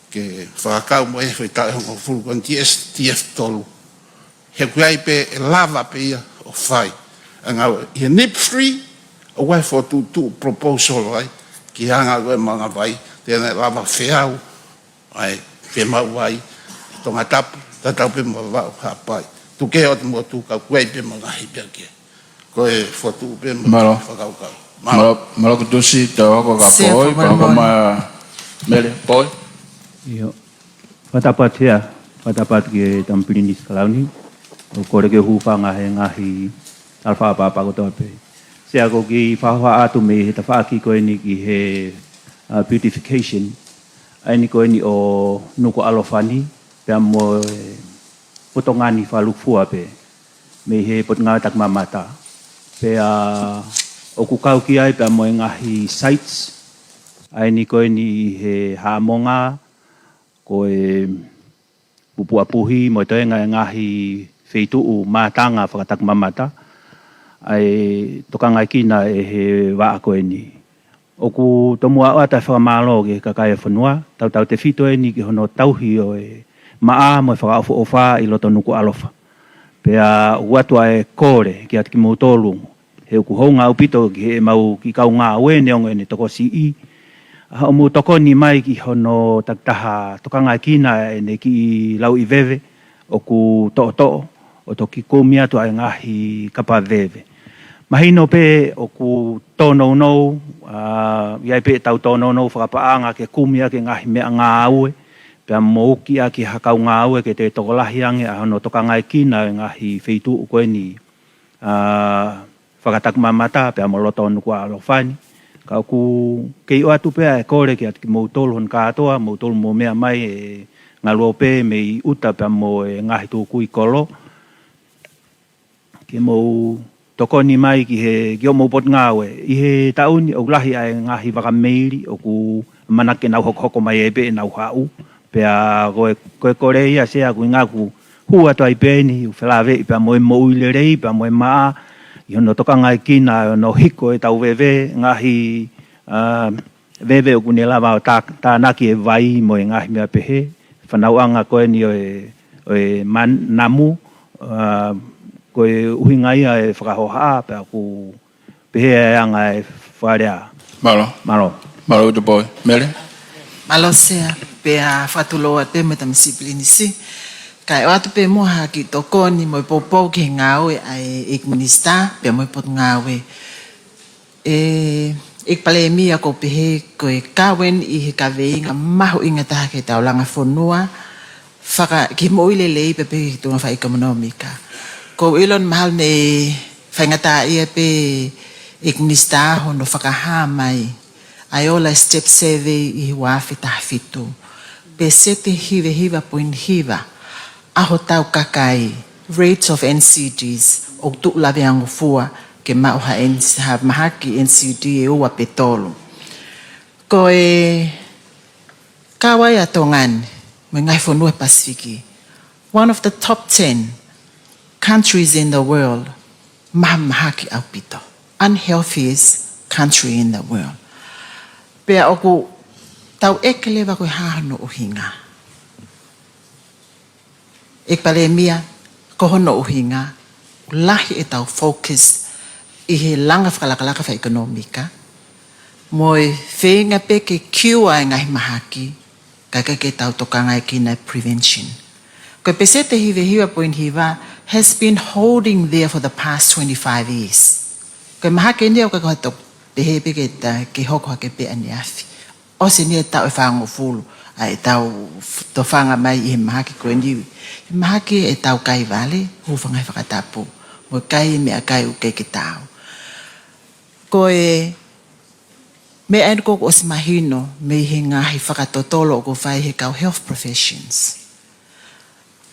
ke whakakau mo e whi tae hongo fulu kon TF tolu he kuai pe lava pe ia o whai anga he nip free o wai for tu proposal ai ki anga koe mga vai tēnei lava whiau ai whia mauai Tongatapu tatau pe Vava'u hapai tu ke o te mo tu ka kuai pe mga hipia ke koe fotu pe mga whakaukau Malo kutusi te hoko ka poi, pa hoko ma mele poi. Iyo. Watapat ke tampinis kalauni. O kore ke hufanga he ngahi alfa apa ko tope. Se ako ki fawa atu me ta fa ki ko ni ki he beautification. Ai ni ko ni o Nuku'alofa ni pe mo potongani fa lufua pe. Me he potnga tak mamata. Pe o ku kau ki ai pe mo ngahi sites ai ni ko ni he hamonga ko pupuapuhi mo to ngahi feitu matanga whakatak mamata ai tokanga kina he wa ko ni o ku tomua ata whamalo ke Fakafonua tau te fito ni ki hono tauhi o maa mo whakaofa i loto Nuku'alofa pe watu ai kore ki atki mo tolu he ku honga upito ki he mau ki kau ngā wene ongo ene toko si i. Ha mu toko ni mai ki hono taktaha tokanga kina ene ki lau i veve o ku to'o o toki kumia tu ai ngahi kapa veve. Mahino pe o ku tono no iai pe tau tono no whakapaanga ke kumia ke ngahi mea ngā aue pe mo ki a ki hakau ngā aue ke te tokolahi ange a hono tokanga kina ngahi feitu koe ni Whakatak mamata pe amoloto Nuku'alofa ni ka ku kei o atu pe e kore ki at ki moutol hon katoa moutol mo mea mai e ngalope me i uta pe mo e ngahi tu kui kolo ke mo tokoni mai ki he ki o mo pot ngawe i he tauni o lahi ai ngahi wakameiri o ku manake nau hoko mai e pe nau hau pe a koe kore ia se a ku ngaku hua to ai pe ni whelave pe mo e mo uilerei pe mo e maa i hono tokanga kina no hiko e tau veve ngahi veve o kune lava o tānaki e vai mo e ngahi mea pehe whanauanga koe ni o e namu koe uhinga ia e whakahoha pe aku pehe e anga e wharea Malo utu poi mele Malo sea pe a whatuloa te me tamisipilinisi kai o atu pe moha ki toko ni mo popo ki ngawe ai ik minista pe mo pot ngawe ik pale mi ko pe ko kawen I ka veinga mahu inga ta ke tau langa fonua faka ki mo ile le pe tu fa ekonomika ko ilon mahal ne fangata ia pe ik minista hono faka ha mai aiola step survey I wa fita fitu pe sete hiva point hiva aho tau kakai rates of NCDs o tu lawe ango fua ke mau ha mahaki NCD e ua petolo ko kawai atongan mo ngai fonua Pasifiki one of the top 10 countries in the world mahaki au pito unhealthiest country in the world pe oku tau ekelewa ko hahano o hinga ek pale mia ko hono uhinga lahi e tau focus I he langa Fakalakalaka fa ekonomika moi whenga pe ke kiua ngai mahaki kaka ke tau tokanga kina prevention ko pese te hiva point hiva has been holding there for the past 25 years ko mahaki ni o ka to pe ke ta ke hoko ke pe aniafi o se ni tau fango fulu ai tau to fanga mai I mahaki ko ndi mahaki e tau kai vale hu fanga Fakatapu mo kai me kai u ke tau ko me en ko os mahino me hinga hi Fakatotolo ko fai he kau health professions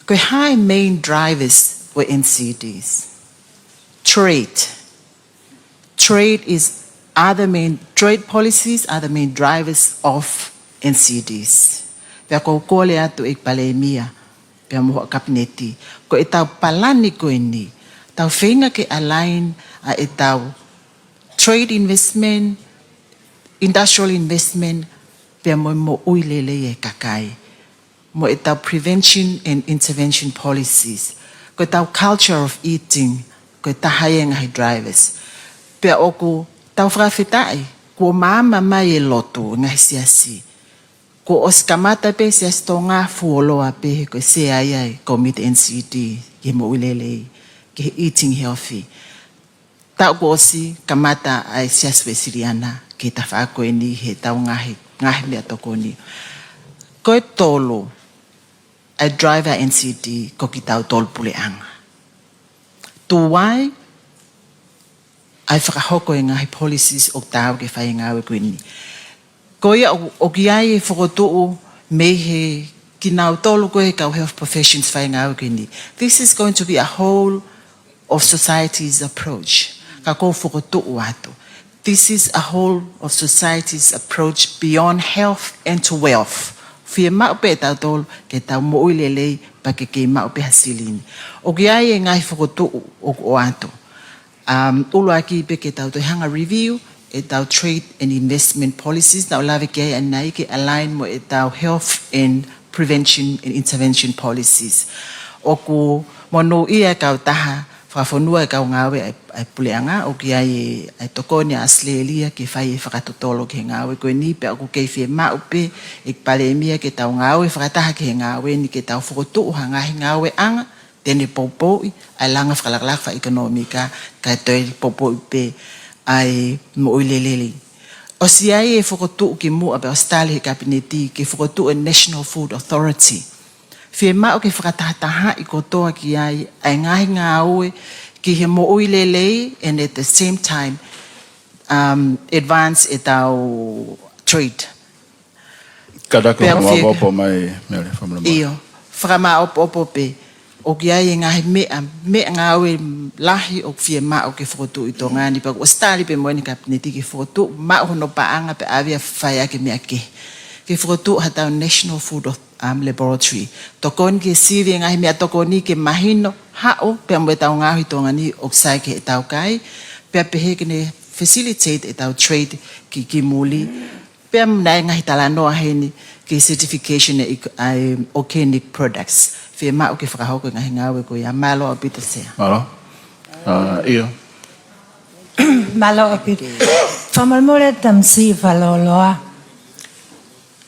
ko high main drivers were NCDs trade policies are the main drivers of NCDs. Pea ko atu ik palemia, pea mo kabineti. Ko itau palani ko ini, tau whenga ke align a e tau trade investment, industrial investment, pia mo uilele e kakai. Mo e tau prevention and intervention policies. Ko tau culture of eating, ko tahaya ngai drivers. Pia oku tau whakawhetai, ko mama mai e loto ngai siasi. Ko oskamata pe siasi tō ngā fuoloa pe ko se ai ko mit NCD, ke mo uilele, ke eating healthy. Tau ko osi kamata ai siasi we siriana, ke ta whaako ni he tau ngahi mea toko ni. Ko e tolo, a driver NCD ko ki tau tolu puleanga. Tu wai, ai whakahoko e ngahi policies o tau ke whai ngāwe koe ni. Ko ia o ki ai e whakotuu me he ki nau tolu koe kau health professions whai ngāwe koe ni. This is going to be a whole of society's approach. Ka kou whakotuu atu. This is a whole of society's approach beyond health and to wealth. Fia mau pe tau tolu ke tau mo uilelei pa ke mau pe hasilini. O ki ai e ngai whakotuu o atu. Ulu aki pe ke tau hanga review e tau trade and investment policies na olawe ke ai anai ke align mo e tau health and prevention and intervention policies. O ku monu ia kau taha Fakafonua e kau ngawe ai puleanga o ki ai tokoni Australia ke whai e whakatotolo ke ngawe koe ni pe aku kei whi mau pe e palemia ke tau ngawe whakataha ke ngawe ni ke tau whakotu hangahi ngawe anga tene popoi ai langa Fakalakalaka ekonomika kai toi popoi pe ai mo uilelele. O si ai e whakotu ki mua pe Australia kabineti ke whakotu e National Food Authority. Fie mau ke whakatahataha i kotoa ki ai ngahi ngā aue ki he mo uilelei and at the same time advance e tau trade. Kadako whaopo mai mele whamlama. Iyo, whakama opo pe o ki ai ngahi mea ngā aue lahi o fie mau ke whakotu i tō ngāni pa o stari pe moeni kapineti ke whakotu mau hono paanga pe awia whaia ke mea ke. Ke whakotu hatau National Food Laboratory. Tokon ke sivi ngahi mea tokoni ke mahino hao pe amwe tau ngahi tonga ni oksai ke tau kai pe pehe kene facilitate tau trade ki muli pe amnai ngahi talanoa heni ke certification e organic products. Fie mao ke whakahoko ngahi ngawe ko ia malo a pita sea. Malo? Iyo. Malo a pita. Whamalmore tamsi whaloloa.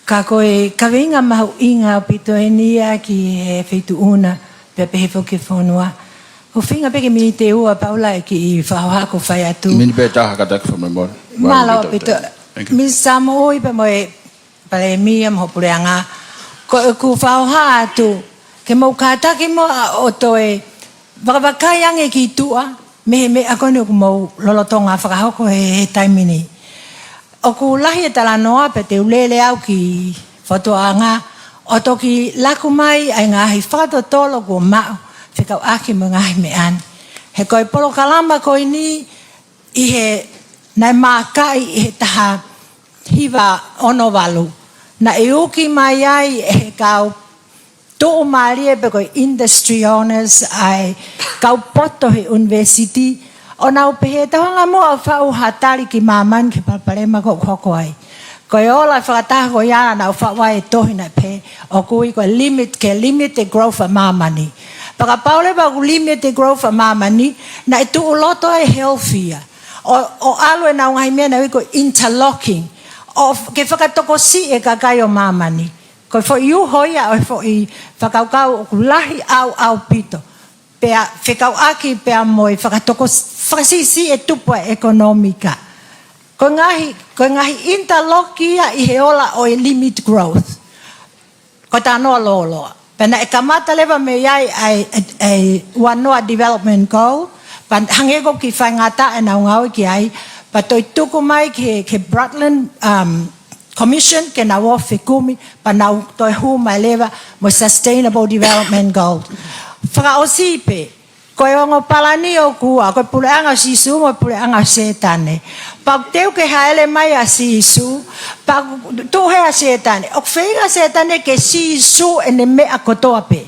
Ka koe kawinga mahu inga o pito e nia ki he wheitu una pe pehe Fakafonua. Ko whinga peke mini te ua Paula e ki i whahako whai atu. Mini pe taha kataka whamamore. Malo o pito. Mi samo oi pe moe pale mia mo pureanga. Ko ku whaoha atu. Ke mau kātaki mo o toe. Wakawakaiange ki tua. Me akone ku mau lolotonga whakahoko he taimini. O ku lahi e talanoa pe te ulele au ki whatoanga, o toki laku mai ai ngahi whakatotolo ku mao, whikau aki mo ngahi me an. He koe polo kalama koe ni i he nai mākai i he taha hiwa ono walu. Na e uki mai ai e he kau tō maria pe koe industry honors ai kau poto he university. O nau pehe tawanga mo au whau hatari ki māman ki palparema ko koko ai. Ko e ola whakataha ko iana nau whaua e tohina pe. O kui ko limit the growth a māmani. Paka paule pa ku limit the growth a māmani na e tu uloto e healthia. O alo e nau ngai mea na wiko interlocking. O ke whakatoko si e kakai o māmani. Ko fo iu hoia o fo i whakaukau o ku lahi au pito. Pea whekau aki pea moi whakasisi e tupua ekonomika. Ko ngahi interlokia i he ola o e limit growth. Ko tā noa loloa. Pena e kamata lewa me iai ai wanoa development goal. Pan hangeko ki whaingata e nau ngau ki ai. Pa toi tuku mai ke Broadcom Commission ke nau o whekumi. Pa nau toi hu mai lewa mo sustainable development goal. Whakaosipe, koe ongo Palani o kua, koe puleanga sisu mo puleanga setane. Pag teu ke haele mai a sisu, pag tuhe a setane, o whenga setane ke sisu ene mea kotoa pe.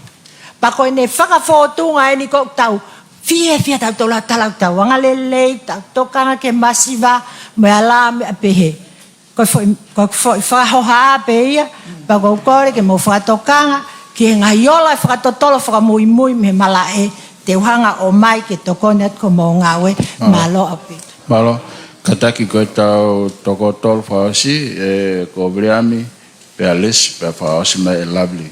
Pag koe ne whakafotunga e ni ko tau Fia tau tola talau tau anga lele, tau tokanga ke masiva, me ala me apehe. Ko foi whahoha apeia, pa ko kore ke mo whatokanga, ki ngaiola whakatotolo whakamuimui me malae, te uhanga o mai ke tokone at ko mo ngawe, malo ape. Malo, kataki ko tau tokotolo whaosi, ko briami, pe alis, pe whaosi mai lovely.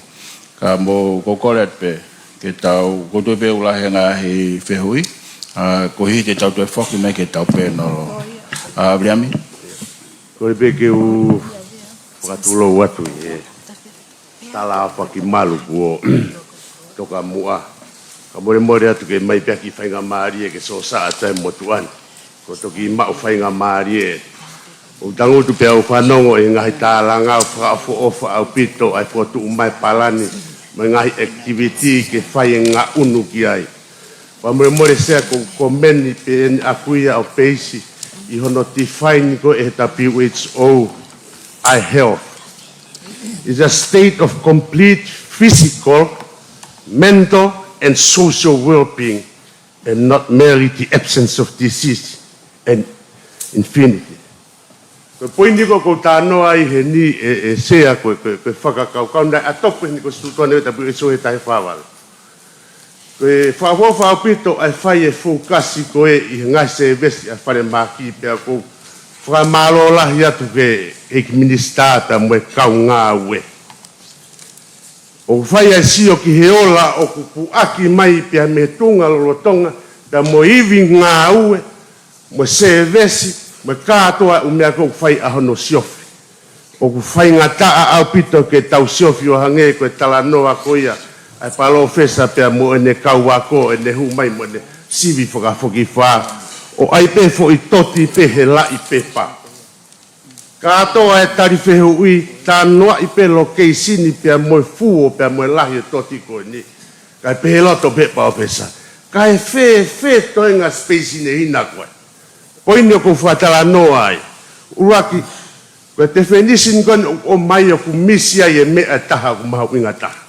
Ka mo kokore at pe, ke tau ko tu pe ulahe nga he fehui ko hi te tau te foki mai ke tau pe no briami ko pe ke u whakatulo watu e tala apa ki malu ko toka mua ka more atu ke mai pe ki whainga maari e ke so sa atai motuan ko toki mau whainga maari e o tango tu pe au whanongo e ngahi tālanga whakafo ofa au pito ai fotu umai Palani mengai activity ke fai nga unu ki ai pa more se ko meni pe akuia o peisi I ho notify ni ko e ta WHO I health is a state of complete physical, mental and social well-being and not merely the absence of disease and infinity. Ko poini ko tano ai he ni e sea ko whakakau na atope ni ko stutone ta bu so e tai whawal. Ko whawo pito ai whai e fokasi ko I ngai se vesti a whare maki pe ko whamalo lahi atu ke ministata mo e kau ngā ue. O whai ai sio ki he ola o kupu aki mai pe me tunga lolo tonga ta mo iwi ngā ue mo se vesti me katoa o mea kou whai ahono siofi. O ku whai ngataa au pito ke tau siofi o hange koe tala noa koia. Ai palo fesa pia mo ene kau wako ene hu mai mo ene sivi whakafoki wha. O ai pe fo I toti pe he la I pe pa. Katoa e tari whehu ui tā noa I pe lo kei sini pia mo fuo pia mo lahi e toti koe ni. Kai pe he loto pe pa o fesa. Kai fe toenga space ne hina koe. Poini o ko whatala noa ai. Uraki, koe te whenisin kon o mai o ku misi ai e mea taha ku maha winga taha.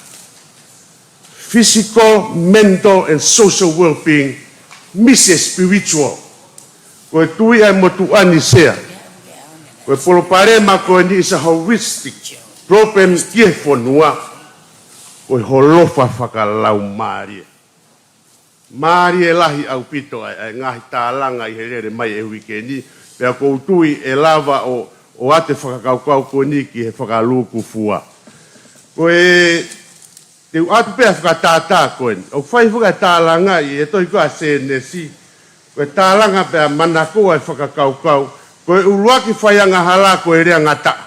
Physical, mental and social well-being, misi spiritual. Koe tui ai mo tuani sea. Koe polo parema koe ni is a holistic problem kie fonua. Koe holofa whakalau maarie. Maari e lahi au pito ai ngahi tālanga I herere mai e wikeni pea koutui e lava o ate whakakaukau ko ni ki he whakaluku fua. Koe te atu pea whakatātā koe o whai whakatālanga I e toi koa CNC koe tālanga pea manakoa e whakakaukau koe uruaki whaianga hala koe rea ngata.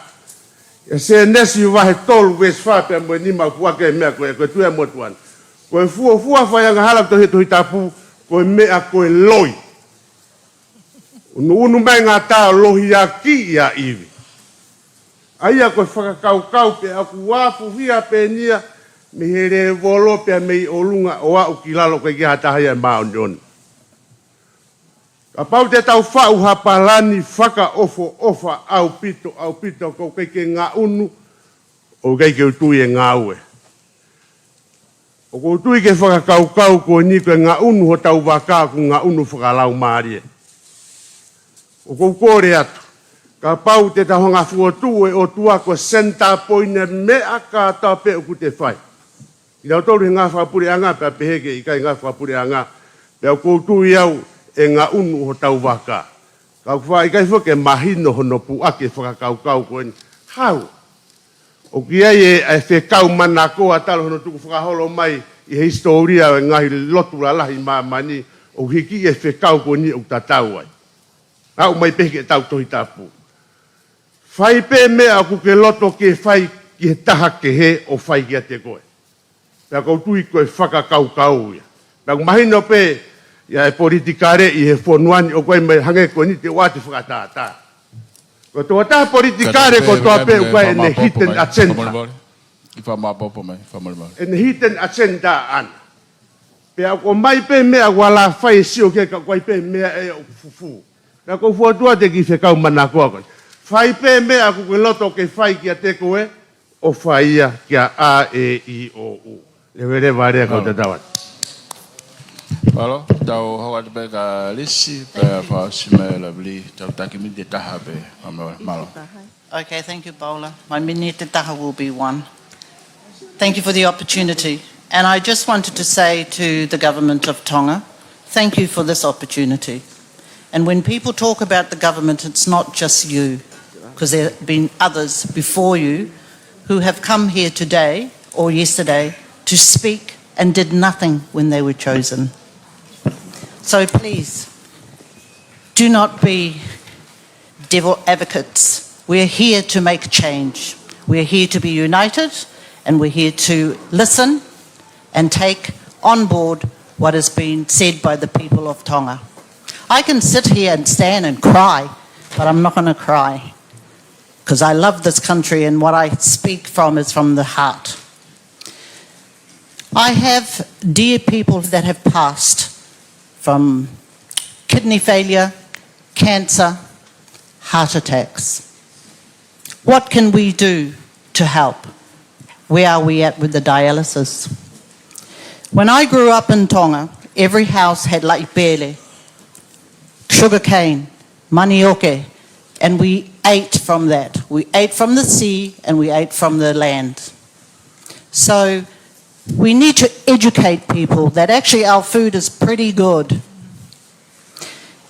E CNC wahe tolu wes wha pea mo nima fuake mea koe tuea motuan. Koe fua whaianga hala tohi tapu, koe mea koe loi. Unu mai ngā tā lohi a ki ia iwi. Aia koe whakakaukau pe aku wafu hia pe nia, me here volo pe mei olunga o au ki lalo koe ki hatahia maonion. Ka pau te tau whau ha Palani whakaofo ofa au pito ko keike ngā unu, o keike utui e ngā ue. O ko tui ke whakakaukau ko ni koe ngā unu ho tau waka ku ngā unu whakalau maarie. O ko kore atu. Ka pau te tahonga fuotu e o tua ko senta poine mea ka tape o ku te whai. I rau tolu he ngā whapure anga pia peheke I kai ngā whapure anga. Pia o ko tui au e ngā unu ho tau waka. Ka wha I kai whake mahino hono pu ake whakakaukau ko ni. Hau. O ki ai e whekau mana koa talo hono tuku whakaholo mai I he historia o ngahi lotu la lahi mamani o hiki e whekau ko ni o tatau ai. Au mai peke tau tohi tapu. Whai pe mea ku ke loto ke whai ki he taha ke he o whai ki a te koe. Pea kou tui koe whakakaukau ia. Pea ku mahino pe ia e politikare I he whonuani o koe mai hange ko ni te wati whakatātā. Ko toa taha politikare ko toa pe uka e ne hidden agenda. E ne hidden agenda ana. Pea ko mai pe mea wala whai sio ke ka koe pe mea e o fufu. Pea ko fuatua te ki whekau mana koa koe. Whai pe mea ku ke loto ke whai ki a te koe o whaia ki a A, E, I, O, U. Le were warea kau te tawat. Palo, tau hawa te peka lisi, pe fa sime la bli, tau taki mi te taha pe, malo. Okay, thank you, Paula. My mini te taha will be one. Thank you for the opportunity. And I just wanted to say to the government of Tonga, thank you for this opportunity. And when people talk about the government, it's not just you, because there have been others before you who have come here today or yesterday to speak and did nothing when they were chosen. So please, do not be devil advocates. We're here to make change. We're here to be united, and we're here to listen and take on board what has been said by the people of Tonga. I can sit here and stand and cry, but I'm not going to cry, because I love this country and what I speak from is from the heart. I have dear people that have passed from kidney failure, cancer, heart attacks. What can we do to help? Where are we at with the dialysis? When I grew up in Tonga, every house had laipele, sugarcane, manioke, and we ate from that. We ate from the sea and we ate from the land. So we need to educate people that actually our food is pretty good.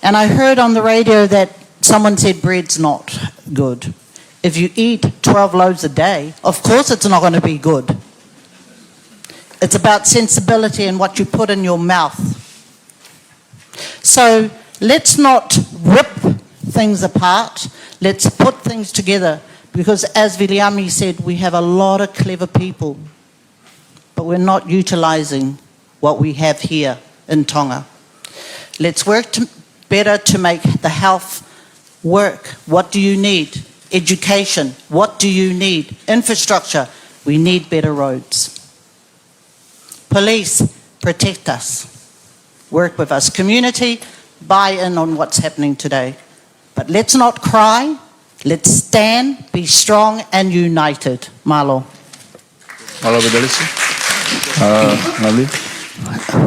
And I heard on the radio that someone said bread's not good. If you eat 12 loaves a day, of course it's not going to be good. It's about sensibility and what you put in your mouth. So let's not rip things apart. Let's put things together. Because as Viliami said, we have a lot of clever people, but we're not utilising what we have here in Tonga. Let's work better to make the health work. What do you need? Education. What do you need? Infrastructure. We need better roads. Police, protect us. Work with us. Community, buy in on what's happening today. But let's not cry. Let's stand, be strong and united. Malo. Malo bedalisi. Ngali.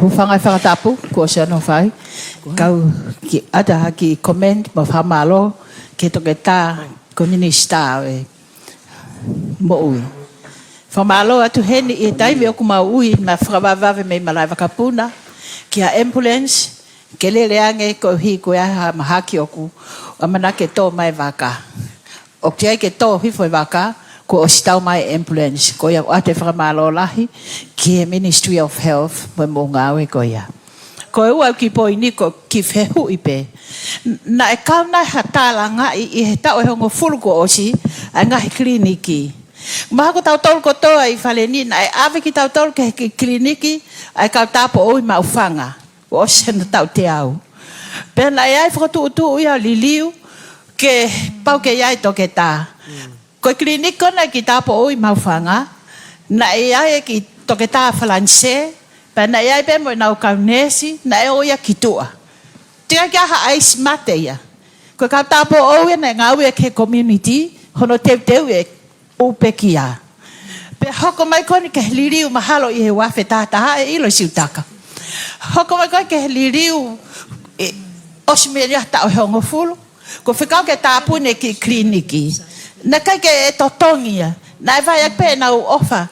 Hufanga Tongatapu, ko siya no fai. Kau ki ada ki comment mafamalo ke Tongatapu komunista e mo. Famalo atu heni e taimi o kuma ui ma fravava me malaiva kapuna ki a ambulance ke lele ange ko hi ko ya mahaki oku amana ke to mai vaka. O ke to hi foi vaka ko o stau mai ambulance ko ya ate famalo lahi ki Ministry of Health mo ngawe ko ya. Ko ua ki poini ko ki fehu ipe. Na e kauna hatala nga i he tau e hongo fulu ko osi a nga he kliniki. Maha ko tau tolu ko toa i faleni na e ave ki tau tolu ke he kliniki a e kau tapo oi maufanga. O osi na tau te au. Pena e ai whakatu utu ia liliu ke pau ke iai toke tā. Ko kliniki kona ki tapo oi maufanga na e ai ki toke tā falanse. Pena ia pe mo na kaunesi na e oia kitua. Tia kia ha ais mate ia. Ko ka tapo o na ngawe ke community hono te e upekia. Pe hoko mai koni ke liriu mahalo i he wafe tata e ilo siutaka. Hoko mai koni ke liriu osmeria ta o hongo fulu. Ko fikau ke tapu ne ki kliniki. Na kai ke totongia. Na vai pe na ofa.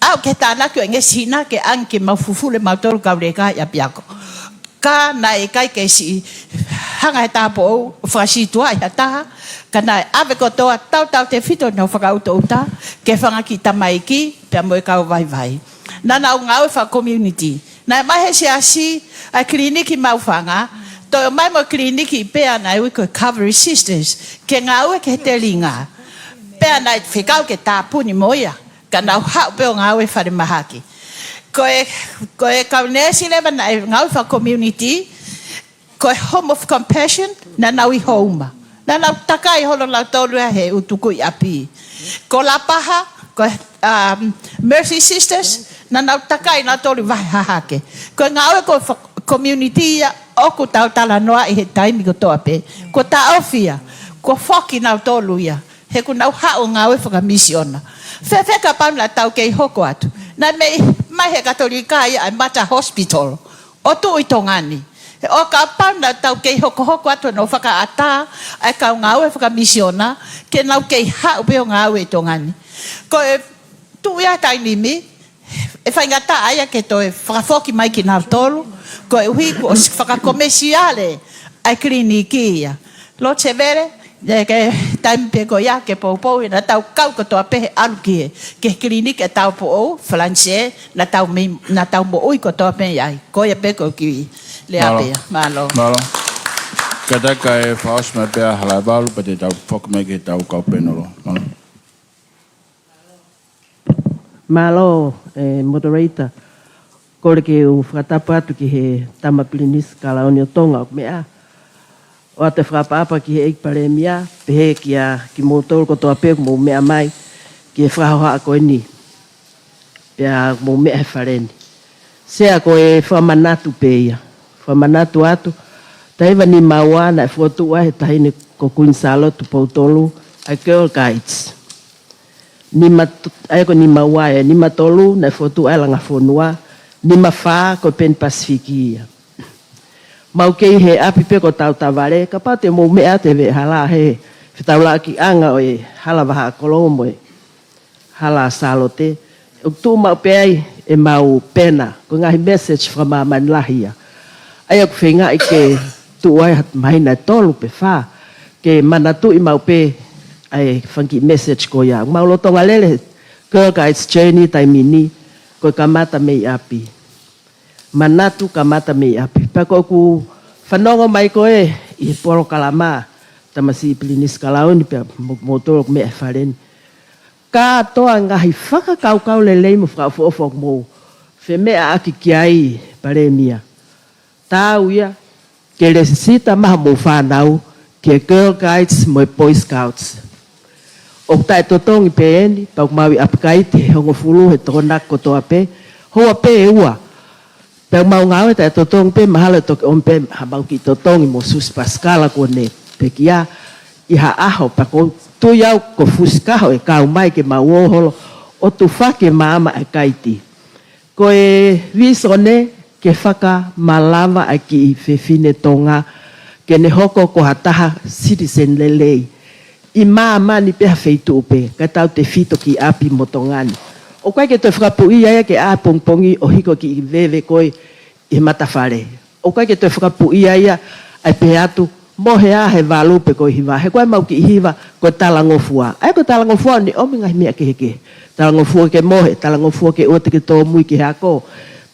Au ke tāna kio nge sina ke anke mafufule mautoro kaureka ya piako. Ka na e kai ke si hanga he tāpo o whasitua ya taha. Ka na ave kotoa tau te fito no whakautouta ke whanga ki tamaiki pia moe kau vai. Na nau ngau wha community. Na mahe se asi a kliniki mauwhanga. To mai mo kliniki pia na iwi ko recovery sisters. Ke ngau e ke te ringa. Pia na whikau ke tāpuni moia. Kana hau pe ngau e whare mahaki. Ko e kaunesi leba na ngau wha community, ko e home of compassion na nau i houma. Na nau takai holo lau tolua he utuku i api. Ko la paha, ko Mercy Sisters, na nau takai na tolu vai hahake. Ko ngau e ko community ia oku tau tala noa i he taimi ko toa pe. Ko ta ofia, ko foki nau tolu ia. He ku nau hao ngau e whakamisiona. Whewheka pauna tau kei hoko atu. Na mai he katolika ia ai mata hospital. O tu i tongani. O ka pana tau kei hoko atu no whakaata, ai kau ngau e whakamisiona, ke nau kei hau peo ngau e tongani. Ko e tu ia tainimi, e whaingata aia ke to e whakafoki mai ki nau tolu, ko e uhi ko whakakomesiale ai kliniki ia. Lo te vere, ke taimpe ko ia ke poupou na tau kau ko toa pehe aluki ke klinik e tau po o, flanse, na tau mo ui ko toa pehe ai. Ko ia pe ko ki le apea, malo. Malo. Kata kai faos me pea halaivalu pa te tau whakamai ke tau kaupenolo. Malo. Malo, moderator. Kore ke u whakatapu atu ki he tamaplinis kalaoni o Tonga o mea. O te whakapapa ki he ikpare mia, pehe ki motoro ko toa peo mo mea mai, ki he whakahoa ko ni. Pea mo mea he whareni. Sea ko e whamanatu peia. Whamanatu atu. Taiva ni mawana e whotua he tahine ko kuinsalo Tupouto'a a Girl Guides. Ai ko ni mawae, ni matolu na whotua langa whonua, ni mawha ko pen Pasifikia. Mau kei he api pe ko tau taware, ka pā te mou mea te ve hala he, whitaula ki anga o e hala waha kolomo e hala salote. O tū mau peai e mau pena, ko ngahi message from a manlahia. Ai aku whenga i ke tuai hat mahina tolu pe wha, ke manatu i mau pe ai whanki message ko ia. Mau lotonga lele, Girl Guides Journey tai mini, ko kamata mei api. Manatu kamata mei api. Pako ku whanongo mai koe i poro kalama, tamasi plinis kalaoni pe motoro me e whareni. Ka toa ngahi whakakaukau le leimu whakaofofok mou, whe mea aki ki ai pare mia. Tau ia, ke le sita maha mou whanau, ke Girl Guides mo Boy Scouts. O tai totongi pe eni, pau maui apikaiti he hongo fulu he tokonak ko toa pe, hoa pe e ua. Pau mau ngau e tai totongi pe mahala toke on pe habau ki totongi mo sus paskala ko ne pe kia iha aho pa ko tu iau ko fuskaho e kau mai ke mau oholo o tu whake maama e kaiti. Ko e visone ke whaka malava a ki whewhine Tonga ke ne hoko ko hataha citizen lelei. I maama ni peha wheitu upe, ka tau te whito ki api motongani. O kai ke te whakapui aia ke a pongpongi o hiko ki i vewe koe i matawhare. O kai ke te whakapui aia ai pe atu mohe a he walupe koe hiwa. He koe mau ki i hiwa koe talangofua. Ai koe talangofua ni omi ngai mea ke heke. Talangofua ke mohe, talangofua ke ote ke tō mui ki hako.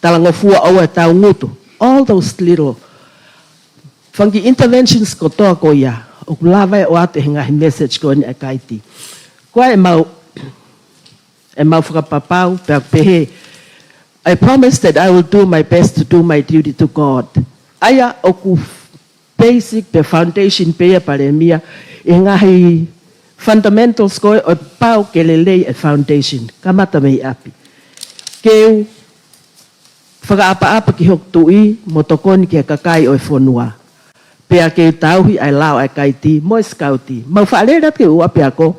Talangofua au e tau ngutu. All those little whanki interventions ko toa ko ia. O kulawai o ate he ngahi message ko ni a kaiti. Koe e mau whakapapau pe pehe. I promise that I will do my best to do my duty to God. Aya o ku basic pe foundation pe pare mia e ngahi fundamentals ko o pau ke lelei e foundation. Kamata mei api. Keu whakaapa-apa ki hok tui motokoni ki a kakai o e whonua. Pea ke tauhi ai lao ai kaiti mo skauti. Mau whaalera ke ua pe ako.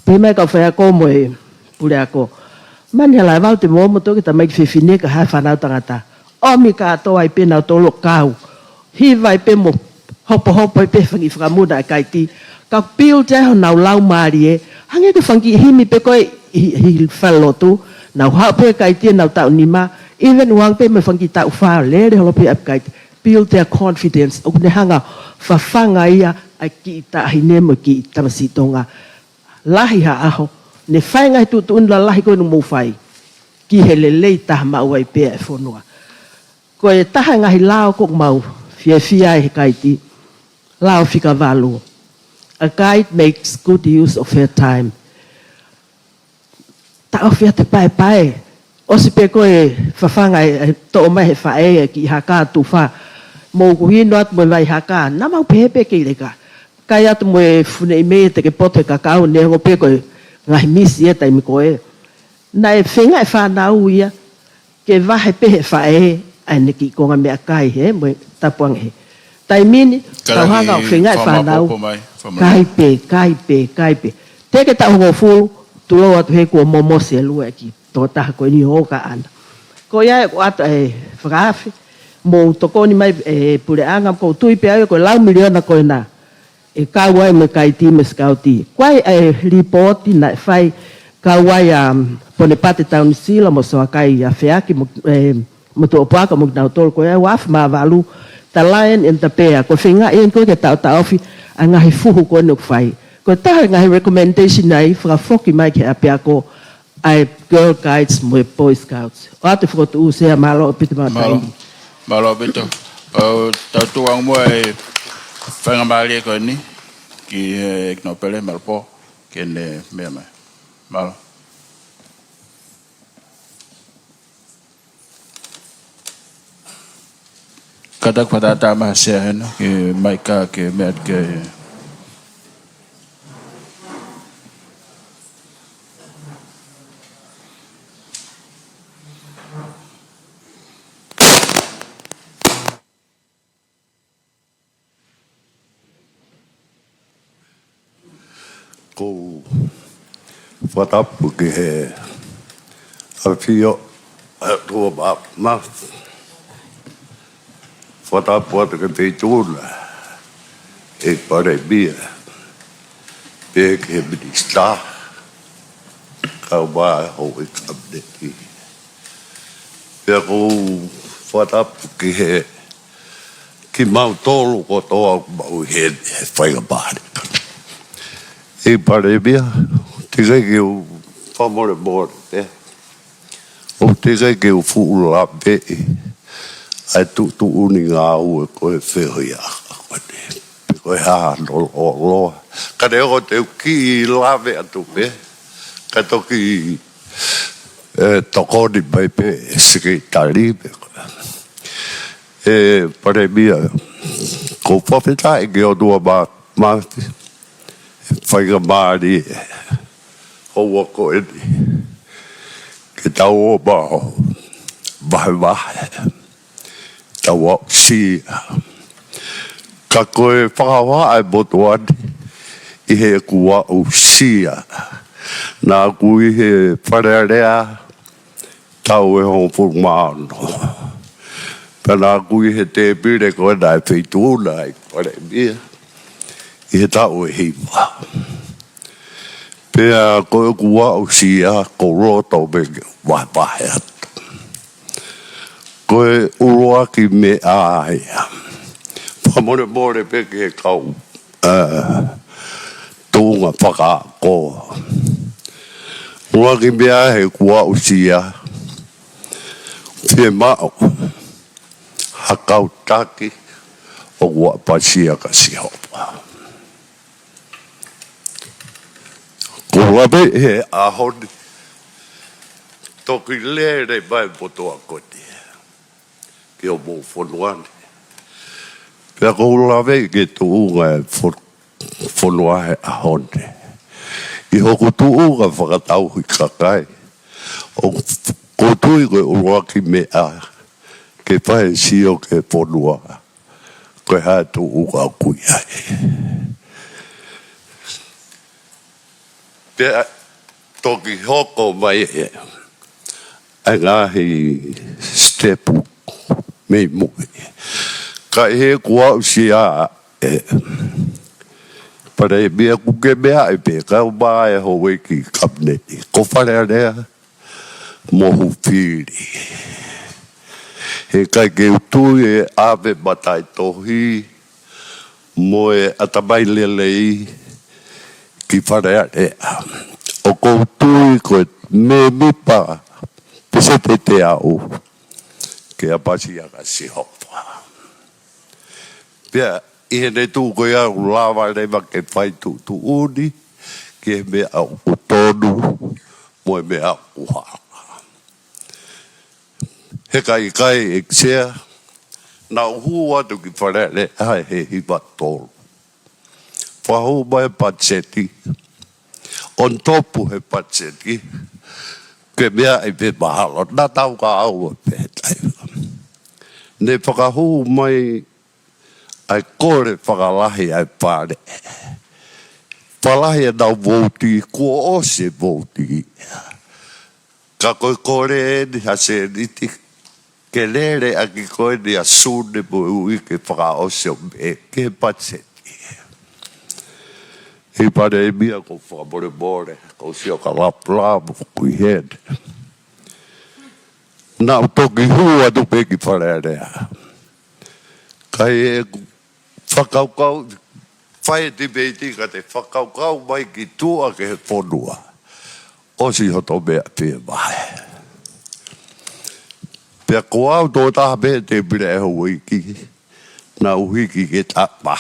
Pe mai ka whai ako mo e pule ako. Mani halai wau te momoto ki ta mai ki whiwhine ka hai whanau tangata. Omi ka atoa i pe nau tolo kau. Hiva i pe mo hopo i pe whangi whakamuna ai kaiti. Ka piu te ho nau lau maari e. Hange ke whangi himi pe koe hi whalotu. Nau hau pe kaiti e nau tau nima. Even wang pe me whangi tau whao lere holo pe ap kaiti. Build their confidence. O kune hanga whawhanga ia ai ki i tahine mo ki i tamasi Tonga. Lahi ha aho. Ne whaingai tutu unla lahi koe nung mawhai. Ki he lelei taha mau ai pēa e whonua. Ko e taha ngahi lao kok mau. Fia e he kaiti. Lao whika walu. A guide makes good use of her time. Ta o fia te pae. O si pe koe whawhanga e to o mai he whae ki haka tu wha. Mō kuhino atu mo vai haka. Nā mau pepe ki leka. Kai atu mo e fune i me te ke pote kakao ne ho pe koe ngahi misi e taimi koe. Nā e whenga e whanau ia. Ke wahe pehe whae ane ki konga mea kai he. Mo e tapuang he. Tai mini, tau hanga o whenga e whanau. Kai pe. Teke tau hongo fulu. Tulo atu he kua momose lua e ki. Tō taha koe ni hoka ana. Ko ia e o atu e whakaafi. mo toko ni mai e pure anga ko tui pe ai ko lau miliona ko na e kawai me kai ti me scouti kwai e report na fai kawai pone pate town sila mo so kai a feaki mo to paka mo na tol ko e waf ma valu ta line in the pair ko finga en ko ke ta ofi anga hi fu ko no fai ko ta nga recommendation nai fra foki mai ke apia ko ai girl guides mo boy scouts o ate fo tu se malo pit ma tai malo beto ta tuang mo e fanga mali ko ni ki no pele malpo ke ne mema malo kada pada ta ma se no ke mai ka ke met ke ko Fakatapu ke he afio tua ba ma Fakatapu atu ke te tūla e pare bia pe ke minista kau ba ho e kabde pe ko Fakatapu ke he ki mau tolu ko toa mau he whainga bāre e pare bia te kai ke u whamore mōre te o te kai ke u fuula pe ai tu uni ngā ue koe whehoi a pe koe haa no loa ka te oko te ki i lawe atu pe ka toki tokoni mai pe sike tari pe e pare bia ko whawheta e ke o tua māti whainga māri hoa ko eni ke tau o bao vahe tau o si ka koe whakawa ai boto ani i he kua o sia nā kui he wharearea tau e hong fu maano ka nā kui he te pire koe nai whituna ai kore mia i he tau e hiwa. Pea koe kua o sia ko roto me wahe atu. Koe uroa ki me aia. Whamone more peke e kau tūnga whakaako. Uroa ki me aia he kua o sia te mao hakau taki o kua pasia ka si hopa. Ko rabe he ahoni toki lere mai poto a koti ki o mō whonuani pia ko rabe ke tuunga e whonua he ahoni i hoku tuunga whakatau hui kakai o ko tui koe uroa ki mea ke pae sio ke whonua koe hae tuunga kui ai pia toki hoko mai e ai ngahi stepu mei mui ka he kua usia e pare mea kuke mea e pe ka umaa e howe ki kabneti ko whare rea mohu whiri he kai ke utui e ave matai tohi mo e atamai lelei ki wharea rea o kou tui koe me mipa pese te au ke apasi a ka si hopa. Pea i he ne tū koe au lawa rewa ke whai tu uni ke me au utonu mo e me au uhala. He kai e ksea na uhu atu ki wharea rea he hiwa tolu. Whahu mai patseti on topu he patseti ke mea i pe mahalo na tau ka au pe taiwa ne whakahu mai ai kore whakalahi ai pare whalahi e nau vouti kua o se vouti ka koe kore eni ha se niti ke lere a ki koe ni a sune mo ui ke whakaosio me ke patseti. I pare e mia ko whakamore more, ko sio ka lapla mo kui hene. Nā toki hua tu peki whare rea. Kai e whakaukau, whae te beiti ka te whakaukau mai ki tua ke he whonua. Osi hoto mea pia mai. Pea ko au tō taha mea te pira e hau iki, nā uhiki ke tak mai.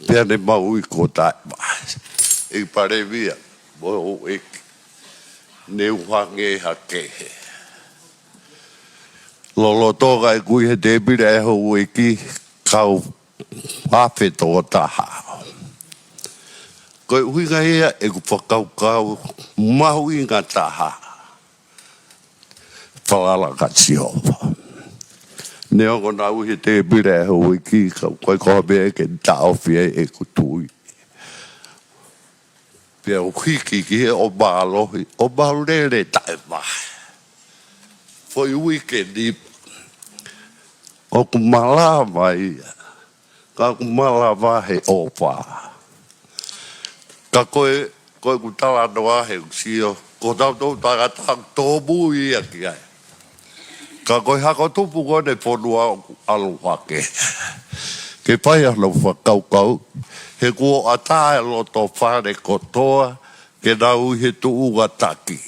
Pea ne mau i ko tak mai. I pare via, mo o iki, ne uhange hakehe. Lolo toga e kui he te pira e hau iki, kau hawhi tō taha. Koe uhinga hea e ku whakaukau mahu i ngā taha. Whakalaka siopa. Ne ongo nā uhi te pira e hau iki, koe koha mea ke taofi e ku tui. Pea uhiki ki he o mālohi, o mālere tae mahe. Foi ui ke nipa. O ku mala mai ia. Ka ku mala wahe o pā. Ka koe ku tala noa he usio. Ko tau tau tagatang tōmu ia ki ai. Ka koe hako tupu kone whonua alu wake. Ke pai alo whakaukau. He kua atae loto whare kotoa. Ke nau he tuunga taki.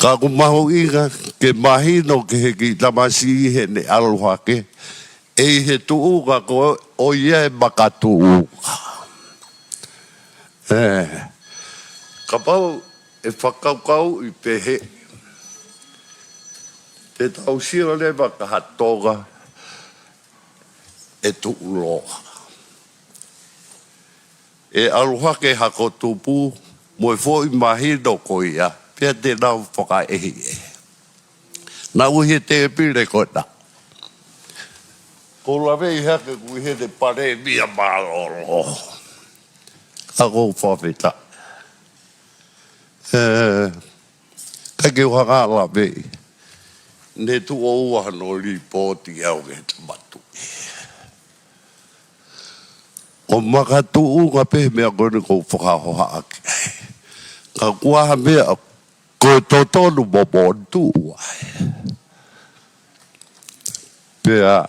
Ka ku mahu inga ke mahino ke he ki tamasi he ne aluha ke. E he tuunga ko o ia e makatuunga. Ka pau e whakaukau i pehe. Te tau sira le makahatoga e tuuloha. E aluha ke hako tupu mo e fo i mahino ko ia. Pea te nau whaka ehi e. Nā uhi te pire ko nā. Ko lawe i hake kui he te pare mia māloro. Ka kou whawheta. Kai ke uhanga lawe. Ne tu o ua no li pōti au ke te matu. O makatu unga pehe mea kone kou whakahoha ake. Ka kuaha mea ko totonu mo montu ai. Pea,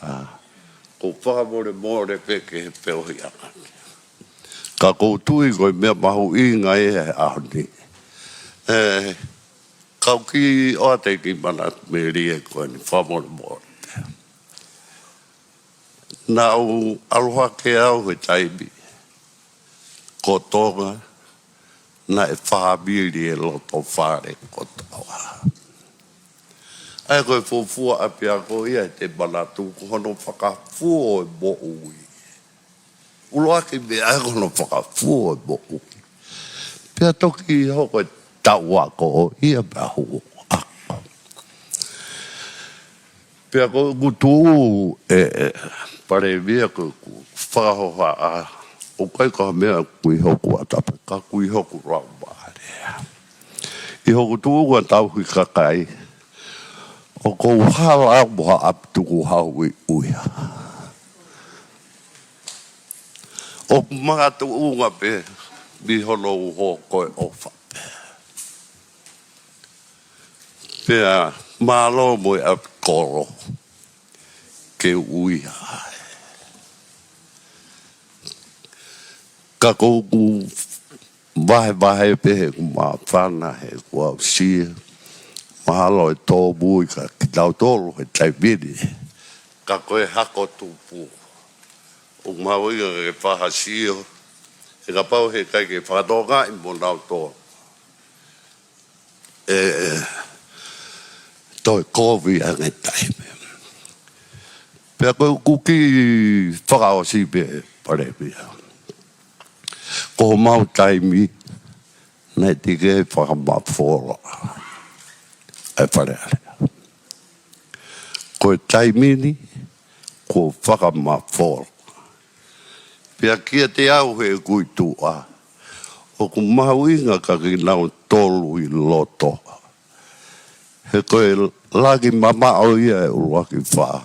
ko whakamore peke he peohi anga. Ka koutui koe mea mahu inga e ahoni. Kau ki oate ki mana me rie koe ni whamore. Nā u aluha ke au he taimi. Ko Tonga. Na e whahabiri e loto whare kotoa. Ai koe fufua api ako ia te manatu ko hono whakafua e mo ui. Ulo ake me ai kono whakafua e mo ui. Pea toki hoko e tau ako ia mea hu ako. Pea koe kutu e pare mea koe ku whakahoha a o kai ka mea kui hoku atape, ka kui hoku rau maare. I hoku tuunga tau hui kakai, o kou hala moha ap Tuku'aho i uia. O mga tuunga pe, mi hono uho koe ofa pe. Pea, malo mo ap koro, ke uia. Ka kou vahe pehe ku maa whana he kua usia. Mahalo e tō mui ka ki tau tōru he taimini. Ka koe hako tupu. O mawinga ke whaha sio. E ka pau he kai ke whakatoga i mo nau tōru. Toi kovi ange taime. Pea koe kuki whakaosi pe pare pia. Ko mau taimi, nei tike whakamawhora. E whare ale. Ko taimini, ko whakamawhora. Pea kia te au he kuitua. O ku mahu inga ka ki nau tolu i loto. he koe lagi mama au ia e ulua ki wha.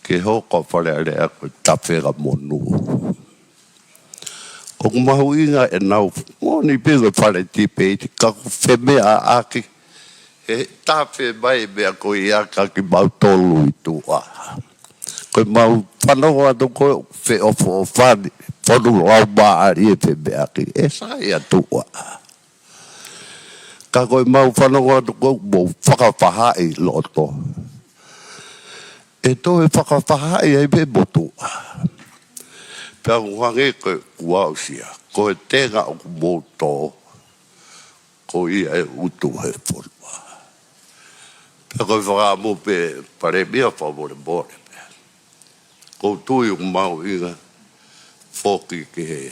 Ke hoko whare area koe tawhera monu. O mahu inga e nau, moni pēnga whare tipe i te kako whemea aki. He tāwhe mai mea koe i aka ki mau tolu i tua. Koe mau whanau atu koe whe ofo o whani. Whanu lau maari e whemea aki. E sai a tua. Ka koe mau whanau atu koe mou whakawhahai loto. E toi whakawhahai ei me motua. Pea kuhange koe kuausia. Koe tenga o kumoto. Ko ia e utu he whanua. Pea koe whakamu pe pare mea whamore more. Ko tui o mau inga whoki ke he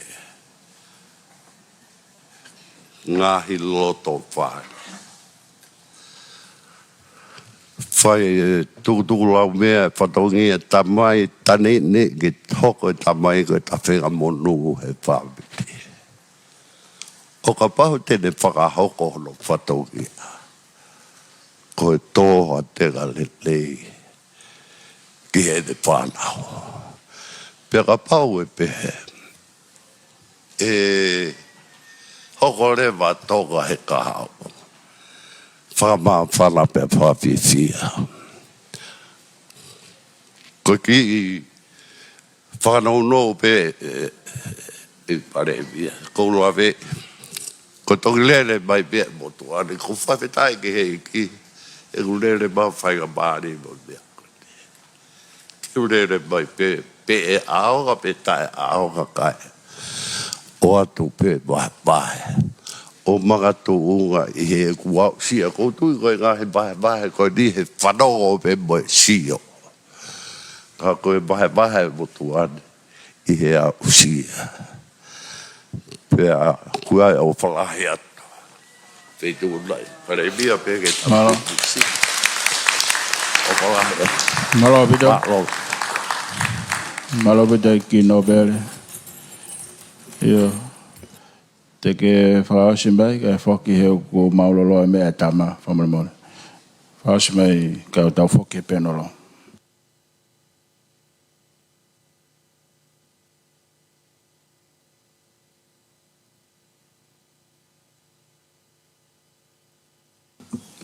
ngahi loto whai. Whai tukutuku lau mea whatongi e tamai tane ne ke hoko e tamai koe ta whenga monu he whamiti. O ka pahu tene whakahoko hono whatongi. Koe tōha tega lelei ki he te whanau. Pea ka pahu e pehe. E hoko rewa toka he kahau. Whama whana pe whawhiwhia. Ko ki whanau no pe i pare via. Ko loa ve. Ko tongi lele mai pe motu ane. Ko whawhetai ki hei ki. E ku lele mai whainga maari mo mea. Ki lele mai pe e aoga pe tae aoga kai. O atu pe mahe. O mga tuunga i he kuau sia. Ko tui koe ngā he mahe koe ni he whanongo pe moe sio. Ka koe mahe motu ane i he au sia. Pea kuai au whalahi atu. Peitu unai. Pare mia pe ke tapu si. O whalahi atu. Malo pito. Malo pito ki nobele. Yo. Te ke whaosimai, ka whoki heu ko maulolo e mea tama whamare. Whaosimai ka tau whoki penolo.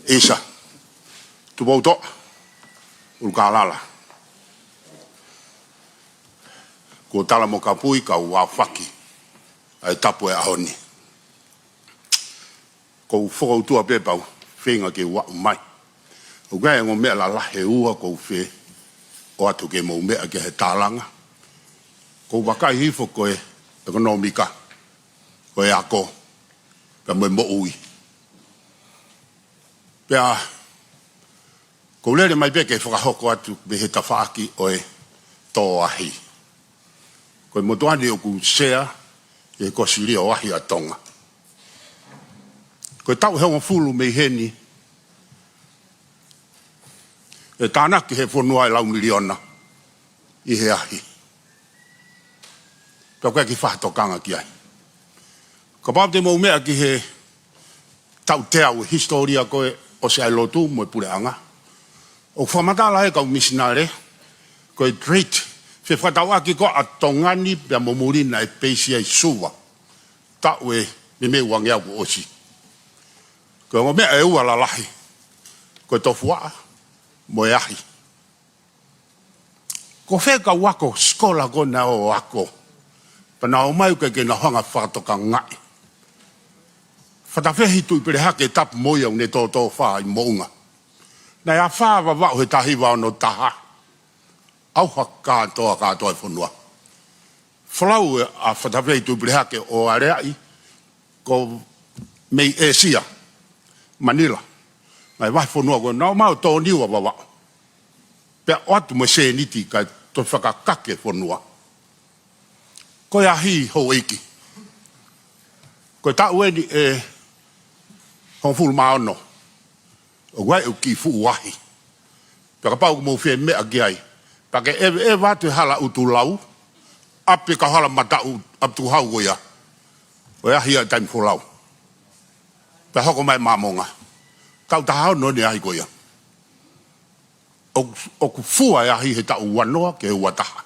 Isa, Tupouto'a, Ulukalala. Ko tala mo ka pui ka ua whaki, ai tapu e ahoni. Ko whakautua pepau, whenga ke ua mai. O gai ngō mea la lahe ua ko whe, o atu ke mō mea ke he tālanga. Ko wakai hifo koe, ekonomika, koe ako, pe moe mo ui. Pea, ko lere mai peke whakahoko atu me he tawhaaki o e tō ahi. Koe motuani o ku sea, e ko siri o ahi a Tonga. Koe tau heonga fulu me heni, e tānaki he whanua e lau miliona i he ahi. Pea koe ki whahatokanga ki ai. Ka pāpte mō mea ki he tau te au historia koe o se ai lotu mo e pureanga. O whamatala e kau misinare, koe great, whe whatau aki ko a tongani pia momurina e peisi ai suwa. Tau e me me uangi au ko osi. Koe ngō mea e ua la lahi, koe tofua mo e ahi. Ko wheka wako skola ko na o ako, pana o mai ke na hanga whatoka ngai. Whatawhehi tui pere hake tapu moia une tō wha i mounga. Nei a wha Vava'u he tahi wao no taha. Au haka katoa e whanua. Whalau a whatawhehi tui pere hake o areai ko mei e sia, Manila. Nei wahi whanua ko nao mau tō niwa Vava'u. Pea o atu mo se niti kai to whakakake whanua. Koe ahi ho eiki. Koe tau eni e hong fulu maono. O guai u ki fu wahi. Pea ka pau mo whea mea ki ai. Pea ke e watu hala utu lau. Ape ka hala matau aptu hau goia. O e ahia taim fu lau. Pea hoko mai mamonga. tau tahao no ne ai koia. O ku fua ya hi he tau wanoa ke wataha.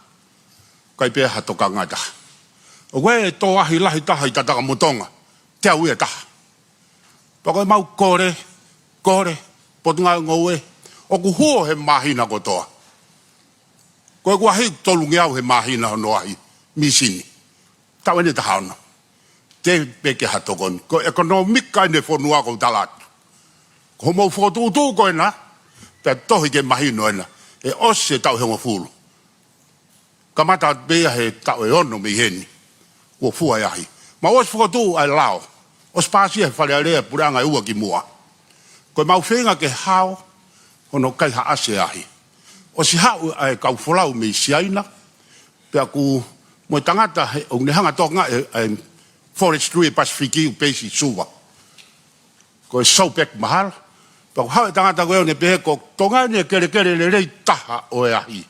Kai pe ha toka ngata. O we to ahi lahi taha i tataka motonga. Te au ia taha. Pako mau kore, potunga ngoe. O ku huo he mahina kotoa. Koe kua hei tolungi au he mahina hono ahi. Misini. Tau ene taha ono. Te peke hatokon. Ko ekonomika ene whanua ko talatu. Ko mau whotuutu koe na. Pea tohi ke mahino ena. E ose tau hengo fulu. Kamata bea he tau e ono mi heni. Kua fua yahi. Ma os whotu ai lao. Os pasi he whare area puranga ua ki mua. Koe mau whenga ke hao. Hono kai ha ase ahi. O si hau ai kau wholau me siaina. Pea ku mo tangata o nehanga toka e forestry Pasifiki upesi suwa. Ko sopek mahal. Pau hau tangata koe ne pehe ko tonga ne kere le rei taha o e ahi.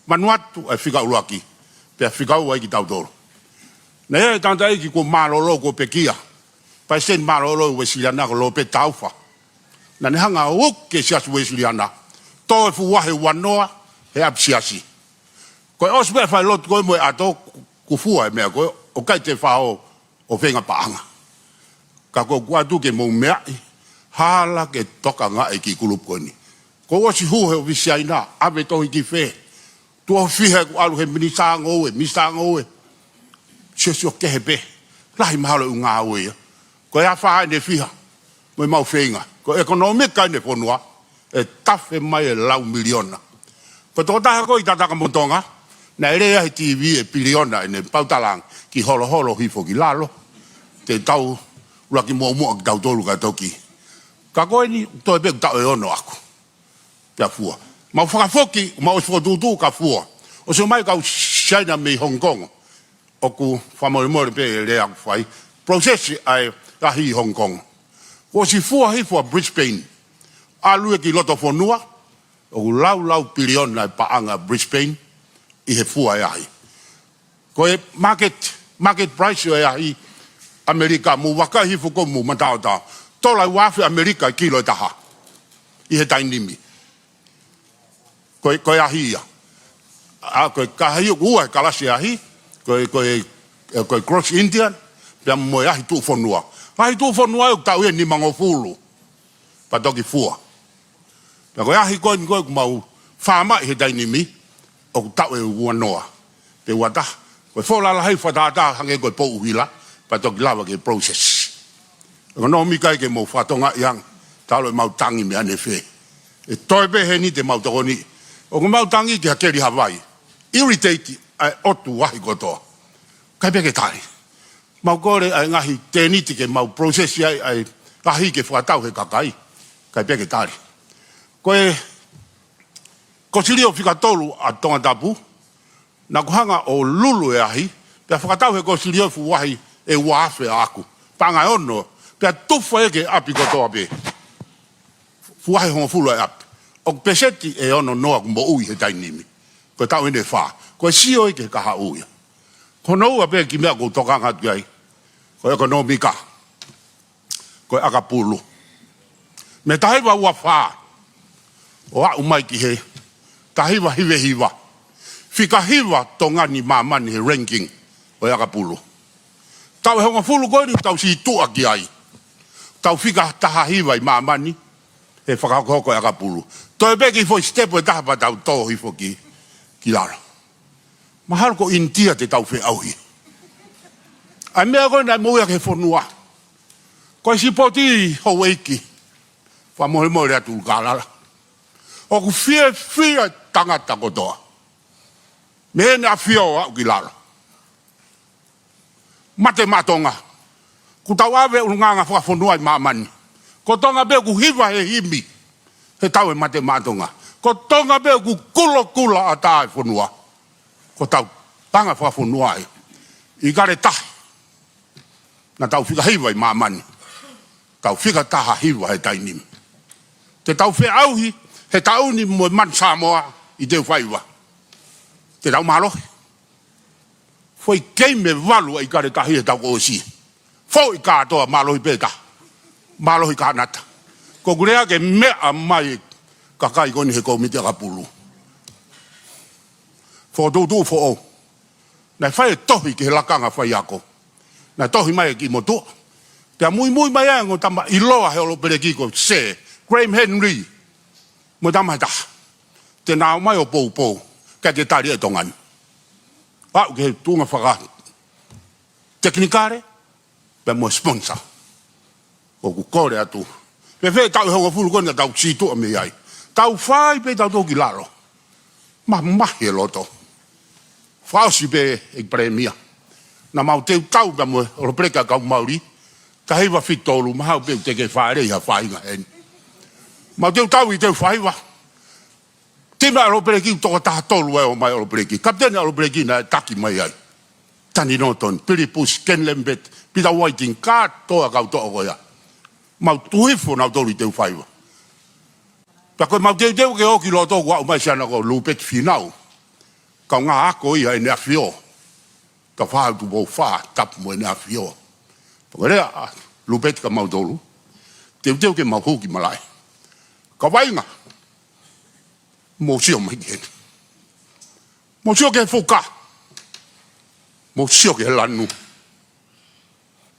Manuatu e whika uruaki. Pea whika ua iki tautoro. Na e tangata iki ko malolo ko pekia. Pai sen malolo ue siliana ko lo pe taufa. Na ne hanga uke siasu ue siliana. To e fuwahe wanoa he apsiasi. Koe ospe fai lot koe moe ato kufua e mea koe o kai te whao o whenga paanga. Ka koe kua tu ke mou mea hala ke toka nga e ki kulup koe ni. Ko osi huhe o visiaina ave tohi ki whe. Tua whihe ku alu he misa ngoe. Sio kehe pe. Lahi mahalo unga oe. Koe a whaha ne whiha. Moe mau whenga. Koe ekonomika ne whanua. E tafe mai e lau miliona. Ko tō taha koe i tataka motonga. Na ere he TV e piliona e ne pautalang ki holo hifo ki lalo. Te tau uraki mua ki tau tolu ka toki. Ka koe ni toi peku tau e ono aku. Pea fua. Mau whakafoki, mau whakatutu ka fua. O se mai kau China me Hong Kong. O ku whamore pe e rea ku whai. Prosesi ai ahi Hong Kong. O si fua hifo a Brisbane. Alue ki loto whanua. O ku lau piliona e paanga Brisbane. I he fua e ahi. Ko e market price e ahi Amerika mu waka hifu ko mu matao tao. Tola wafi Amerika kilo e taha. I he tainimi. Ko e ahi ia. Ko e kahi ua e kalasi ahi. Ko e cross Indian. Pea mo e ahi tu whanua. Ahi tu whanua e tau e ni mango fulu. Pa toki fua. Pea ko e ahi koe ni koe kumau whama i he tainimi. O tau e uanoa. Te wata. Koe wholala hei whatata hange koe pou hila. Pa toki lawa ke process. Ko no mi kai ke mo whatonga iang. Talo e mau tangi me ane whe. E toi pe he ni te mau toko ni. O ko mau tangi ki hakeri Hawaii. Irritate ai otu wahi kotoa. Kai pe ke tari. Mau kore ai ngahi teniti ke mau process ai ahi ke whatau he kakai. Kai pe ke tari. Ko sirio whika tolu a Tongatapu, na kuhanga o lulu e ahi, pia whakatau he ko sirio fuwahi e wafe aku. Panga ono, pia tufa eke api kotoa pe. Fuwahi hongo fulu e api. O peseti e ono noa kumbo ui he tainimi. Ko tau ene wha. Ko sio eke kaha ui. Ko no ua pe ki mea ko tokanga tu ai. Ko ekonomika. Ko akapulu. Me tahiwa ua wha. O a umai ki he. Tahiwa hiwa. Fika hiwa tonga ni mamani he ranking o Akapulu. Tau honga fulu koe ni tau si tua ki ai. Tau fika taha hiwa i mamani he whakakoko e Akapulu. Toi peki foi stepo e taha pa tau toho hifo ki lara. Mahalo ko intia te tau whi auhi. Ai mea koe nai mouia ke whanua. Koe si poti ho eiki. Whamohe rea Ulukalala. O ku fia tangata kotoa. Mene a fia o au ki lalo. Mate matonga. Ku tau awe ulunganga whakafonua i mamani. Ko tonga be ku hiwa he himi. He tau e mate matonga. Ko tonga be ku kula a tae whanua. Ko tau tanga whakafonua e. I kare tahi. Na tau whika hiwa i mamani. Tau whika taha hiwa he tainimi. Te tau whi auhi. He tau ni mo man Samoa i te whaiwa. Te tau malohi. Foi kei me walu ai kare tahi e tau o si. Fo i katoa malohi peta. Malohi ka nata. Ko kurea ke mea mai kakai koni he komite kapulu. Fo tu fo o. Na fai tohi ke lakanga fai ako. Na tohi mai ki moto. Pea mui mai ango tama iloa he olo pereki ko se. Graham Henry. Mo tama ta. Te nao mai o pou. Ka te tari e tongan. Au ke tunga whaka. Teknikare. Pea mo sponsor. O ku kore atu. Pe fe tau honga fulu kona tau situ a me ai. Tau whai pe tau toki laro. Mahi e loto. Whausi pe e premia. Na mau teu tau pa mo o preka kau mauri. Ka heiwa fitolu mahau pe te ke whaere ia whainga hen. Mau teu tau I teu whaiwa. Tima o preki Tongataha tolu e o mai o preki. Kaptena o preki na taki mai ai. Tani noton, Piripus, Ken Lembet, Pita Whiting, ka toa kau toa koia. Mau tuhifo nau tolu I teu whaiwa. Pako mau teu ke oki lo tōku au mai siana ko lupet finau. Kau ngā ako ia e nea fio. Ka whahau tu bau wha, tapu mo e nea fio. Pako rea, lupet ka mau tolu. Teu ke mau huki malai. Ka wainga. Mo sio mai gen. Mo sio ke fuka. Mo sio ke lanu.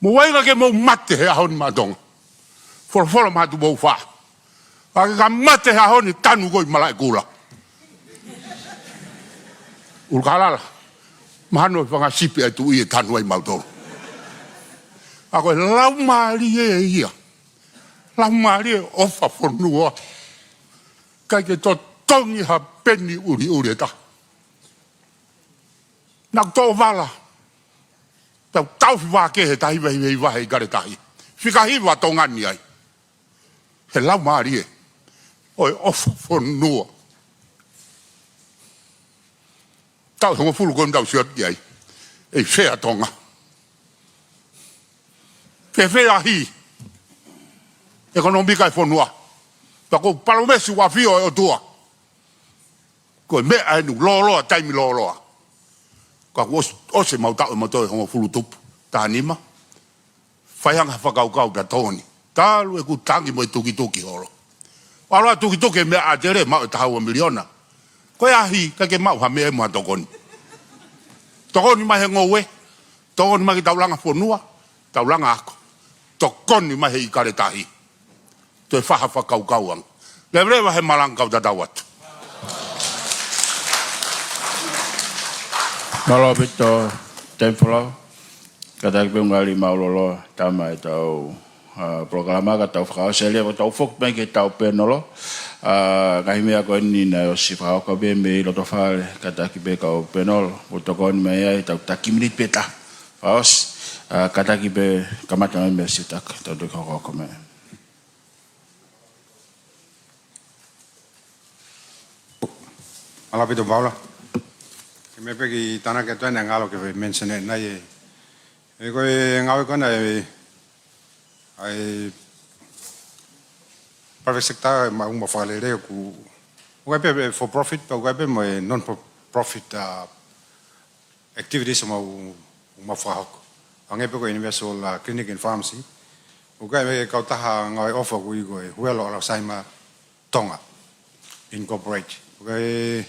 Mo wainga ke mo mate he ahon madong. Fora ma tu bau wha. Ka mate he ahon tanu koi malai kula. Ulukalala. Mahano whanga sipi ai tu I e tanu ai mautoro. Ako e lau maari e ia. Lau maari e o Fakafonua. Kai ke to tongi ha peni uri ta. Nak tō wala. Tau whiwa ke he tahi wehi wahi kare tahi. Whika hiwa tongani ai. He lau maari e. O e o Fakafonua. Tau hongo fulu kon tau siot ai. E whea tonga. Ke whea hi. Ekonomika e whanua. Tako palomesi wa fio e o tua. Ko e mea e nu loloa, taimi loloa. Kako ose mau tau e matoi hongo fulu tupu. Tā nima. Whaianga whakaukau ta tōni. Tālu e ku tangi mo e tuki horo. Wala tuki mea a tere mau e tahau a miliona. Koe ahi, kake mau ha mea mua tokoni. Tokoni mai he ngowe. Tokoni mai ki taulanga whanua. Taulanga ako. Tokoni mai he ikare tahi. Toi whaha whakaukauang. Lerewa he malangkau tatau atu. Malo bito templo. Katak pe ngali maulolo tama e tau programa ka tau whakaosele o tau whok me ke tau penolo. Kahi mea koe ni na o si whakaoka be me loto whale kataki pe kau penolo. O toko ni mea e tau taki minit peta. Whaos kataki pe kamata me mea sitak tau te whakaoka mea. Ala pito Paula. Ke me peki tana ke tuene ngalo ke mention e nai e. E koe ngawe kona ai private sector ma uma fale re ku uape for profit pa uape mo non for profit activities ma uma fa ange pe ko universal clinic and pharmacy uape ka taha ngai offer ku go huelo la saima Tonga incorporate uape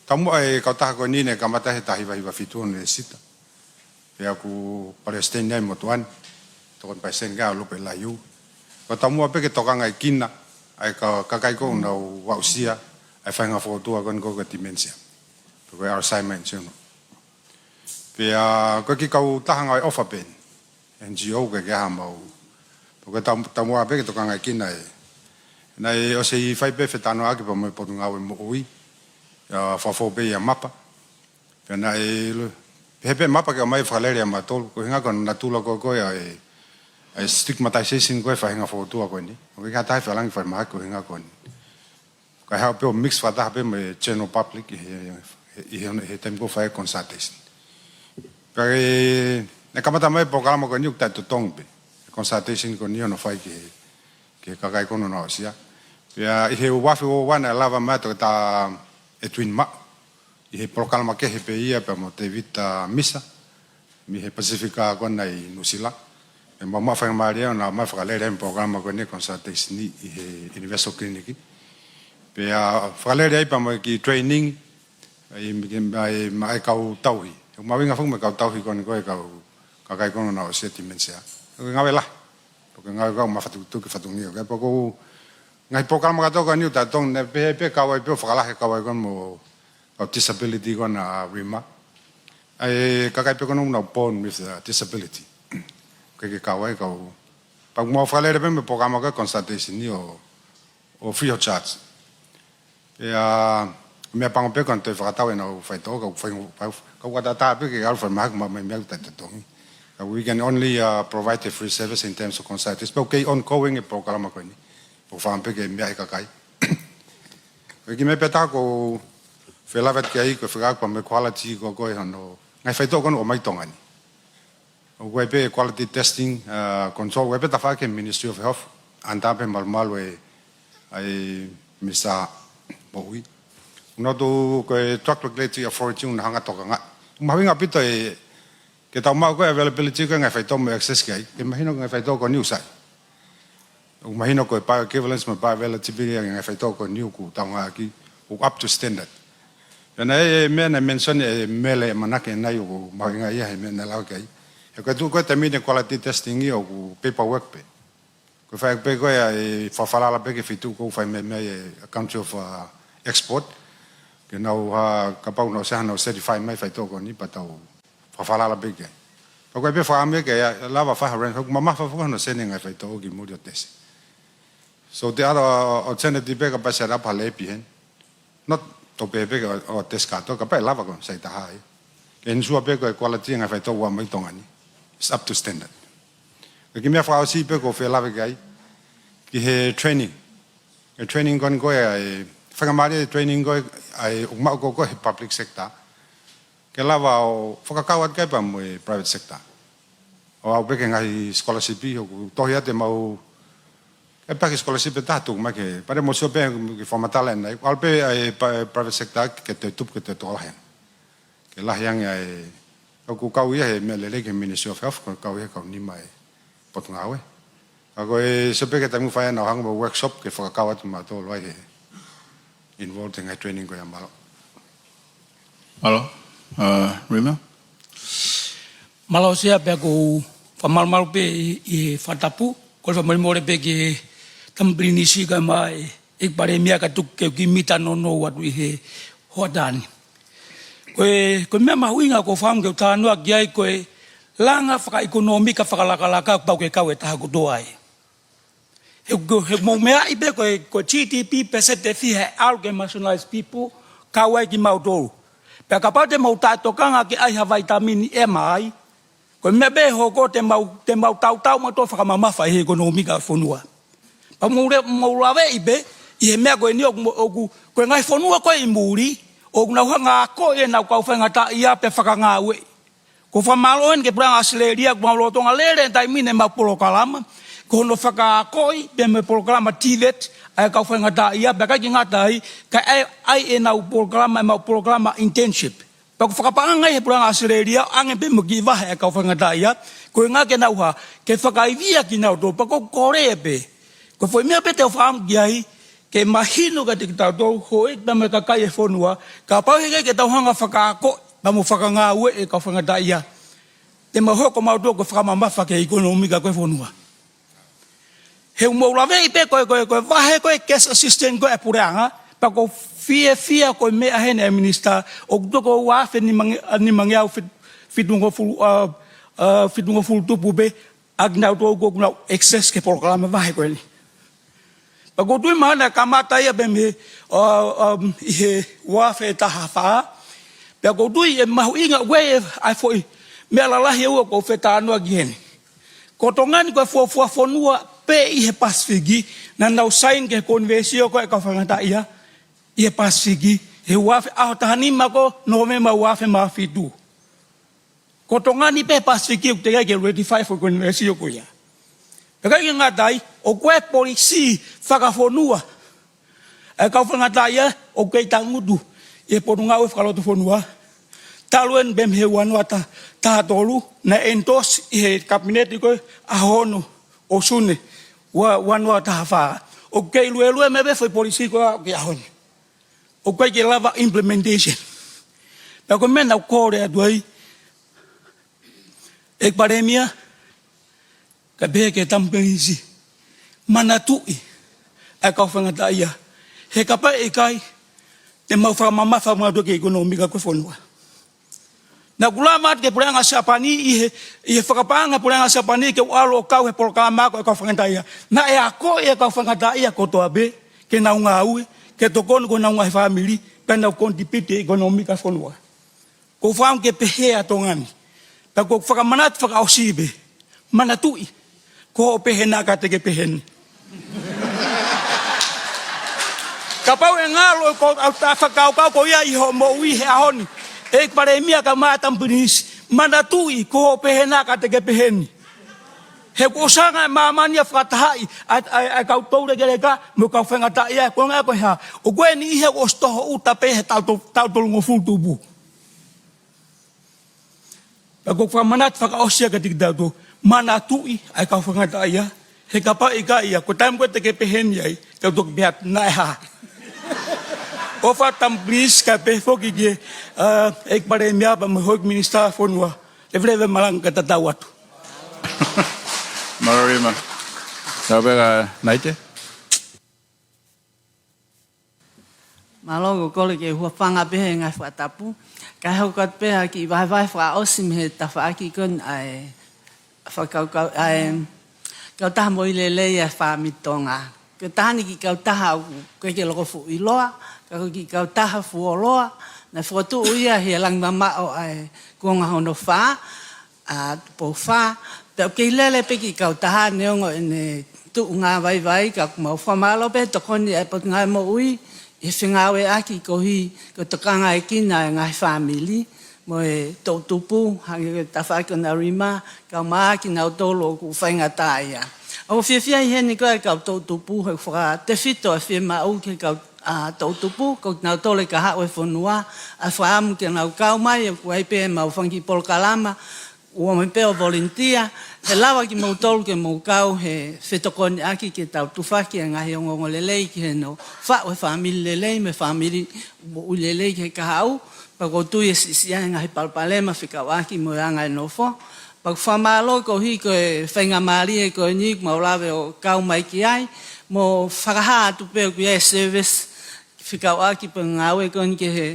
tamu ai ka taha ko ni ne kamata he tahi vai fitu ne sita ya ku palestina mo tuan tokon pa senga lo pe la yu ko tamu ape ke toka ngai kina ai ka kai ko na wausia ai fanga foto kon ko dimensia ko our assignment you know pe ko ki ka taha ngai offer pen NGO ke ga mau ko tamu ape ke toka ngai kina nai o sei fai pe fetano ake pa mo potunga mo ui ya fa fo pe ya mapa pe nai pepe mapa ke mai faleria matol ko hinga kon natulo ko ya e stigmatization ko fa hinga foto ko ni o ka tai fa lang fa ma ko hinga kon ka ha pe mix fa da pe me channel public e tempo fa consultation pe ne kamata mai programa ko ni ta to tongbe consultation ko ni no fa ke ka kai kono no sia ya he wa fe wana lava mato ta e twin ma I programa ke he pe ia pe mo te vita misa mi he pacifica ko nai nusila E mama whanga maria na mai whakalere programa ko ne consultation ni i Universal Clinic. Pe a whakalere ai pa mo ki training ai mai kau tauhi. Ma winga whanga kau tauhi ko ni ko ka kai kono na o settlement sia. Ngawe la. Porque ngawe ka ma fatu tu ki fatu ni ka poko ngai programa ka to ka ni ta tong ne pe ka wai pe whakalahe ka wai kon mo disability ko na rima. Ai ka kai pe kono na born with disability. Ke kawai kau pag mo whakalere pe me programa ka consultation ni o free of charge. Me pango pe kon te whakatau e na whaito kau katata pe ke alfa mahak ma me mea tatongi. We can only provide a free service in terms of consultation. But okay, ongoing e programa ko ni. Po whaam pe ke mea e kakai. Ki me peta ko whelavet ke ai ko whakak pa me quality ko koe hano. Ngai whaito kono o mai tonga ni. Wepe quality testing control wepe tafake Ministry of Health antape malmal we ai misa Moimoi no do ko truck regulatory authority un hanga toka nga mawinga pito e ke tau mau ko availability ko ngai faito mo access kai ke mahino ngai faito ko new sai u mahino ko pa equivalence mo pa availability ngai faito ko new ku tau nga ki up to standard na e mena mention e mele manake na yo mawinga ia he mena lau kai ko tu ko tamine quality testing o ku paperwork pe ko fa pe ko e fa fala la pe ke fitu ko fa me country of export ke na ka pa no sa no certify mai fa to ko ni patau fa fala la pe ke ko pe fa me ke la va fa ren ko mama fa no se ninga fa to ki mo test so the other alternative pe ka pa set up hale pi hen not to pe o test ka to ka pa la va ko sai ta hai en su pe ko quality nga fa to wa mai tongani. It's up to standard. Ki mea whao si pe ko whelawe kai ki he training. E training kon koe ai whakamari training koe ai umau ko he public sector. Ke lawa o whakakawat kai pa mo e private sector. O au peke ngai scholarship i o tohi ate mau e pake scholarship e tatu ma ke pare mo sio pe ki whamatala nai. Au pe ai private sector ke te tup ke te tolahen. Ke lahiang ai ko kau ia he me lele ke Ministry of Health ko kau ia kau ni mai Potungawe. Ako e sepe ke tamu fai na hang workshop ke whakakawat ma to loi he involved in training ko ya malo. Malo, Rima? Malo sia pe ko whamalmalu pe i Whatapu ko whamalmore pe ke tambrinisi ka mai ik pare mea ka tuk ke ki mita no watu i he hoadani. Ko mea mahuinga ko whaam ke tānua ki ai koe langa whaka-ekonomi ka Fakalakalaka pau ke kau e taha kutoa e. He mou mea ipe ko GDP per cent e fi he alu ke marginalized people kau ai ki mautoro. Pea ka pau te mau tātokanga ki ai ha vitamini e mai. Ko mea be hoko te mau tau ma to whakamamafa he ekonomi ka whanua. Pa mou lawe ipe i he mea koe ni oku koe ngai whanua koe i muri. O na hanga ko e na kau whanga ta ia pe whakanga ue. Ko whamaloen ke pranga Australia ko malo tonga lere tai mine ma Ulukalala. Ko no whakakoi pe me Ulukalala TVET ai kau whanga ta ia pe kai ngata ka ai e na Ulukalala ma Ulukalala internship. Pa ko whakapanga he pranga Australia ange pe mo ki vahe kau whanga ta ia ko nga ke na uha ke whakaivia ki na to pa ko kore pe. Ko foi me pe te wham ki ai ke mahino ka te kitau tau hoi na me ka kai e whanua, ka pau heke ke tau hanga whakaako, na mo whakanga ue e ka whangata ia. Te mahoko mautua ko whakamamafa ke ekonomi ka koe whanua. He umaulawe i pe koe wahe koe cash assistant koe e pureanga, pa ko fia koe mea hene e minister, o kutoko wafe ni mangeau fitungo fulu tupu pe, aginau tau kunau excess ke Ulukalala wahe koe ni. Pako tui mahana kamata ia pe me he wafe taha wha. Pako tui e mahu inga ue ai foi mea lalahi ua ko wheta anua ki hene. Ko tongani koe whanua pe i he Pasifiki na nau sain ke konvesio koe ka whangata ia i he Pasifiki he wafe aho tahanima ko no me ma wafe ma fitu. Ko tongani pe Pasifiki u te kai ke ratify for konvesio ko ia. Pekai ngatai o koe polisi Fakafonua. E kau whangatai o kei tangutu e porunga o whakaloto whanua. taluen bem he wanuata tahatolu na entos I he kabineti ko ahono o sune wanuata hafa o ke luelue mebe foi polisi ko ke ahon o ke lava implementation pa ko mena ko re duai ek paremia ka be ke tampisi manatui a ka fanga ia he kapa e kai te mau fa mama fa ma do ke economica ko fonua na gulama ke pulanga sapani I whakapanga pulanga sapani ke walo kau he polkama ko whangataya na e ako e ka whangataya ko toa be ke na unga ue ke tokon ko na unga he family pena kontipite economica fonua ko wham ke pehe atongani pa ko whakamanat whakaosibe manatui ko pehe na ka te ke pehen kapau e ngalo ko ta whakau ko ia I ho mo ui he ahoni ek paremia ka matam punis manatui ko pehena ka te peheni he ko sanga mamania Fakataha ai ka toure gereka mo ka fengata ia ko nga ko ha o ko ni he ko sto uta pe tal ngo futubu pa ko fa manat fa ka osia ka tigdado manatui ai ka fengata ia he ka pa ika ia ko tam ko te peheni ai ka dok biat na ha Ofa tambris ka pe foki ge ek paremia ba mohok minister fonua evleve malang kata tawat Marima Tabega naite Malo ko le ke hu fanga be nga Fakatapu ka ho ka pe ki vai fra osim he ta fa ki kon ai fa ka ai ka ta mo ile le ya fa mi Tonga ke tani ki ka ta ke lo fu iloa ka ki ka taha fuoloa na foto uia he lang mama o ai ko nga hono fa a po fa pe ke lele pe ki ka taha ne ngo ne tu nga vai ka mo fa malo pe to kon e pot nga mo ui e fingawe aki ko hi ko to kanga e kina nga family mo e to tupu hange ta fa ko na rima ka ma ki na tolo ku fainga taia o fia he ni ko ka to tupu he fra te fito e ma o ki ka a Tuku'aho ko na tole ka ha we fonua a fam ke na ka mai ko ai pe ma fangi polkalama o me pe volunteer he lava ki mo tol ke mo ka he fetokon aki ke tau tu fa ki nga he ngo lele ki no fa we family lele me family o lele ke ka au pa ko tu e si nga he palpalema fika wa ki mo nga no fo pa fa malo ko hi ko fenga mari ko ni mo lave o ka mai ki ai mo whakaha tu pe ku e service whikau aki pa ngawe kon ke he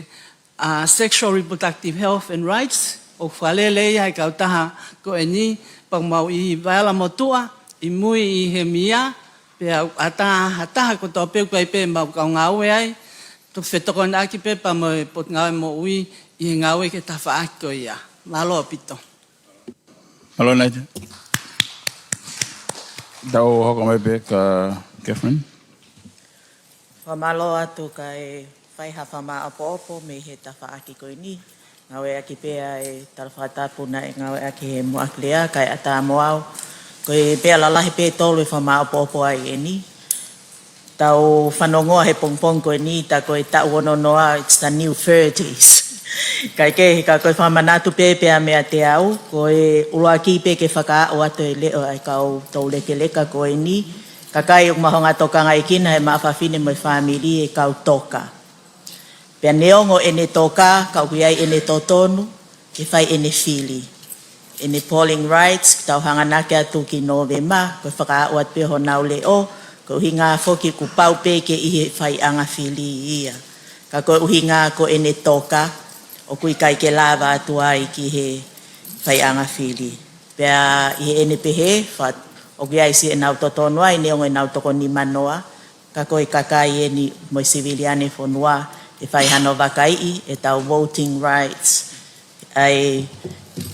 sexual reproductive health and rights o whalele ai kau taha ko e ni pa mau I wala motua I mui I he mia pe ataha ko tō pe ku ai pe mau kau ngawe ai tu whetokon aki pe pa mo pot ngawe mo ui I ngawe ke tawha aki ko ia malo apito Malo naite Tau hoko mai pe ka Catherine Whamalo atu kai whaiha whama apo me he tawha aki koe ni. Ngawe aki pea e Fakatapu na e ngawe aki he muaklea kai ata moau. Koe pea lalahi pe tolu e whama apo ai e ni. Tau whanongoa he pongpong koe ni ta koe ta uononoa it's the new 30s. Kai ke ka koe whamanatu pe pea mea te au. Koe uloa ki pe ke whaka o atu e leo ai kau tau leke leka koe ni. Kakai o mahonga toka ngai kina he maafafine mo family e kau toka. Pea neongo ene toka, kau kuiai ene totonu, ke whai ene fili. Ene polling rights, tau hanganake atu ki Novema, koe whakaawat pe ho nau leo, ko hinga foki ku pau pe ke ihe whai anga fili ia. Ka koe uhinga ko ene toka, o kui kai ke lava atu ai ki he whai anga fili. Pea ihe ene pehe, o kia isi e nau totonua, i neongo e nau toko ni manoa, ka koe kakai e ni moi civiliane fonua, e whai hano wakai e tau voting rights, ai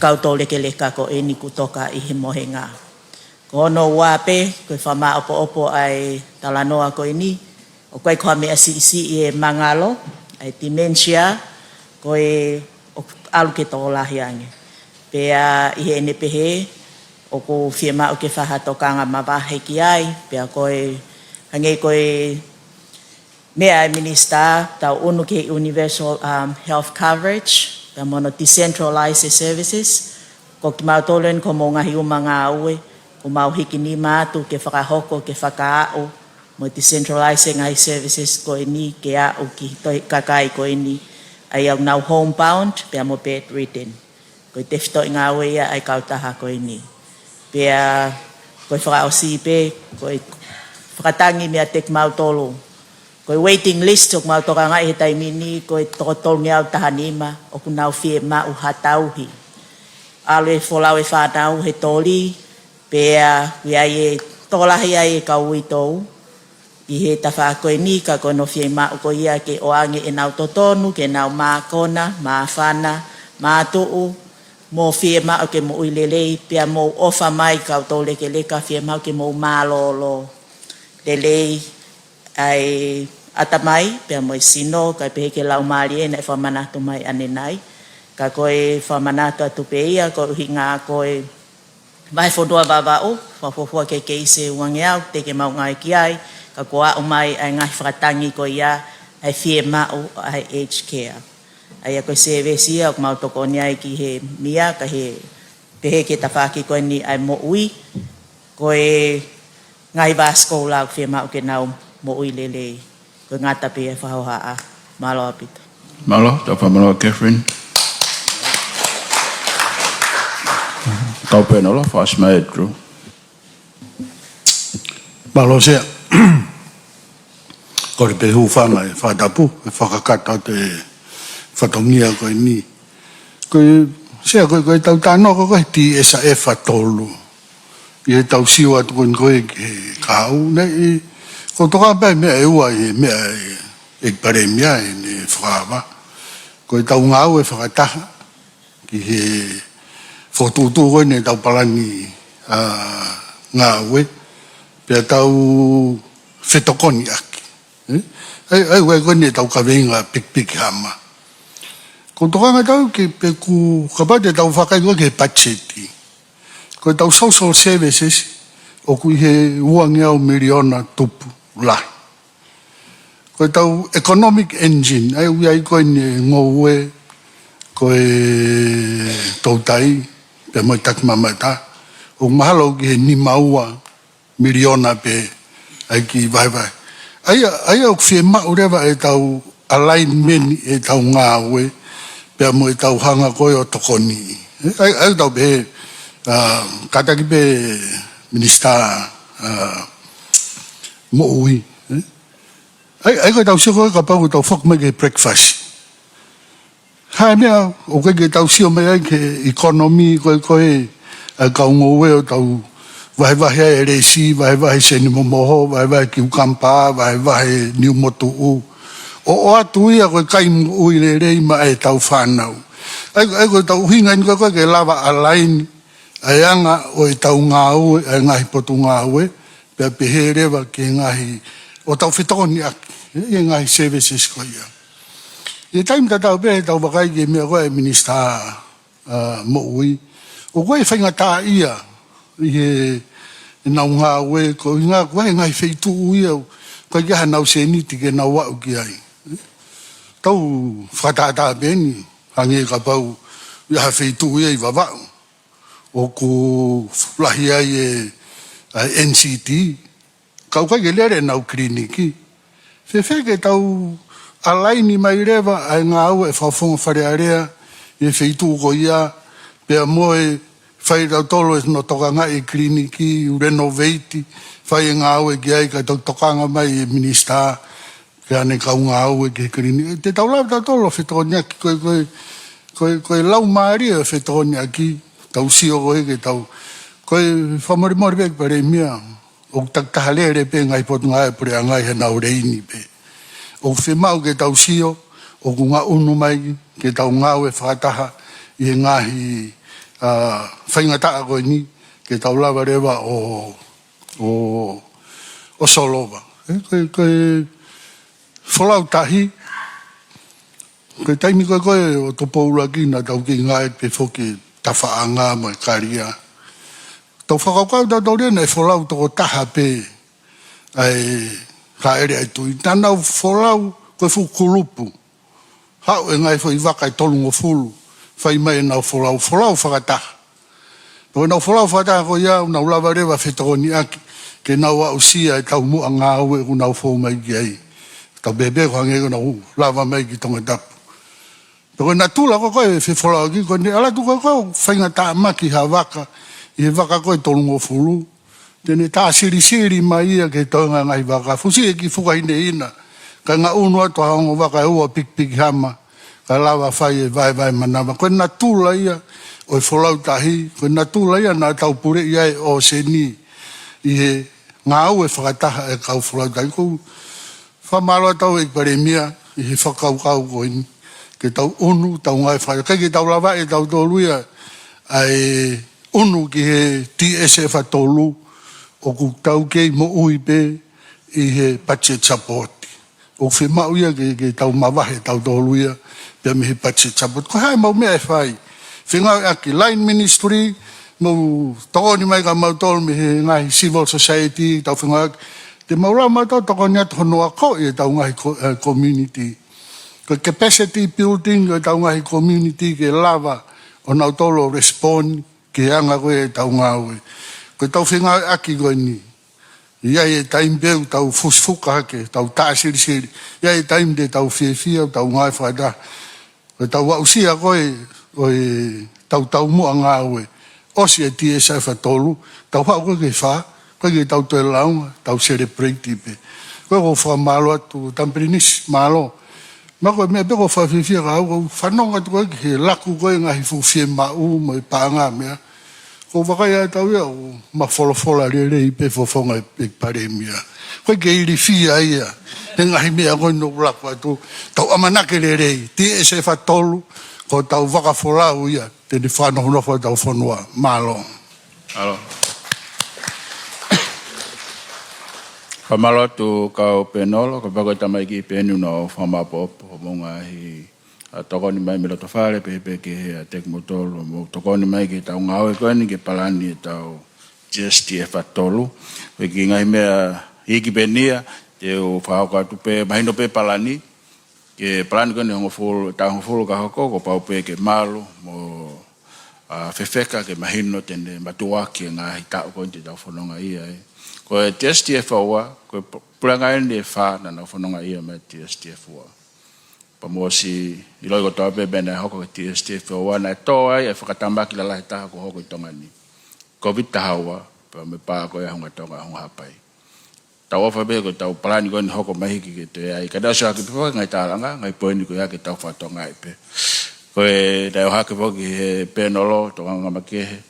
kau leke leka ko e ni kutoka I he mohenga. Ko hono wape, koe whama opo ai talanoa ko e ni, o koe koa mea isi e mangalo, ai dementia, koe o alu ke tō lahi ange. Pea I he ene pehe, o ko whiema o ke whahatokanga mawahe ki ai, pea koe, hangei koe mea minister, tau unu ke universal health coverage, pe mono decentralize services ko ki mau tolen ko mo ngahi umanga aue ko mau hiki ni matu ke whakahoko ke whakaa'o mo decentralize ngai services ko ini ke a'o ki toi kakai ko ini ai au nau homebound pe mo bedridden ko te fito ngā aue ia ai kautaha ko ini pe ko whakao si pe ko whakatangi mea tek mau tolo ko waiting list o mau toka ngai he taimini ko tokotol ngeau tahanima o ku nau fie ma u hatauhi alwe folau e whanau he toli pea ia e tolahi ai ka uitou i he tawha koe ni ka koe no fie ma u ko ia ke o ange e nau totonu ke nau mākona, māwhana, mātuu mo fie ma u ke mo uilelei pea mo ofa mai ka tole ke leka fie ma u ke mo mālolo lelei ai atamai pe mo sino ka pe ke lau mali e na whamanatu mai anenai ka koe whamanatu atu pe ia ko hinga koe vai fonua Vava'u whafofua ke ise uange au te ke mau ngai ki ai ka koa o mai ai ngai whakatangi ko ia ai fie mau ai aged care ai a koe se vesia o mau toko ni ai ki he mia ka he pe ke tawhaki koe ni ai mo ui koe ngai vasko lau fie mau ke nau mo ui lelei ko ngata pe whahohaa malo apita. Malo, tau whamalo Catherine. Tau pēnola, whaasma Andrew. Malo sea. Ko re pehu whanga e whatapu, e whakakata te whatongia koe ni. Koe, sea koe tau tāno koe ti esa e whatolu. I e tau siwa tu koe ke kau, nei ko toka pai mea e ua e mea e pare mea e ne whakawa. Ko e tau ngau e whakataha ki he whotutu koe ne tau Palani ngāwe pia tau whetokoni aki. Ai koe ne tau kawenga pik hama. Ko toka ngā tau ke pe ku kapate tau whakai koe ke pacheti. Ko e tau social services o kui he uangi au miliona tupu lai. Ko tau economic engine, ai ui ai koe ni ngoue, koe tautai, pe moi tak mamata, o mahalo ki he ni maua miliona pe ai ki vai. Ai au fie mau rewa e tau alignment e tau ngāwe, pe moi tau hanga koe o tokoni. Ai tau pe, kataki pe minister mo ui. Ai koe tau sio koe ka pau tau whak mai ke breakfast. Hai mea, o koe ke tau sio mai ai ke economy koe kau ngoe o tau vahe e resi, vahe seni momoho, vahe kiukampa, vahe niu motu'u. O atu ia koe kai ui le rei ma e tau whanau. Ai koe tau hinga ni koe ke lava alaini, ai anga o e tau ngāue, ai ngahi potu ngāue, pia pehe rewa ke ngahi, o tau whetoni aki, e ngahi services ko ia. E taim tau pehe tau wakai ke mea koe minister mo ui, o koe whainga tā ia, i he nau ngāue, ko i ngā koe ngahi wheitu ui au, koe kia nau seniti ke nau wau ki ai. Tau whakataha pēni, hange ka pau, ia wheitu ui ai Vava'u. O ku lahi ai e NCT, kau kai ke lere nau kliniki. Whewhe ke tau alaini mai rewa ai ngā au e whawhonga wharearea, e wheitu ko ia, pia moe whai tau tolo e no tokanga e kliniki, u renovate, whai e ngā au e ki ai ka tau tokanga mai e minister, ke ane kau ngā au e ke kliniki. Te tau lau tau tolo whetoni aki, koe lau maari e whetoni aki, tau sio koe ke tau koe whamori pek pare mea o taktaha lere pe ngai potu ngai pure a ngai he nau reini pe o whemau ke tau sio o ku ngā unu mai ke tau ngau e whakataha i he ngahi whaingataa koe ni ke tau lava rewa o solova koe wholau tahi koe taimi koe o Tupouto'a ki na tau ki ngai pe whoki tawhaanga mai karia. Tau whakaukau tau rena e wholau toko taha pe ai ka ere ai tui. Tānau wholau koe whukulupu. Hau e ngai whai waka i tolungo fulu. fai mai na folau Fakataha. Ko na folau Fakataha ko ia na ulava rewa fetoni aki ke na wa usia e tau mu anga we ku na fo mai ai. Tau bebe ko nge na lava mai ki Tongatapu. Ko na tula ko fe folau ki ko ni ala tu ko fainga ta maki havaka i vaka ko tolungo fulu. Tene ta siri mai ia ke tonga ngai vaka fusi ki fuka ina. Ka nga uno to hango vaka ua pik hama. Ka lava fai vai manama. Ko na tula ia o folau tahi. Ko na tula ia na tau pure ia o seni. I he ngā au e Fakataha e kau folau tahi. Ko whamalo tau e paremia i he whakau ko ini. Ke tau unu, tau ngai whai. Kei ke tau lava e tau toluia ai unu ki he TSF a tolu. O ku tau kei mo uipe i he budget support. O whi mau ia ke tau mawahe tau toluia pia mi he budget support. Ko hai mau mea e whai. Whingau aki line ministry, mau tokoni mai ka mau tolu mi he ngai civil society, tau whingau aki. Te maura mau tau tokoni atu honua ko i tau ngai community. Ko capacity building i tau ngai community ke lava o nau tolo respond ke anga koe tau ngau e. Ko tau whingau aki koe ni. Ia e taim beu tau fusfuka hake, tau taasiri. Ia e taim de tau whiawhia, tau ngai whaida. Ko tau wausia koe, tau mua ngā ue. Osi e TSF a tolu, tau hau koe ke wha, koe ke tau toe launga, tau celebrate pe. Koe ko wha malo atu, tampirinis malo. Ma koe mea peko whiawhia ka hau, whanonga tu koe ke laku koe ngahi fuwhie mau, mo i pāngā mea. Ko wakai tau ia o mawholofola rei pe fofonga e paremia. Koe ke iri whia ia. He ngahi mea koe no laku atu. Tau amanake rei. TSF a tolu. Ko tau whakafolau ia. Tene whanohonofa tau whanua. Malo. Alo. Whamalo tu kau penolo. Ko pako tamai ki penu no whamapopo. Monga hi... tokoni mai mila tofare pepe ke he tek motolo mo tokoni mai ke tau ngau e koeni ke Palani e tau GSTF atolu we ki ngai mea hiki penia te o whaoka tupe mahino pe Palani ke Palani koeni hongofulu tau hongofulu ka hoko ko pau pe ke malu mo fefeka ke mahino tene matuaki ngā hitau koeni te tau whanonga ia ko e GSTF aua ko pulanga ene e wha na nau whanonga ia me GSTF aua pamosi iloi ko tope bene hoko ke TSTF wana toa e whakatamaki la lahi taha ko hoko i tonga ni. Covid tahawa, pa me paa ko e honga tonga honga hapai. Tau ofa be ko tau Palani ko ni hoko mahiki ke te ai. Kada so haki pipo ngai tālanga, ngai poeni ko yake tau whatonga i pe. Ko e dai haki po ki he penolo, tonga ngamakehe,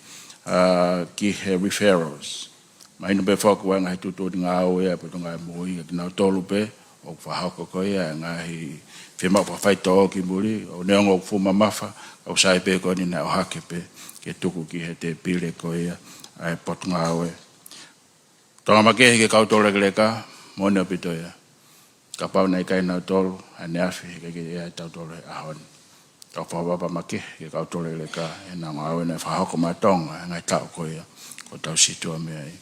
ki he referrals. Mahino be whaku wa ngai tutu di ngā au ea, po tonga e mui, ki nau tolu pe, o whahoko ko ea, ngai Fema pa fai to ki muri o neongo fuma mafa o sai pe ko ni na o hake pe ke tuku ki he te pile ko ia ai potunga awe. Tonga make ke kau tole leka mo ne pito ia. Ka pau nei kai na tolu ane afi ke ia tau tole ahon. Tau fa baba make ke kau tole leka e na awe na fa hoko ma tonga ngai tau ko ia ko tau situa me ai.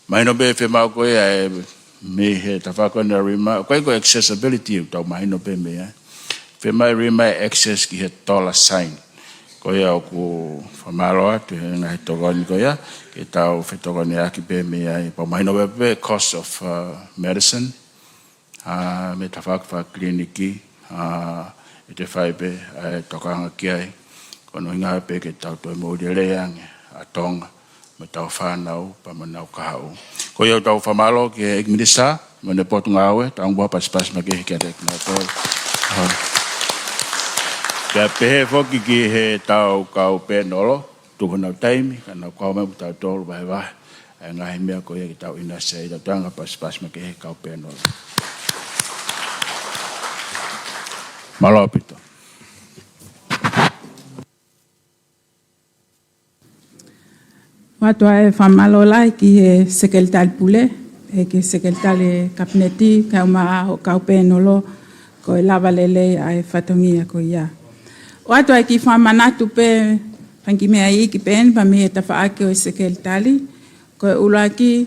Mai no be fema ko ia me he ta fa ko na rima ko accessibility tau mai no pe me fe mai rima access ki he dollar sign ko ya ku fa malo atu na to gon ko ya ke tau fe to gon ya ki pe me ai pa mai no be cost of medicine me ta fa kliniki e te fa be to ka ki ai ko no nga pe ke tau to mo de le yang a Tonga me tau whanau pa manau kahau. Ko iau tau whamalo ki e ikminisa, me ne potu ngawe, tau ngua pas ma ki he kia te kina tol. Kia pehe foki ki he tau kau penolo, tuku nau taimi, ka nau kau me tau tolu vahe vahe, e ngahi mea ko ia ki tau inasa i tau tanga pas ma ki he kau penolo. Malo pito. Watoa e whamalo lai ki he sekretari pule, e ki sekretari kabineti, kau maa o kau penolo, ko e lava lele a e whatongia ko ia. Watoa e ki whamanatu pe, panki mea i ki pen, pa me e tawhaake o e sekretari, ko e ulaki,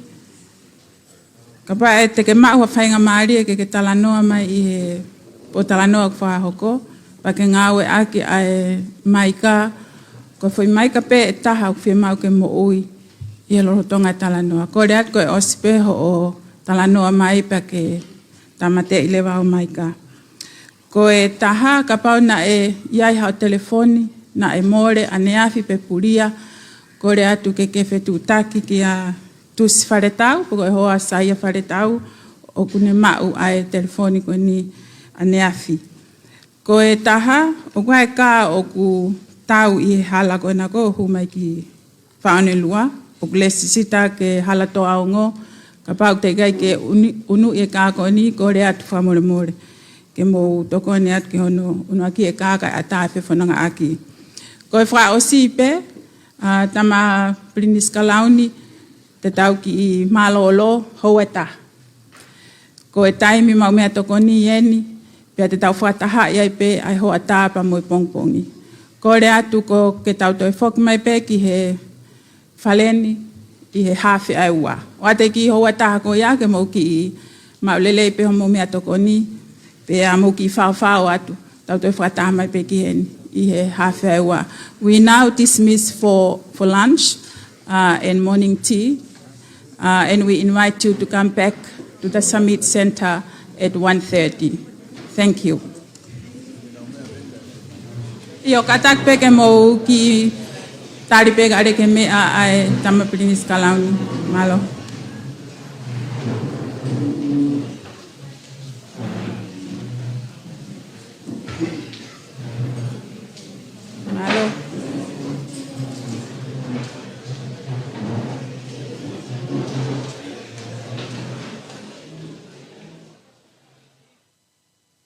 ka pa e te ke maa ua whainga maari e ke talanoa mai i he, o talanoa kwa hoko, pa ke ngawe ake ai maika, ko foi maika pe e taha o whia mau ke mo ui i e loro tonga talanoa. Ko rea koe osipe ho o talanoa mai pa ke tamate i lewa o maika. Ko e taha ka pau na e iai hao telefoni, na e more ane afi pe puria, ko rea tu ke whetu taki ki a tusi wharetau, ko e hoa saia wharetau, o kune mau ai telefoni ko ni ane afi. Ko e taha, o kua e ka o ku tau i hala ko na ko hu mai ki whaone lua, o ku lesi sita ke hala to aongo, ka pau te gai ke unu e ka ko ni ko rea tu whamore more. Ke mo toko ni atu ki hono unu aki e ka a tae pe whananga aki. Ko e wha o sipe, tama Pliniska launi, te tau ki i malolo houeta. Ko e taimi mau mea toko ni ieni, pia te tau whataha iai pe ai hoa tāpa mo i pongpongi. Ko re atu ko ke tau toi whoki mai pe ki he whaleni, i he hawhi ai ua. O ate ki hoa taha ko ia ke mau ki i maulelei pe homo mea toko ni, pe a mau ki whao atu, tau toi whataha mai pe ki heni. We now dismiss for lunch and morning tea, and we invite you to come back to the Summit Center at 1:30. Thank you. Yo katak peke mo ki tari peke are ke me ai tama Pliniska launi malo.